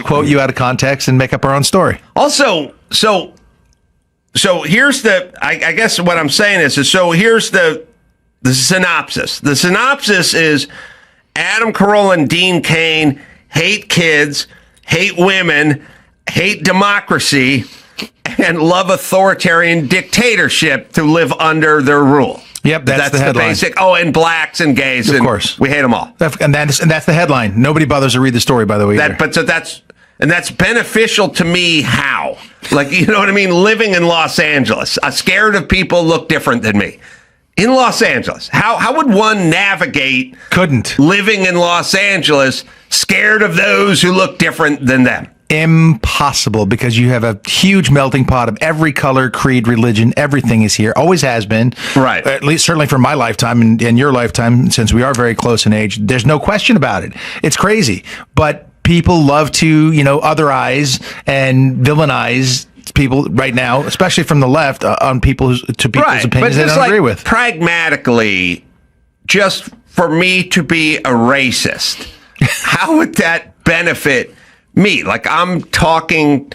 quote you out of context and make up our own story. Also, so here's I guess what I'm saying is here's the synopsis. The synopsis is Adam Carolla and Dean Cain hate kids, hate women, hate democracy, and love authoritarian dictatorship to live under their rule. Yep, that's the headline. Basic. Oh, and blacks and gays. Of course. We hate them all. And that's the headline. Nobody bothers to read the story, by the way. That's beneficial to me. How? Like, you know what I mean? Living in Los Angeles, I'm scared of people look different than me. In Los Angeles, how would one navigate living in Los Angeles scared of those who look different than them? Impossible, because you have a huge melting pot of every color, creed, religion. Everything is here. Always has been. Right. At least certainly for my lifetime and your lifetime, since we are very close in age. There's no question about it. It's crazy. But people love to, otherize and villainize people right now, especially from the left, on people's opinions they don't agree with. Pragmatically, just for me to be a racist, how would that benefit me? Like, I'm talking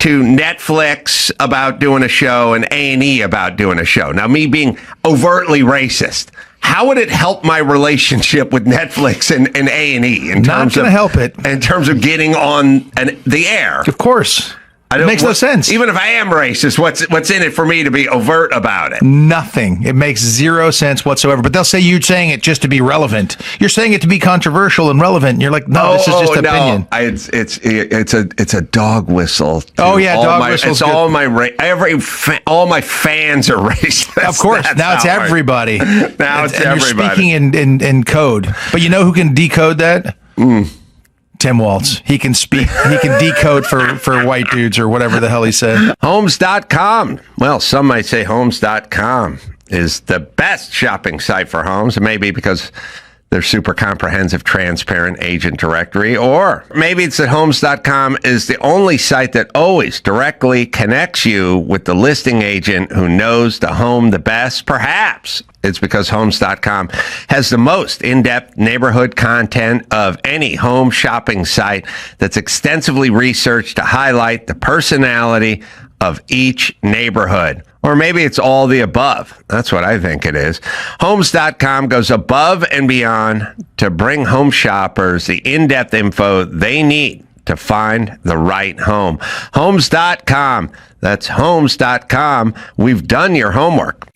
to Netflix about doing a show and A&E about doing a show. Now, me being overtly racist, how would it help my relationship with Netflix and A&E in terms of help it in terms of getting on the air? Of course. It makes no sense. Even if I am racist, what's in it for me to be overt about it? Nothing. It makes zero sense whatsoever. But they'll say you're saying it just to be relevant. You're saying it to be controversial and relevant. And you're like, no, this is just opinion. It's a dog whistle. Oh yeah, dog whistle. It's all all my fans are racist. Of course. Now it's everybody. Now it's everybody. You're speaking in code. But you know who can decode that? Tim Waltz. He can speak. He can decode for white dudes or whatever the hell he said. Homes.com. Well, some might say Homes.com is the best shopping site for homes. It may be because they're super comprehensive, transparent agent directory, or maybe it's that Homes.com is the only site that always directly connects you with the listing agent who knows the home the best. Perhaps it's because Homes.com has the most in-depth neighborhood content of any home shopping site that's extensively researched to highlight the personality of each neighborhood. Or maybe it's all the above. That's what I think it is. Homes.com goes above and beyond to bring home shoppers the in-depth info they need to find the right home. Homes.com. That's Homes.com. We've done your homework.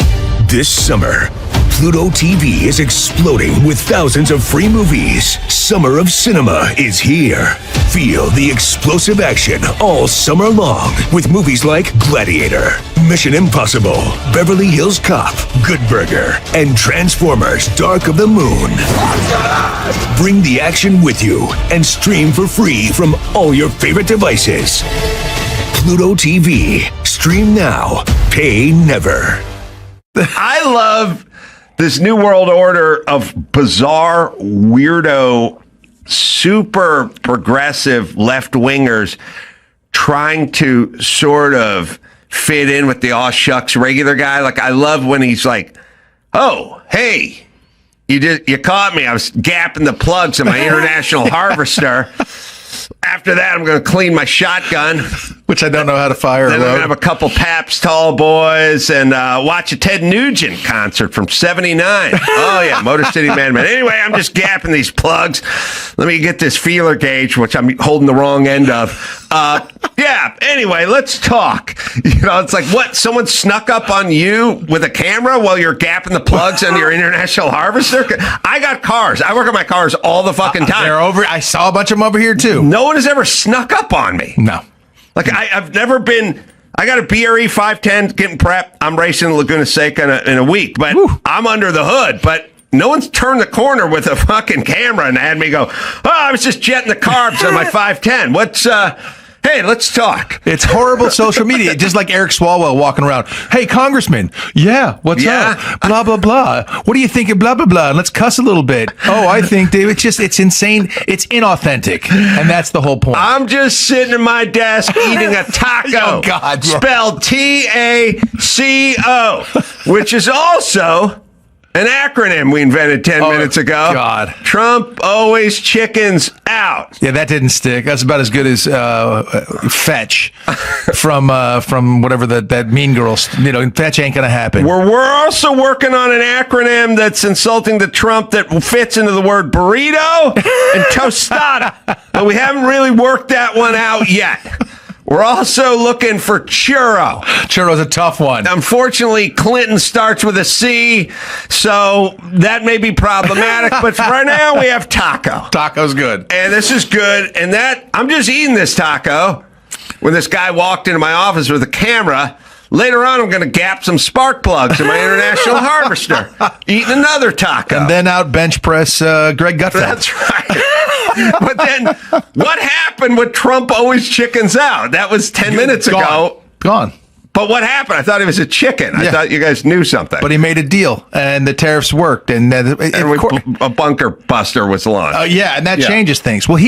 This summer, Pluto TV is exploding with thousands of free movies. Summer of Cinema is here. Feel the explosive action all summer long with movies like Gladiator, Mission Impossible, Beverly Hills Cop, Good Burger, and Transformers: Dark of the Moon. Bring the action with you and stream for free from all your favorite devices. Pluto TV. Stream now. Pay never. I love this new world order of bizarre, weirdo, super progressive left-wingers trying to sort of fit in with the aw shucks regular guy. Like, I love when he's like, oh, hey, you caught me. I was gapping the plugs in my international harvester. After that, I'm going to clean my shotgun, which I don't know how to fire. Then I'm going to have a couple Pabst Tall Boys and watch a Ted Nugent concert from '79. Oh yeah, Motor City Man. Anyway, I'm just gapping these plugs. Let me get this feeler gauge, which I'm holding the wrong end of. Yeah. Anyway, let's talk. It's like, what? Someone snuck up on you with a camera while you're gapping the plugs on your international harvester? I got cars. I work on my cars all the fucking time. They're over. I saw a bunch of them over here too. No one has ever snuck up on me. No. Like, I've never been. I got a BRE 510 getting prepped. I'm racing Laguna Seca in a week, but I'm under the hood. But no one's turned the corner with a fucking camera and had me go, oh, I was just jetting the carbs on my 510. What's hey, let's talk. It's horrible social media. Just like Eric Swalwell walking around. Hey, Congressman. Yeah, what's up? Blah, blah, blah. What do you think of blah, blah, blah? Let's cuss a little bit. Oh, I think, Dave, it's insane. It's inauthentic. And that's the whole point. I'm just sitting at my desk eating a taco. Oh, God. Spelled Taco, which is also an acronym we invented 10 minutes ago. God. Trump always chickens out. Yeah, that didn't stick. That's about as good as fetch from whatever that Mean Girls. Fetch ain't gonna happen. We're also working on an acronym that's insulting to Trump that fits into the word burrito and tostada, but we haven't really worked that one out yet. We're also looking for churro. Churro's a tough one. Unfortunately, Clinton starts with a C, so that may be problematic. But for right now, we have taco. Taco's good. And this is good. And I'm just eating this taco when this guy walked into my office with a camera. Later on, I'm going to gap some spark plugs in my international harvester. Eating another taco. And then out bench press Greg Gutfeld. That's right. But then what happened with Trump always chickens out? That was 10 minutes ago. Gone. But what happened? I thought he was a chicken. I Yeah. thought you guys knew something. But he made a deal, and the tariffs worked, and a bunker buster was launched. Yeah, and that changes things. Well,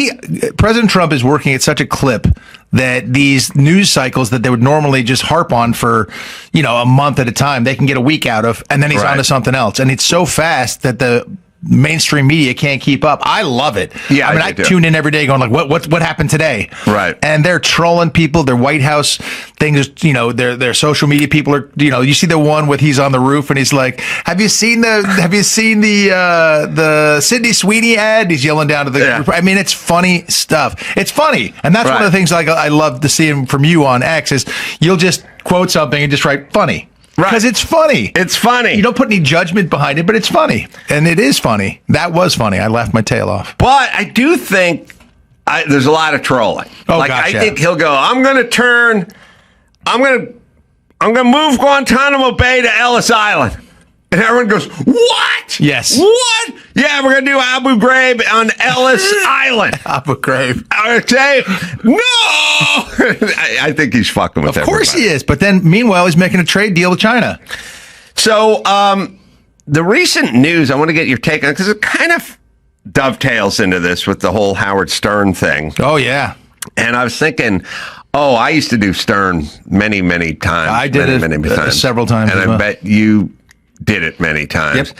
President Trump is working at such a clip that these news cycles that they would normally just harp on for, a month at a time, they can get a week out of, and then he's on to something else. And it's so fast that the mainstream media can't keep up. I love it. Yeah, I tune in every day going like, what happened today? Right. And they're trolling people. Their White House things, their social media people are, you see the one with he's on the roof and he's like, have you seen the Sydney Sweeney ad? He's yelling down to the group. I mean, it's funny stuff. It's funny. And that's one of the things I love to see from you on X is you'll just quote something and just write funny. Right. Because it's funny. It's funny. You don't put any judgment behind it, but it's funny. And it is funny. That was funny. I laughed my tail off. But I do think there's a lot of trolling. Oh, I think he'll go, I'm going to move Guantanamo Bay to Ellis Island. And everyone goes, what? Yes. What? Yeah, we're going to do Abu Ghraib on Ellis Island. Abu Ghraib. Okay. No! I think he's fucking with everybody. Of course he is. But then, meanwhile, he's making a trade deal with China. So, the recent news, I want to get your take on it because it kind of dovetails into this with the whole Howard Stern thing. Oh, yeah. And I was thinking, I used to do Stern many, many times. I did it several times. And I bet you did it many times. Yep.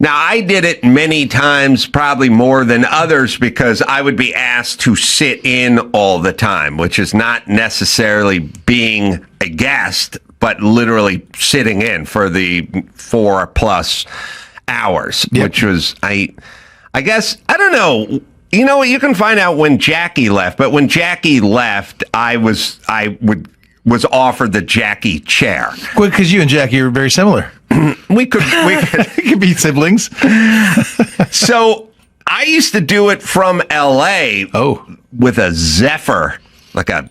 Now, I did it many times, probably more than others, because I would be asked to sit in all the time, which is not necessarily being a guest, but literally sitting in for the 4+ hours, Yep. which was, I guess, I don't know. You know what? You can find out when Jackie left, but when Jackie left, I was offered the Jackie chair. Well, because you and Jackie are very similar. We could be siblings. So I used to do it from LA with a Zephyr, like a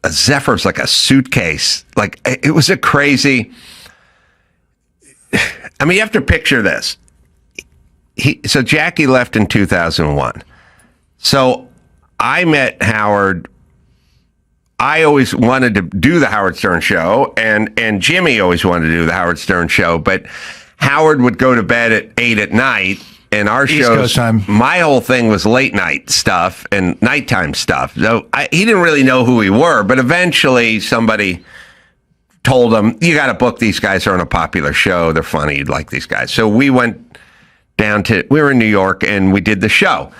Zephyr's like a suitcase. Like it was a crazy. I mean, you have to picture this. So Jackie left in 2001. So I met Howard. I always wanted to do the Howard Stern show, and Jimmy always wanted to do the Howard Stern show, but Howard would go to bed at 8 at night, and our East shows, Coast time. my whole thing was late night stuff and nighttime stuff. So he didn't really know who we were, but eventually somebody told him, you got to book these guys. They're on a popular show. They're funny. You'd like these guys. So we went we were in New York, and we did the show.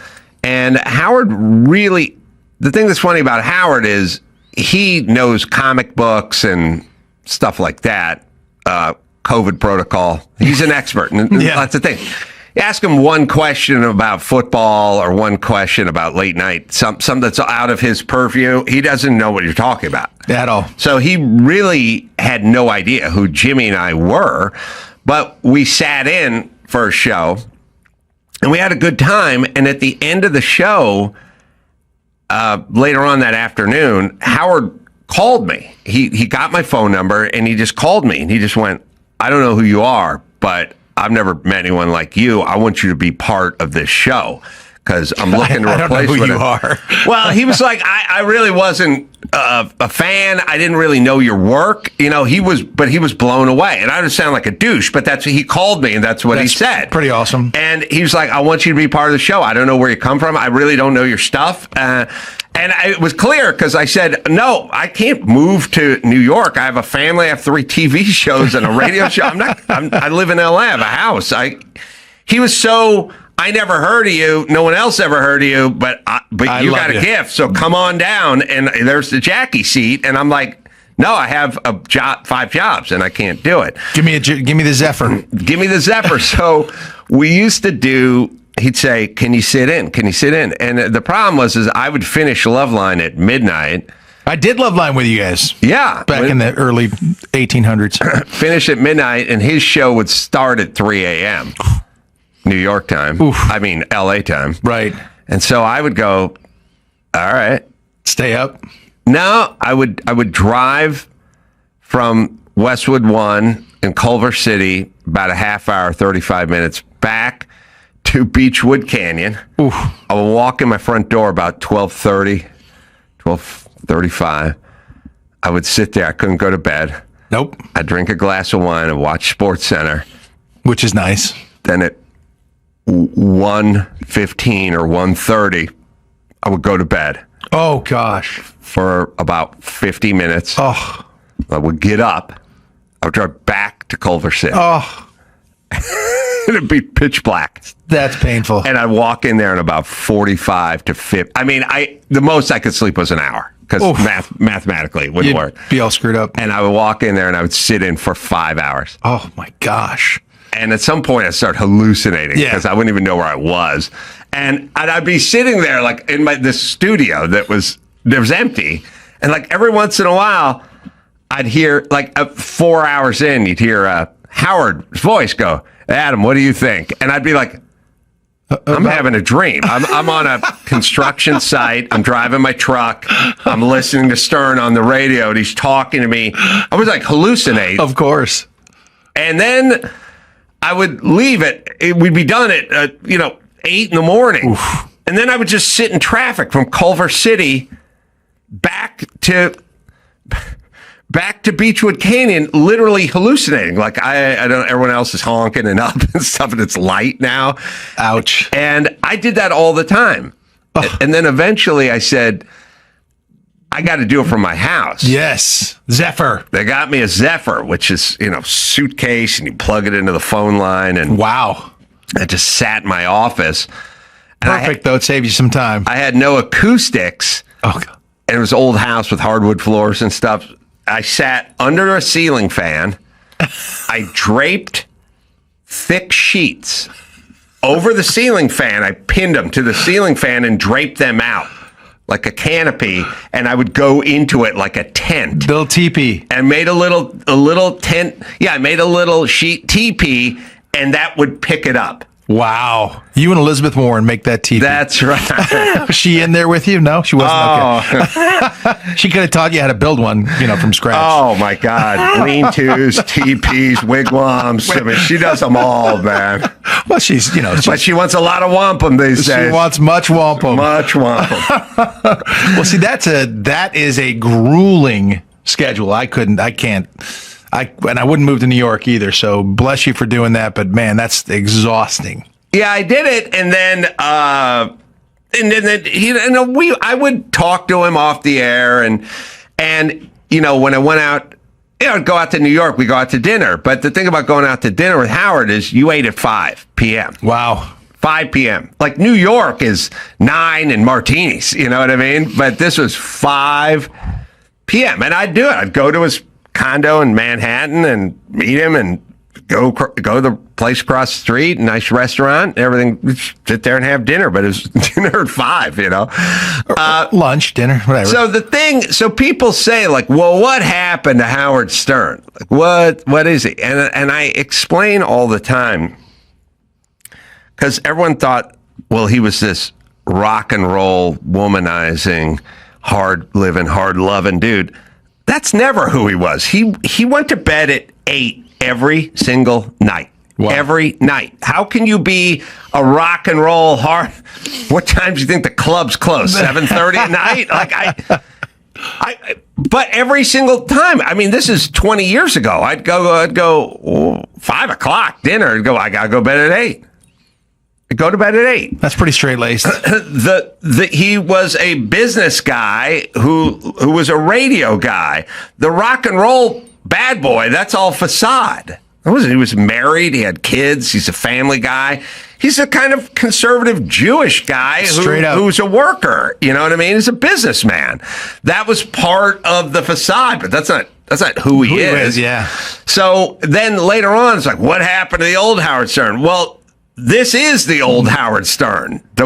And Howard really, the thing that's funny about Howard is, he knows comic books and stuff like that, COVID protocol. He's an expert in lots of things. You ask him one question about football or one question about late night, something that's out of his purview, he doesn't know what you're talking about. At all. So he really had no idea who Jimmy and I were, but we sat in for a show, and we had a good time, and at the end of the show, later on that afternoon, Howard called me. He got my phone number, and he just called me, and he just went, I don't know who you are, but I've never met anyone like you. I want you to be part of this show because I'm looking to replace I don't know who you are. Well, he was like, I really wasn't a fan. I didn't really know your work. He was blown away. And I would sound like a douche, but he called me, and that's what he said. Pretty awesome. And he was like, I want you to be part of the show. I don't know where you come from. I really don't know your stuff. And it was clear because I said, no, I can't move to New York. I have a family. I have 3 TV shows and a radio show. I live in LA. I have a house. He was so, I never heard of you. No one else ever heard of you, but you got a gift. So come on down. And there's the Jackie seat. And I'm like, no, I have 5 jobs and I can't do it. Give me the Zephyr. Give me the Zephyr. So we used to do, he'd say, can you sit in? Can you sit in? And the problem was I would finish Loveline at midnight. I did Loveline with you guys. Yeah. Back in the early 1800s. Finish at midnight, and his show would start at 3 a.m. New York time. LA time. Right. And so I would go, all right. Stay up? No, I would drive from Westwood 1 in Culver City, about a half hour, 35 minutes, back to Beechwood Canyon. Oof. I would walk in my front door about 12:30, 12:35. I would sit there. I couldn't go to bed. Nope. I'd drink a glass of wine and watch Sports Center. Which is nice. Then at 1:15 or 1:30, I would go to bed. Oh, gosh. For about 50 minutes. Oh. I would get up. I would drive back to Culver City. Oh. It'd be pitch black. That's painful. And I'd walk in there in about 45 to 50. I mean, the most I could sleep was an hour because mathematically it wouldn't work. Be all screwed up. And I would walk in there and I would sit in for 5 hours. Oh, my gosh. And at some point, I'd start hallucinating because I wouldn't even know where I was. And I'd be sitting there like in this studio that was empty. And like every once in a while, I'd hear 4 hours in, you'd hear Howard's voice go, "Adam, what do you think?" And I'd be like, I'm having a dream. I'm on a construction site. I'm driving my truck. I'm listening to Stern on the radio, and he's talking to me. I was like hallucinating. Of course. And then I would leave it. We'd be done at 8 in the morning. Oof. And then I would just sit in traffic from Culver City back to Beechwood Canyon, literally hallucinating. Like I don't. Everyone else is honking and up and stuff, and it's light now. Ouch. And I did that all the time. Ugh. And then eventually I said, I got to do it from my house. Yes. Zephyr. They got me a Zephyr, which is, suitcase, and you plug it into the phone line. And wow. I just sat in my office. And perfect, though. It saved you some time. I had no acoustics. Oh, God. And it was an old house with hardwood floors and stuff. I sat under a ceiling fan. I draped thick sheets over the ceiling fan. I pinned them to the ceiling fan and draped them out like a canopy, and I would go into it like a tent. Little teepee. And made a little tent. Yeah, I made a little sheet teepee, and that would pick it up. Wow. You and Elizabeth Warren make that teepee. That's right. Was she in there with you? No, she wasn't. Oh. Okay. She could have taught you how to build one, from scratch. Oh, my God. Lean-tos, teepees, wigwams. I mean, she does them all, man. Well, she's. But she wants a lot of wampum these days. She wants much wampum. Much wampum. Well, see, that is a grueling schedule. I can't. And I wouldn't move to New York either. So bless you for doing that. But man, that's exhausting. Yeah, I did it, and then I would talk to him off the air, and when I went out, I'd go out to New York. We go out to dinner. But the thing about going out to dinner with Howard is you ate at 5 p.m. Wow. 5 p.m. Like New York is 9 and martinis. You know what I mean? But this was 5 p.m. and I'd do it. I'd go to his condo in Manhattan and meet him and go to the place across the street, nice restaurant, everything. We'd sit there and have dinner, but it was dinner at 5, lunch, dinner, whatever. So people say like, well, what happened to Howard Stern? Like, what is he? And I explain all the time because everyone thought, well, he was this rock and roll, womanizing, hard living, hard loving dude. That's never who he was. He went to bed at 8 every single night. Wow. Every night. How can you be a rock and roll hard? What time do you think the club's close? 7:30 at night? But every single time. I mean, this is 20 years ago. I'd go 5 o'clock dinner. I'd go, I gotta go to bed at 8. Go to bed at 8. That's pretty straight laced. He was a business guy who was a radio guy. The rock and roll bad boy, that's all facade. He was married. He had kids. He's a family guy. He's a kind of conservative Jewish guy who's a worker. You know what I mean? He's a businessman. That was part of the facade, but that's not who he is. Yeah. So then later on, it's like, what happened to the old Howard Stern? Well, this is the old Howard Stern, the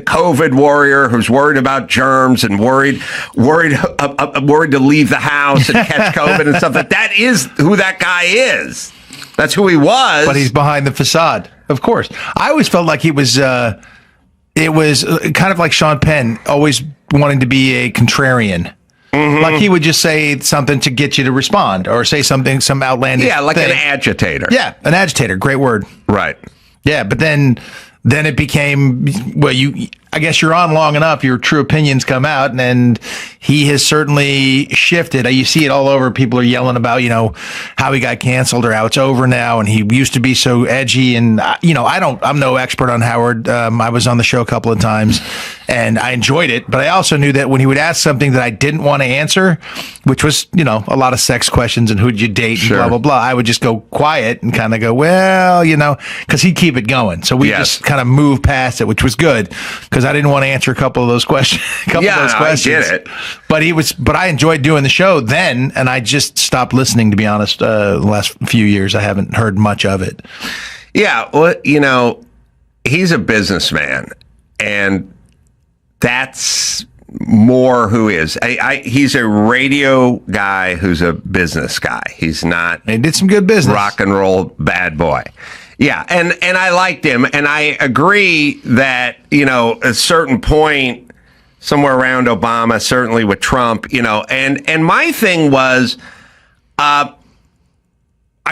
COVID warrior who's worried about germs and worried to leave the house and catch COVID and stuff. That is who that guy is. That's who he was. But he's behind the facade, of course. I always felt like he was. It was kind of like Sean Penn, always wanting to be a contrarian. Mm-hmm. Like he would just say something to get you to respond or say some outlandish thing. An agitator. Yeah, an agitator. Great word. Right. Yeah, but then it became, well, I guess you're on long enough, your true opinions come out, and he has certainly shifted. You see it all over. People are yelling about, how he got canceled or how it's over now, and he used to be so edgy. And, I'm no expert on Howard. I was on the show a couple of times, and I enjoyed it. But I also knew that when he would ask something that I didn't want to answer, which was, a lot of sex questions and who'd you date and blah, blah, blah, I would just go quiet and kind of go, well, because he'd keep it going. So we just kind of moved past it, which was good, because I didn't want to answer a couple of those questions. I get it. But I enjoyed doing the show then, and I just stopped listening, to be honest. The last few years, I haven't heard much of it. Yeah, well, he's a businessman, and that's more who he is. He's a radio guy who's a business guy. He's not. He did some good business. Rock and roll bad boy. Yeah, and I liked him, and I agree that, a certain point, somewhere around Obama, certainly with Trump, and my thing was, I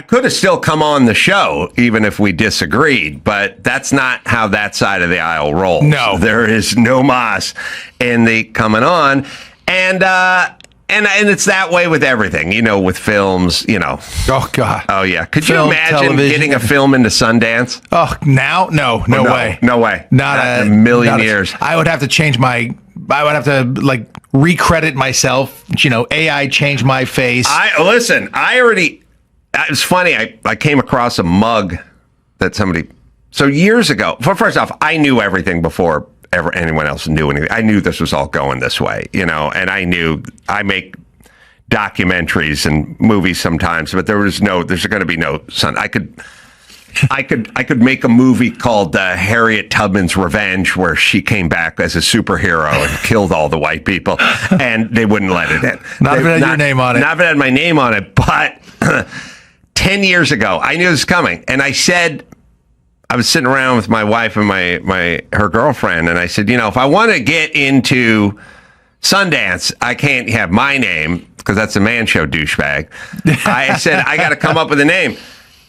could have still come on the show, even if we disagreed, but that's not how that side of the aisle rolls. No. There is no mas in the coming on, and it's that way with everything, with films, Oh, God. Oh, yeah. Could Film, you imagine television. getting a film into Sundance? Oh, now? No way. No way. Not in a million years. I would have to change I would have to, recredit myself, AI change my face. It's funny. I came across a mug that somebody, so years ago, first off, I knew everything before anyone else knew anything. I knew this was all going this way, and I knew I make documentaries and movies sometimes, but there's going to be no son. I could make a movie called Harriet Tubman's Revenge, where she came back as a superhero and killed all the white people, and they wouldn't let it in. Not if it had your name on it. Not if it had my name on it, but 10 years ago, I knew it was coming, and I said, I was sitting around with my wife and her girlfriend, and I said, if I want to get into Sundance, I can't have my name, because that's a man show douchebag. I said, I got to come up with a name.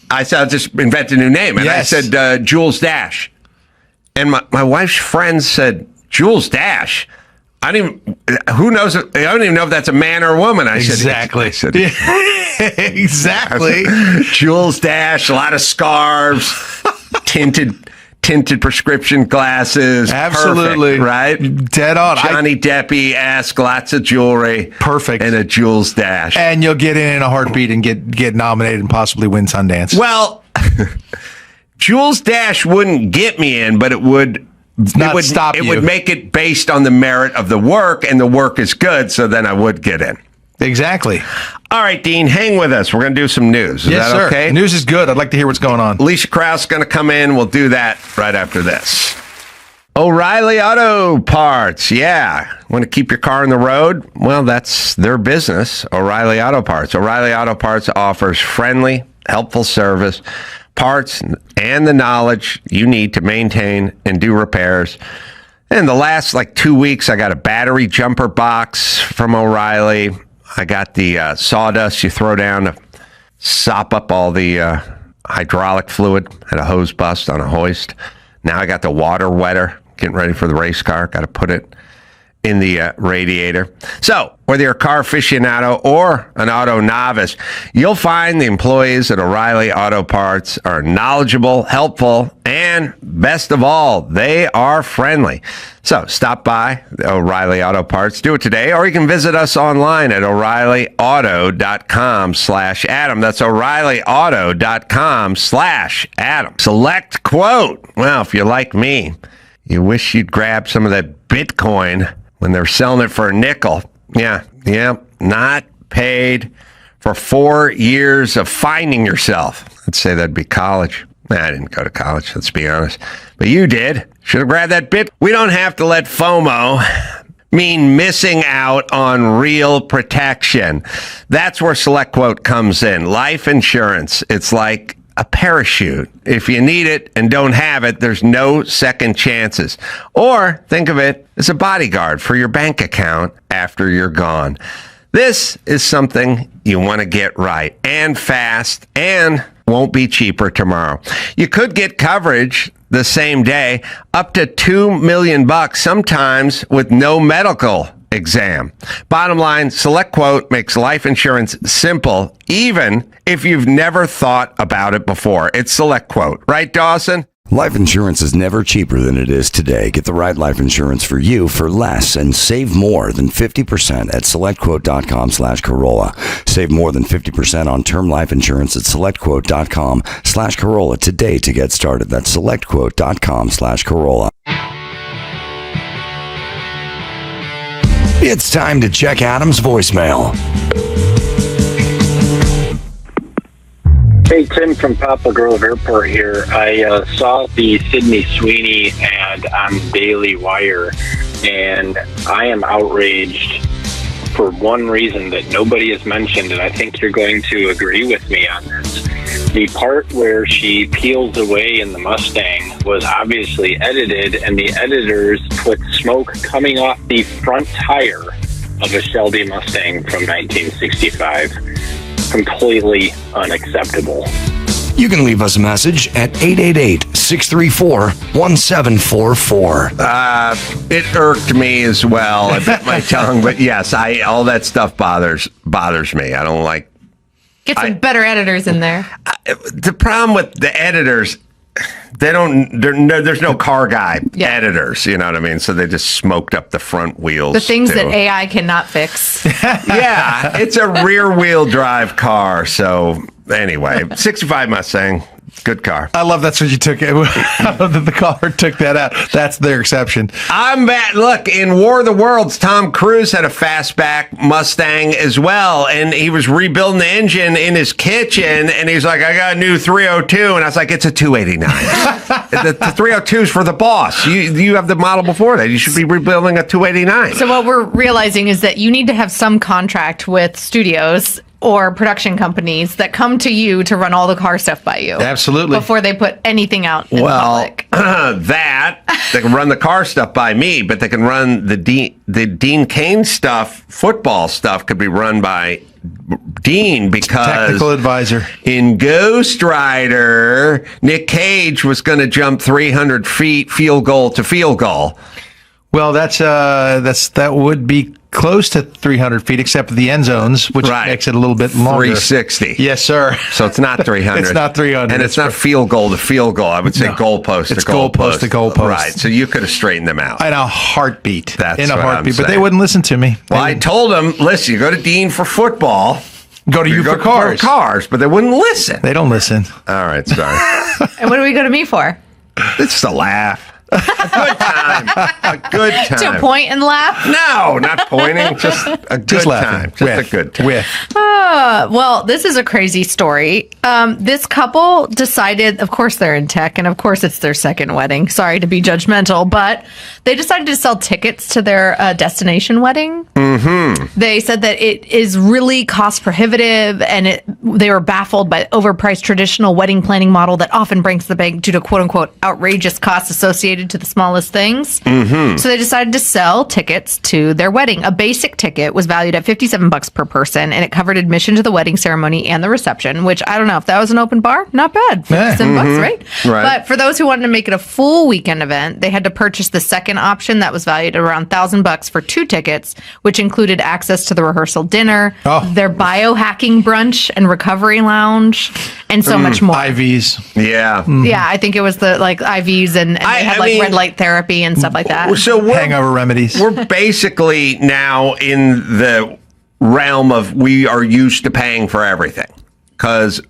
I said, I'll just invent a new name. And Yes. I said, Jules Dash. And my wife's friends said, Jules Dash? Who knows? I don't even know if that's a man or a woman. Exactly. Exactly. Jules Dash, a lot of scarves, tinted prescription glasses. Absolutely. Perfect, right? Dead on. Johnny Depp-esque, lots of jewelry. Perfect. And a Jules Dash. And you'll get in a heartbeat and get nominated and possibly win Sundance. Well, Jules Dash wouldn't get me in, but it would stop you. It would make it based on the merit of the work, and the work is good, so then I would get in. Exactly. All right, Dean, hang with us. We're going to do some news. Is Yes, that sir. okay? News is good. I'd like to hear what's going on. Alicia Krause is going to come in. We'll do that right after this. O'Reilly Auto Parts. Yeah. Want to keep your car on the road? Well, that's their business. O'Reilly Auto Parts. O'Reilly Auto Parts offers friendly, helpful service, parts, and the knowledge you need to maintain and do repairs. And the last 2 weeks, I got a battery jumper box from O'Reilly. I got the sawdust you throw down to sop up all the hydraulic fluid. Had a hose bust on a hoist. Now I got the water wetter, getting ready for the race car. Got to put it in the radiator. So, whether you're a car aficionado or an auto novice, you'll find the employees at O'Reilly Auto Parts are knowledgeable, helpful, and best of all, they are friendly. So, stop by O'Reilly Auto Parts. Do it today, or you can visit us online at O'ReillyAuto.com/Adam. That's O'ReillyAuto.com/Adam. Select quote. Well, if you're like me, you wish you'd grab some of that Bitcoin when they're selling it for a nickel. Yeah, not paid for 4 years of finding yourself. Let's say that'd be college. I didn't go to college, let's be honest. But you did. Should have grabbed that bit. We don't have to let FOMO mean missing out on real protection. That's where Select Quote comes in. Life insurance. It's like a parachute. If you need it and don't have it, there's no second chances. Or think of it as a bodyguard for your bank account after you're gone. This is something you want to get right and fast, and won't be cheaper tomorrow. You could get coverage the same day, up to $2 million, sometimes with no medical exam. Bottom line, SelectQuote makes life insurance simple, even if you've never thought about it before. It's SelectQuote, right, Dawson? Life insurance is never cheaper than it is today. Get the right life insurance for you for less and save more than 50% at selectquote.com/Carolla. Save more than 50% on term life insurance at selectquote.com/Carolla today to get started. That's selectquote.com/Carolla. It's time to check Adam's voicemail. Hey, Tim from Poplar Grove Airport here. I saw the Sydney Sweeney ad on Daily Wire, and I am outraged for one reason that nobody has mentioned, and I think you're going to agree with me on this. The part where she peels away in the Mustang was obviously edited, and the editors put smoke coming off the front tire of a Shelby Mustang from 1965. Completely unacceptable. You can leave us a message at 888-634-1744. It irked me as well. I bit my tongue, but yes, all that stuff bothers me. I don't like. Get some better editors in there. The problem with the editors, there's no car guy editors, you know what I mean? So they just smoked up the front wheels. The things that AI cannot fix. Yeah, it's a rear wheel drive car. So anyway, 65 Mustang, good car. I love that's what you took. I love that the caller took that out. That's their exception. I'm bad. Look, in War of the Worlds, Tom Cruise had a fastback Mustang as well, and he was rebuilding the engine in his kitchen, and he's like, I got a new 302, and I was like, it's a 289. the 302 is for the boss. You have the model before that. You should be rebuilding a 289. So what we're realizing is that you need to have some contract with studios or production companies that come to you to run all the car stuff by you. Absolutely. Before they put anything out in the public. They can run the car stuff by me, but they can run the Dean Cain stuff, football stuff could be run by Dean because technical advisor. In Ghost Rider, Nick Cage was going to jump 300 feet field goal to field goal. Well, that would be close to 300 feet, except for the end zones, which makes it a little bit longer. 360. Yes, sir. So it's not 300. It's not 300. And it's not field goal to field goal. I would say goalpost to goalpost. It's goalpost to goalpost. Right. So you could have straightened them out. In a heartbeat. That's in a what heartbeat. I'm But they saying. wouldn't listen to me. Well, I told them, listen, you go to Dean for football. Go to you for cars. But they wouldn't listen. They don't listen. All right, sorry. And what do we go to me for? It's just a laugh. A good time. A good time. To point and laugh? No, not pointing. Just a good time. Just a good time. Well, this is a crazy story. This couple decided, of course they're in tech, and of course it's their second wedding. Sorry to be judgmental, but they decided to sell tickets to their destination wedding. Mm-hmm. They said that it is really cost prohibitive, and they were baffled by the overpriced traditional wedding planning model that often breaks the bank due to quote unquote outrageous costs associated to the smallest things. Mm-hmm. So they decided to sell tickets to their wedding. A basic ticket was valued at $57 per person, and it covered admission to the wedding ceremony and the reception, which I don't know if that was an open bar. Not bad. $57, right? But for those who wanted to make it a full weekend event, they had to purchase the second option that was valued at around $1,000 for 2 tickets, which included access to the rehearsal dinner, their biohacking brunch and recovery lounge, and so much more. IVs. Yeah. Yeah, I think it was the IVs and they had red light therapy and stuff like that. So hangover remedies. We're basically now in the realm of we are used to paying for everything because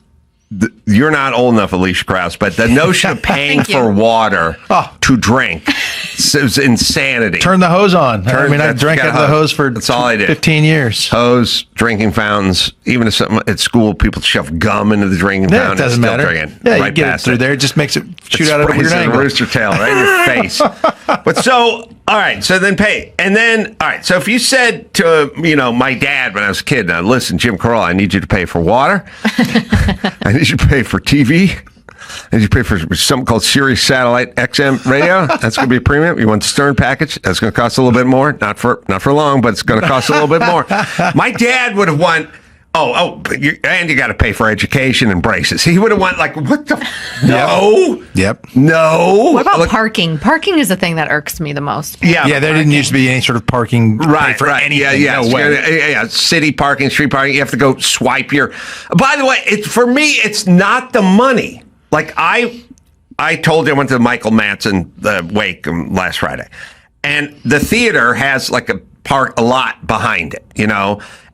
you're not old enough, Alicia Krause, but the notion of paying for water to drink is insanity. Turn the hose on. I drank out of the hose for that's all I did. 15 years. Hose, drinking fountains. Even if something at school, people shove gum into the drinking fountain. It doesn't matter. Right you get it through there. It just makes it shoot out of a weird angle. Rooster tail right in your face. But so, all right, so then pay. And then, all right, so if you said to, my dad when I was a kid, now listen, Jim Carolla, I need you to pay for water. I need you to pay for TV. I need you to pay for something called Sirius Satellite XM radio. That's going to be a premium. You want the Stern package? That's going to cost a little bit more. Not for long, but it's going to cost a little bit more. My dad would have won and you got to pay for education and braces. He would have went like, what the? No. Yep. No. What about parking? Parking is the thing that irks me the most. Yeah, there didn't used to be any sort of parking for anything. Yeah. No way. Yeah. City parking, street parking. You have to go swipe your. By the way, for me, it's not the money. Like I told you, I went to the Michael Madsen wake last Friday, and the theater has like a lot behind it,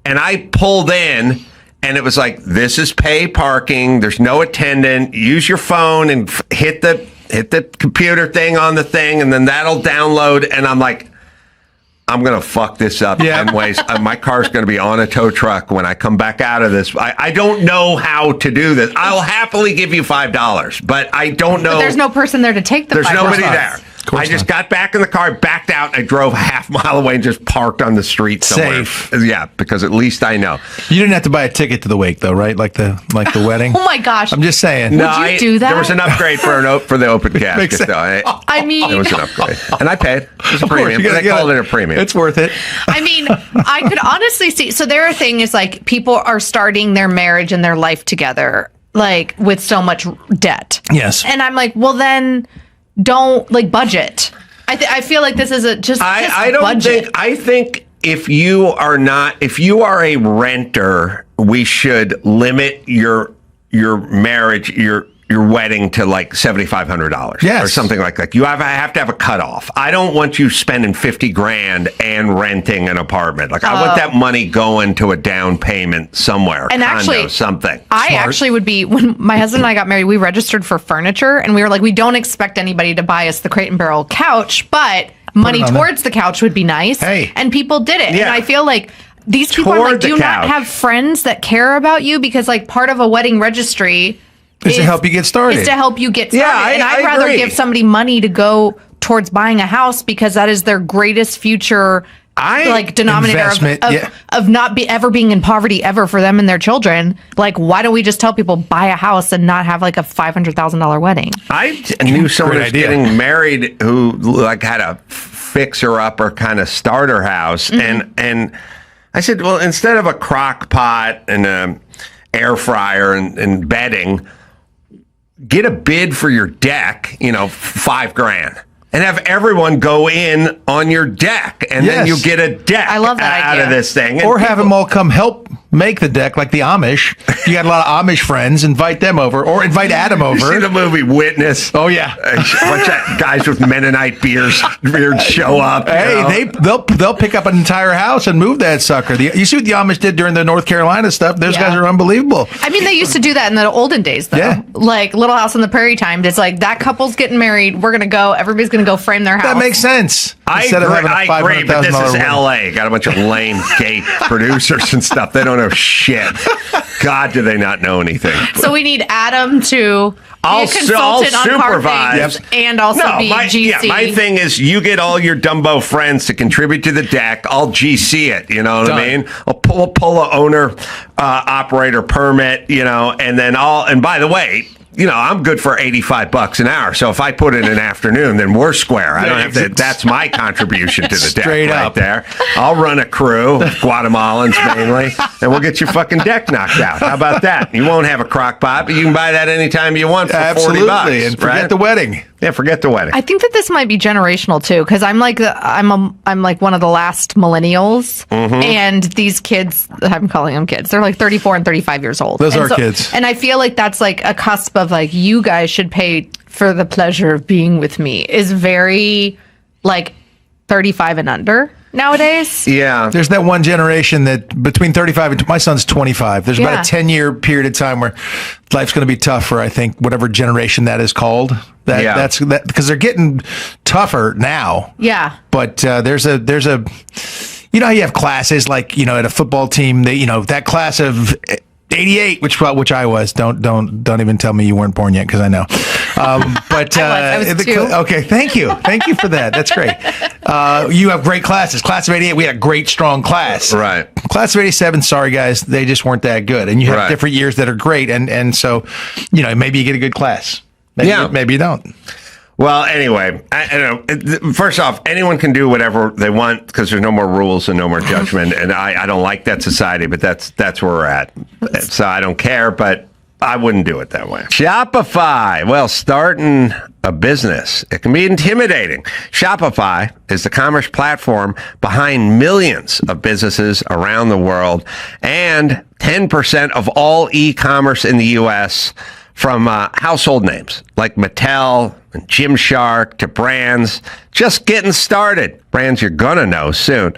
and I pulled in, and it was like, this is pay parking. There's no attendant. Use your phone and hit the computer thing on the thing, and then that'll download. And I'm like, I'm going to fuck this up in ways. My car's going to be on a tow truck when I come back out of this. I don't know how to do this. I'll happily give you $5, but I don't know. But there's no person there to take the $5. There's nobody there. I just got back in the car, backed out, and I drove a half mile away and just parked on the street somewhere. Safe. Yeah, because at least I know. You didn't have to buy a ticket to the wake, though, right? Like the wedding. Oh my gosh! I'm just saying. Would you do that? There was an upgrade for the open casket, though. I mean, it was an upgrade, and I paid. It was a premium. They called it a premium. It's worth it. I mean, I could honestly see. So their thing is like people are starting their marriage and their life together, like with so much debt. Yes. And I'm like, well, then don't budget. I feel like this is I think if you are a renter, we should limit your marriage, your wedding to like $7,500 or something like that. You have to have a cutoff. I don't want you spending $50,000 and renting an apartment. Like I want that money going to a down payment somewhere, and condo, actually, something. I actually would be, when my husband and I got married, we registered for furniture, and we were like, we don't expect anybody to buy us the Crate and Barrel couch, but money towards the couch would be nice. Hey. And people did it. Yeah. And I feel like these people are like, do you not have friends that care about you? Because like part of a wedding registry is to help you get started. Is to help you get started. Yeah, and I'd I rather agree. give somebody money to go towards buying a house because that is their greatest future denominator of not ever being in poverty ever for them and their children. Like, why don't we just tell people buy a house and not have like a $500,000 wedding? I knew someone who was getting married who like had a fixer-upper kind of starter house, and I said, well, instead of a crock pot and an air fryer and bedding, get a bid for your deck, $5,000. And have everyone go in on your deck, and then you get a deck I love that out idea. of this thing. And Or have them all come help make the deck, like the Amish. If you got a lot of Amish friends, invite them over, or invite Adam over. You see the movie Witness? Oh yeah, a bunch of guys with Mennonite beards show up. Hey, they'll pick up an entire house and move that sucker. You see what the Amish did during the North Carolina stuff? Those guys are unbelievable. I mean, they used to do that in the olden days, though. Yeah. Like Little House on the Prairie times. It's like that couple's getting married. We're gonna go. Everybody's gonna go frame their house. That makes sense. I Instead of having a agree, but this is $500,000 wedding. L.A. Got a bunch of lame gay producers and stuff. They don't know shit. God, do they not know anything? So we need Adam to be a consultant on car supervise. things and also be GC. My thing is you get all your Dumbo friends to contribute to the deck. I'll GC it. You know what I mean? We'll pull a owner operator permit. And then and by the way, I'm good for $85 an hour. So if I put in an afternoon, then we're square. I don't have to. That's my contribution to the deck right there. I'll run a crew, Guatemalans mainly, and we'll get your fucking deck knocked out. How about that? You won't have a crock pot, but you can buy that anytime you want for $40. And forget the wedding. Yeah, forget the wedding. I think that this might be generational too, because I'm like one of the last millennials, and these kids, I'm calling them kids. They're like 34 and 35 years old. Those are kids, and I feel like that's like a cusp of like you guys should pay for the pleasure of being with me is very like 35 and under nowadays. Yeah. There's that one generation that between 35 and my son's 25. There's about a 10-year period of time where life's going to be tough for, I think, whatever generation that is called. That's because they're getting tougher now. Yeah. But there's a how you have classes like, at a football team, that class of 88, which I was. Don't even tell me you weren't born yet, because I know. But I was 2. Okay, thank you for that. That's great. You have great classes. Class of 88, we had a great strong class. Right. Class of 87, sorry guys, they just weren't that good. And you have different years that are great, and so maybe you get a good class. Maybe you don't. Well, anyway, I know. First off, anyone can do whatever they want because there's no more rules and no more judgment. And I don't like that society, but that's where we're at. So I don't care, but I wouldn't do it that way. Shopify. Well, starting a business, it can be intimidating. Shopify is the commerce platform behind millions of businesses around the world and 10% of all e-commerce in the U.S. from household names like Mattel and Gymshark to brands just getting started. Brands you're going to know soon.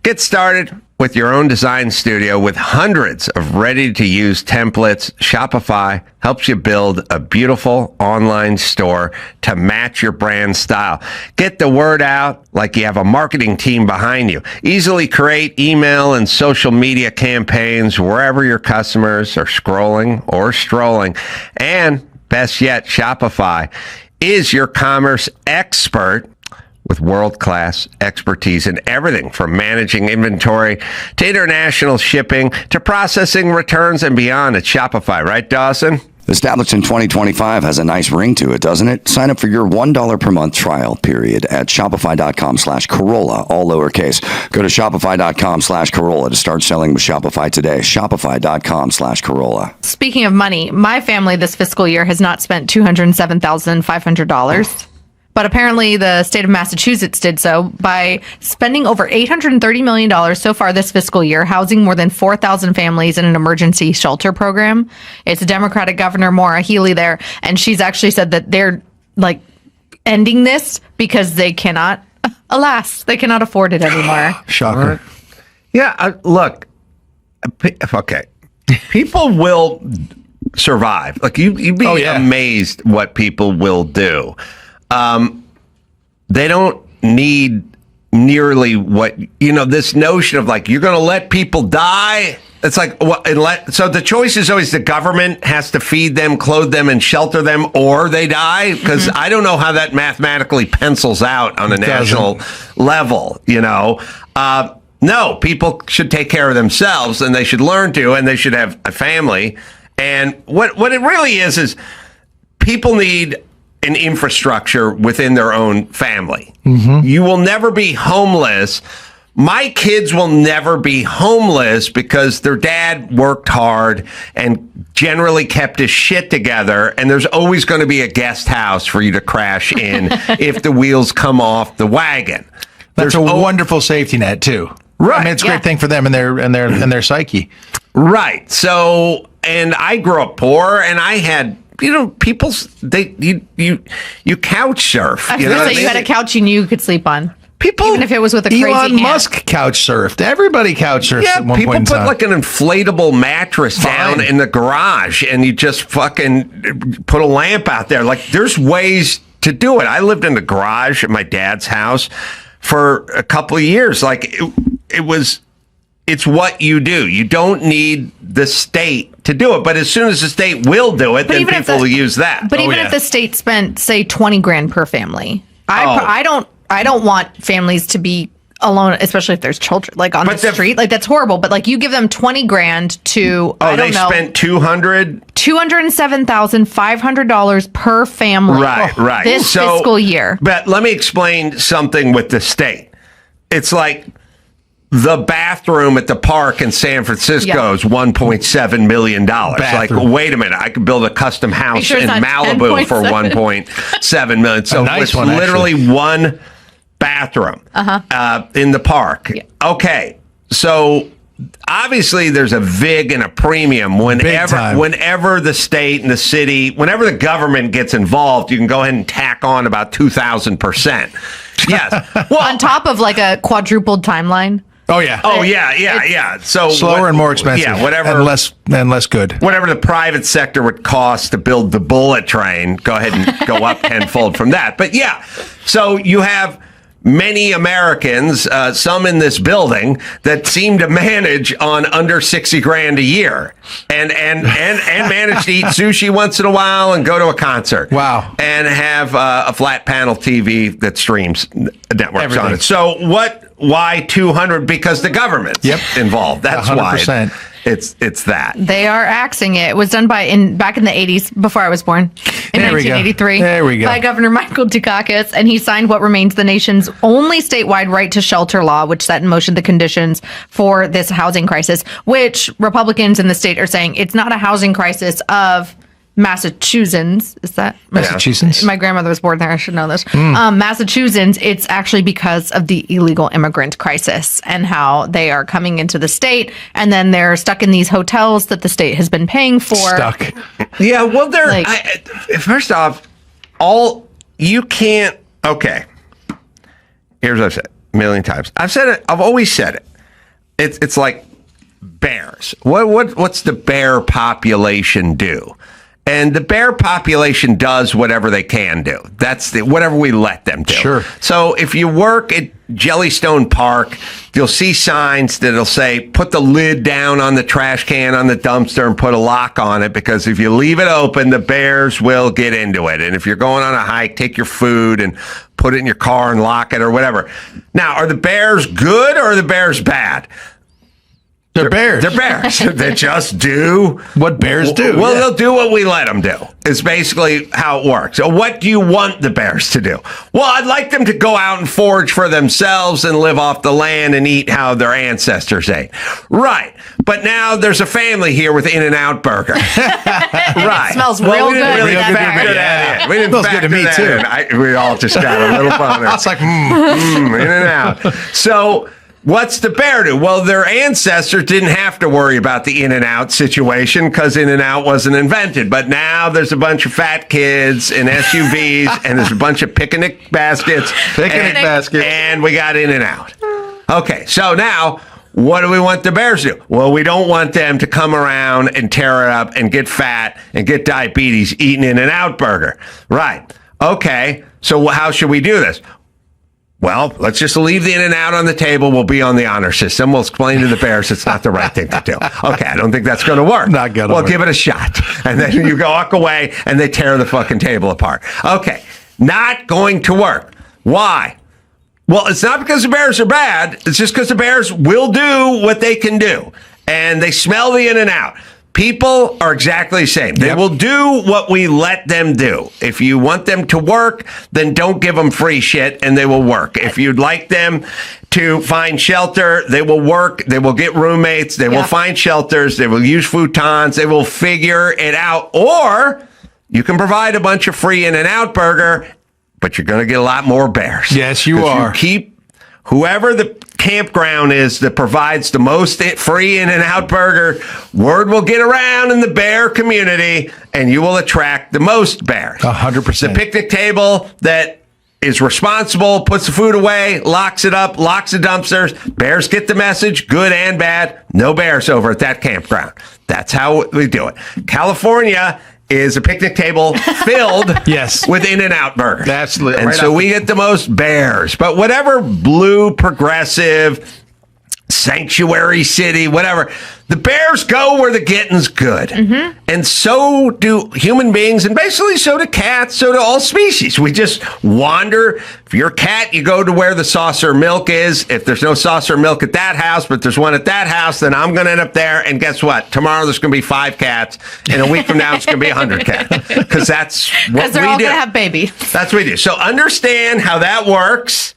Get started with your own design studio with hundreds of ready-to-use templates. Shopify helps you build a beautiful online store to match your brand style. Get the word out like you have a marketing team behind you. Easily create email and social media campaigns wherever your customers are scrolling or strolling. And best yet, Shopify is your commerce expert with world-class expertise in everything from managing inventory to international shipping to processing returns and beyond at Shopify. Right, Dawson? Established in 2025 has a nice ring to it, doesn't it? Sign up for your $1 per month trial period at shopify.com/Carolla, all lowercase. Go to shopify.com/Carolla to start selling with Shopify today. Shopify.com/Carolla. Speaking of money, my family this fiscal year has not spent $207,500. But apparently the state of Massachusetts did so by spending over $830 million so far this fiscal year, housing more than 4,000 families in an emergency shelter program. It's Democratic Governor Maura Healey there, and she's actually said that they're like ending this because they cannot, alas, they cannot afford it anymore. Shocker. Yeah, look, okay. People will survive. Like you'd be amazed what people will do. They don't need nearly what, this notion of like, you're going to let people die. It's like, so the choice is always the government has to feed them, clothe them, and shelter them, or they die. Because I don't know how that mathematically pencils out on a national level, No, people should take care of themselves, and they should learn to, and they should have a family. And what it really is people need an infrastructure within their own family. Mm-hmm. You will never be homeless. My kids will never be homeless because their dad worked hard and generally kept his shit together. And there's always going to be a guest house for you to crash in if the wheels come off the wagon. That's a wonderful safety net too. Right. I mean, it's a great thing for them and their psyche. Right. So, and I grew up poor and I had, people, you couch surf. I was going to say you had a couch you knew you could sleep on. People, even if it was with a crazy Elon Musk couch surfed. Everybody couch surfed at one people point in put time. like an inflatable mattress down in the garage and you just fucking put a lamp out there. Like there's ways to do it. I lived in the garage at my dad's house for a couple of years. Like it's what you do. You don't need the state to do it. But as soon as the state will do it, then people will use that. But even if the state spent, say, $20,000 per family, I don't want families to be alone, especially if there's children, like on the street. Like that's horrible. But like you give them $20,000 to, I don't know. They spent $207,500 per family. Right. This fiscal year. But let me explain something with the state. It's like the bathroom at the park in San Francisco is $1.7 million. Like, wait a minute, I could build a custom house in Malibu for $1.7 million. So it's literally one bathroom in the park. Yeah. Okay, so obviously there's a vig and a premium whenever the state and the city, whenever the government gets involved, you can go ahead and tack on about 2,000%. Yes. Well, on top of like a quadrupled timeline. Oh yeah. Yeah. So slower and more expensive. Yeah, whatever. And less good. Whatever the private sector would cost to build the bullet train, go ahead and go up tenfold from that. But yeah, so you have many Americans, some in this building, that seem to manage on under $60,000 a year, and manage to eat sushi once in a while and go to a concert. Wow! And have a flat panel TV that streams networks on it. So what? Why 200? Because the government's involved. That's 100%. Why. It's that. They are axing it. It was done back in the 80s, before I was born, in 1983. There we go. By Governor Michael Dukakis, and he signed what remains the nation's only statewide right to shelter law, which set in motion the conditions for this housing crisis, which Republicans in the state are saying it's not a housing crisis of Massachusetts. Is that Massachusetts? My grandmother was born there. I should know this. Massachusetts. It's actually because of the illegal immigrant crisis and how they are coming into the state, and then they're stuck in these hotels that the state has been paying for. Stuck. Yeah, well, first off, you can't. Okay, here's what I've said a million times. I've said it. I've always said it. It's like bears. What's the bear population do? And the bear population does whatever they can do. That's whatever we let them do. Sure. So if you work at Jellystone Park, you'll see signs that'll say, put the lid down on the trash can on the dumpster and put a lock on it, because if you leave it open, the bears will get into it. And if you're going on a hike, take your food and put it in your car and lock it or whatever. Now, are the bears good or are the bears bad? They're bears. They're bears. They just do what bears do. Well, they'll do what we let them do. It's basically how it works. So what do you want the bears to do? Well, I'd like them to go out and forage for themselves and live off the land and eat how their ancestors ate. Right. But now there's a family here with In-N-Out Burger. Right. It smells real we didn't good. really Real good factor that in. We didn't Smells good factor to me, that too. in. We all just got a little boner. It's like, In-N-Out. So what's the bear do? Well, their ancestors didn't have to worry about the In-N-Out situation because In-N-Out wasn't invented. But now there's a bunch of fat kids in SUVs and there's a bunch of picnic baskets. And we got In-N-Out. Okay, so now what do we want the bears to do? Well, we don't want them to come around and tear it up and get fat and get diabetes eating In-N-Out Burger. Right. Okay, so how should we do this? Well, let's just leave the In-N-Out on the table. We'll be on the honor system. We'll explain to the bears it's not the right thing to do. Okay, I don't think that's going to work. Not going to work. Well, give it a shot. And then you walk away and they tear the fucking table apart. Okay, not going to work. Why? Well, it's not because the bears are bad. It's just because the bears will do what they can do. And they smell the In-N-Out. People are exactly the same. They will do what we let them do. If you want them to work, then don't give them free shit and they will work. If you'd like them to find shelter, they will work. They will get roommates. They will find shelters. They will use futons. They will figure it out. Or you can provide a bunch of free In-N-Out Burger, but you're going to get a lot more bears. Yes, you are. You keep whoever the campground is that provides the most free In-N-Out Burger, word will get around in the bear community and you will attract the most bears. 100%. The picnic table that is responsible, puts the food away, locks it up, locks the dumpsters. Bears get the message, good and bad. No bears over at that campground. That's how we do it. California is a picnic table filled with In-N-Out Burger. Absolutely. And so we get the most bears. But whatever blue, progressive, sanctuary city, whatever, the bears go where the getting's good. Mm-hmm. And so do human beings, and basically so do cats, so do all species. We just wander. If you're a cat, you go to where the saucer of milk is. If there's no saucer of milk at that house, but there's one at that house, then I'm going to end up there. And guess what? Tomorrow there's going to be 5 cats. And a week from now, it's going to be 100 cats. Because that's what we do. Because they're all going to have babies. That's what we do. So understand how that works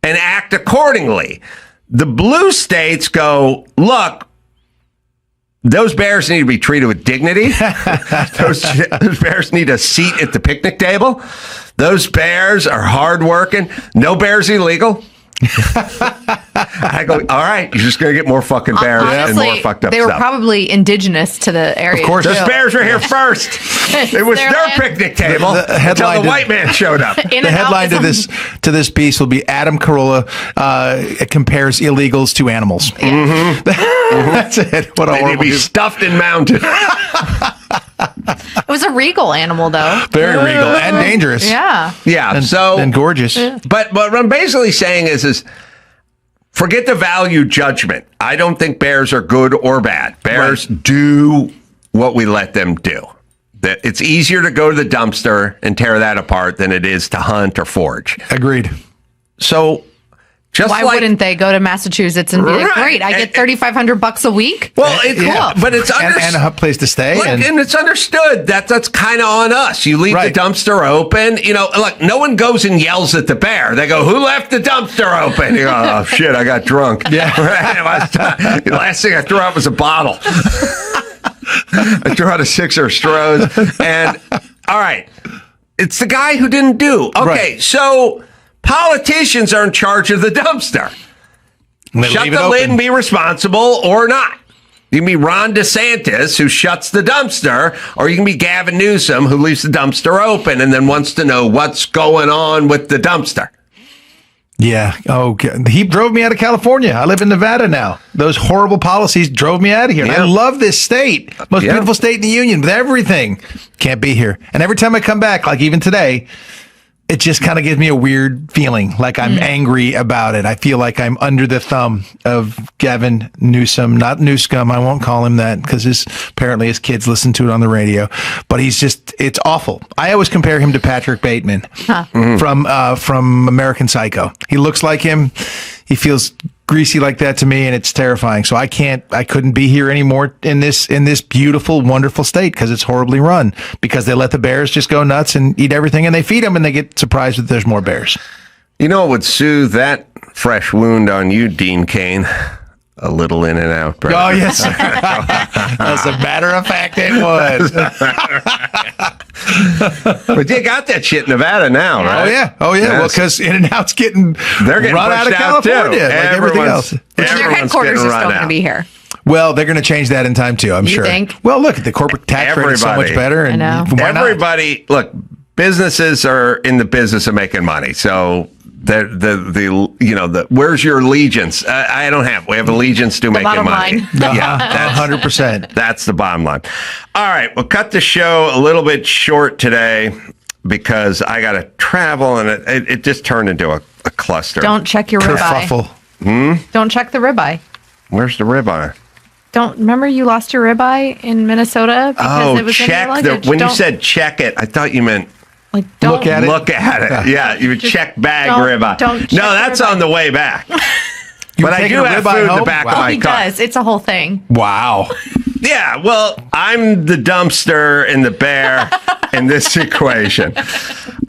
and act accordingly. The blue states go, look, those bears need to be treated with dignity. Those bears need a seat at the picnic table. Those bears are hardworking. No bears illegal. I go, all right, you're just going to get more fucking bears and more fucked up they were stuff. probably indigenous to the area. Of course, those too. bears were here first. It was their picnic table until the white man showed up. The headline to this piece will be Adam Carolla compares illegals to animals. Mm-hmm. That's it. What a They need to horrible be stuffed and mounted. It was a regal animal, though. Very regal and dangerous. Yeah. Yeah. And gorgeous. But what I'm basically saying is forget the value judgment. I don't think bears are good or bad. Bears do what we let them do. It's easier to go to the dumpster and tear that apart than it is to hunt or forage. Agreed. So Why wouldn't they go to Massachusetts and be like, great, I get $3,500 a week? Well, but it's and a place to stay. Look, and it's understood that that's kind of on us. You leave the dumpster open. Look, no one goes and yells at the bear. They go, "Who left the dumpster open?" You go, "Oh shit, I got drunk." Yeah. The last thing I threw out was a bottle. I threw out a 6 or Strohs, and all right, it's the guy who didn't do. Okay, so politicians are in charge of the dumpster. Shut the lid and be responsible, or not. You can be Ron DeSantis, who shuts the dumpster, or you can be Gavin Newsom, who leaves the dumpster open and then wants to know what's going on with the dumpster. Yeah. Oh, he drove me out of California. I live in Nevada now. Those horrible policies drove me out of here. And I love this state. Most beautiful state in the union with everything. Can't be here. And every time I come back, like even today, it just kind of gives me a weird feeling, like I'm angry about it. I feel like I'm under the thumb of Gavin Newsom, not Newscum. I won't call him that because apparently his kids listen to it on the radio. But it's awful. I always compare him to Patrick Bateman from American Psycho. He looks like him. He feels greasy like that to me, and it's terrifying. So I couldn't be here anymore in this beautiful, wonderful state because it's horribly run, because they let the bears just go nuts and eat everything, and they feed them and they get surprised that there's more bears. You know what would soothe that fresh wound on you, Dean Cain? A little in and out, bro. Oh, yes, sir. As a matter of fact, it would. But you got that shit in Nevada now, right? Oh, yeah. Well, because In-N-Out's getting run out of California, like everything else. Their headquarters is still going to be here. Well, they're going to change that in time, too, I'm sure. Think? Well, look, the corporate tax rate is so much better. And I know. Everybody, look, businesses are in the business of making money. So where's your allegiance? I don't have. We have allegiance to making money. Line. Yeah, that's 100%. That's the bottom line. All right, we'll cut the show a little bit short today because I got to travel, and it just turned into a cluster. Don't check your ribeye. Don't check the ribeye. Where's the ribeye? Don't remember you lost your ribeye in Minnesota because it was in your luggage. When you said check it, I thought you meant. Like, don't look at it. Yeah, you would check bag ribeye. No, that's on the way back. But I do have food in the back of my car. He does. It's a whole thing. Wow. Yeah, well, I'm the dumpster and the bear in this equation.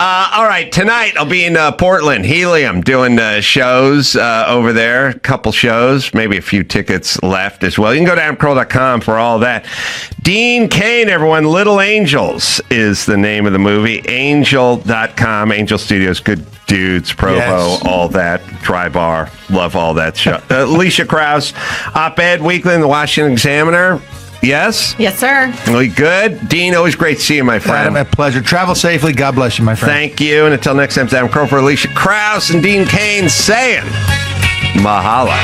All right, tonight I'll be in Portland, Helium, doing shows over there, a couple shows, maybe a few tickets left as well. You can go to adamcarolla.com for all that. Dean Cain, everyone. Little Angels is the name of the movie. Angel.com, Angel Studios, good dudes, Provo, all that, Dry Bar, love all that show. Alicia Krause, Op-Ed Weekly in the Washington Examiner. Yes? Yes, sir. Really good. Dean, always great to see you, my friend. Adam, a pleasure. Travel safely. God bless you, my friend. Thank you. And until next time, it's Adam Crow for Alicia Krause and Dean Cain saying, Mahala.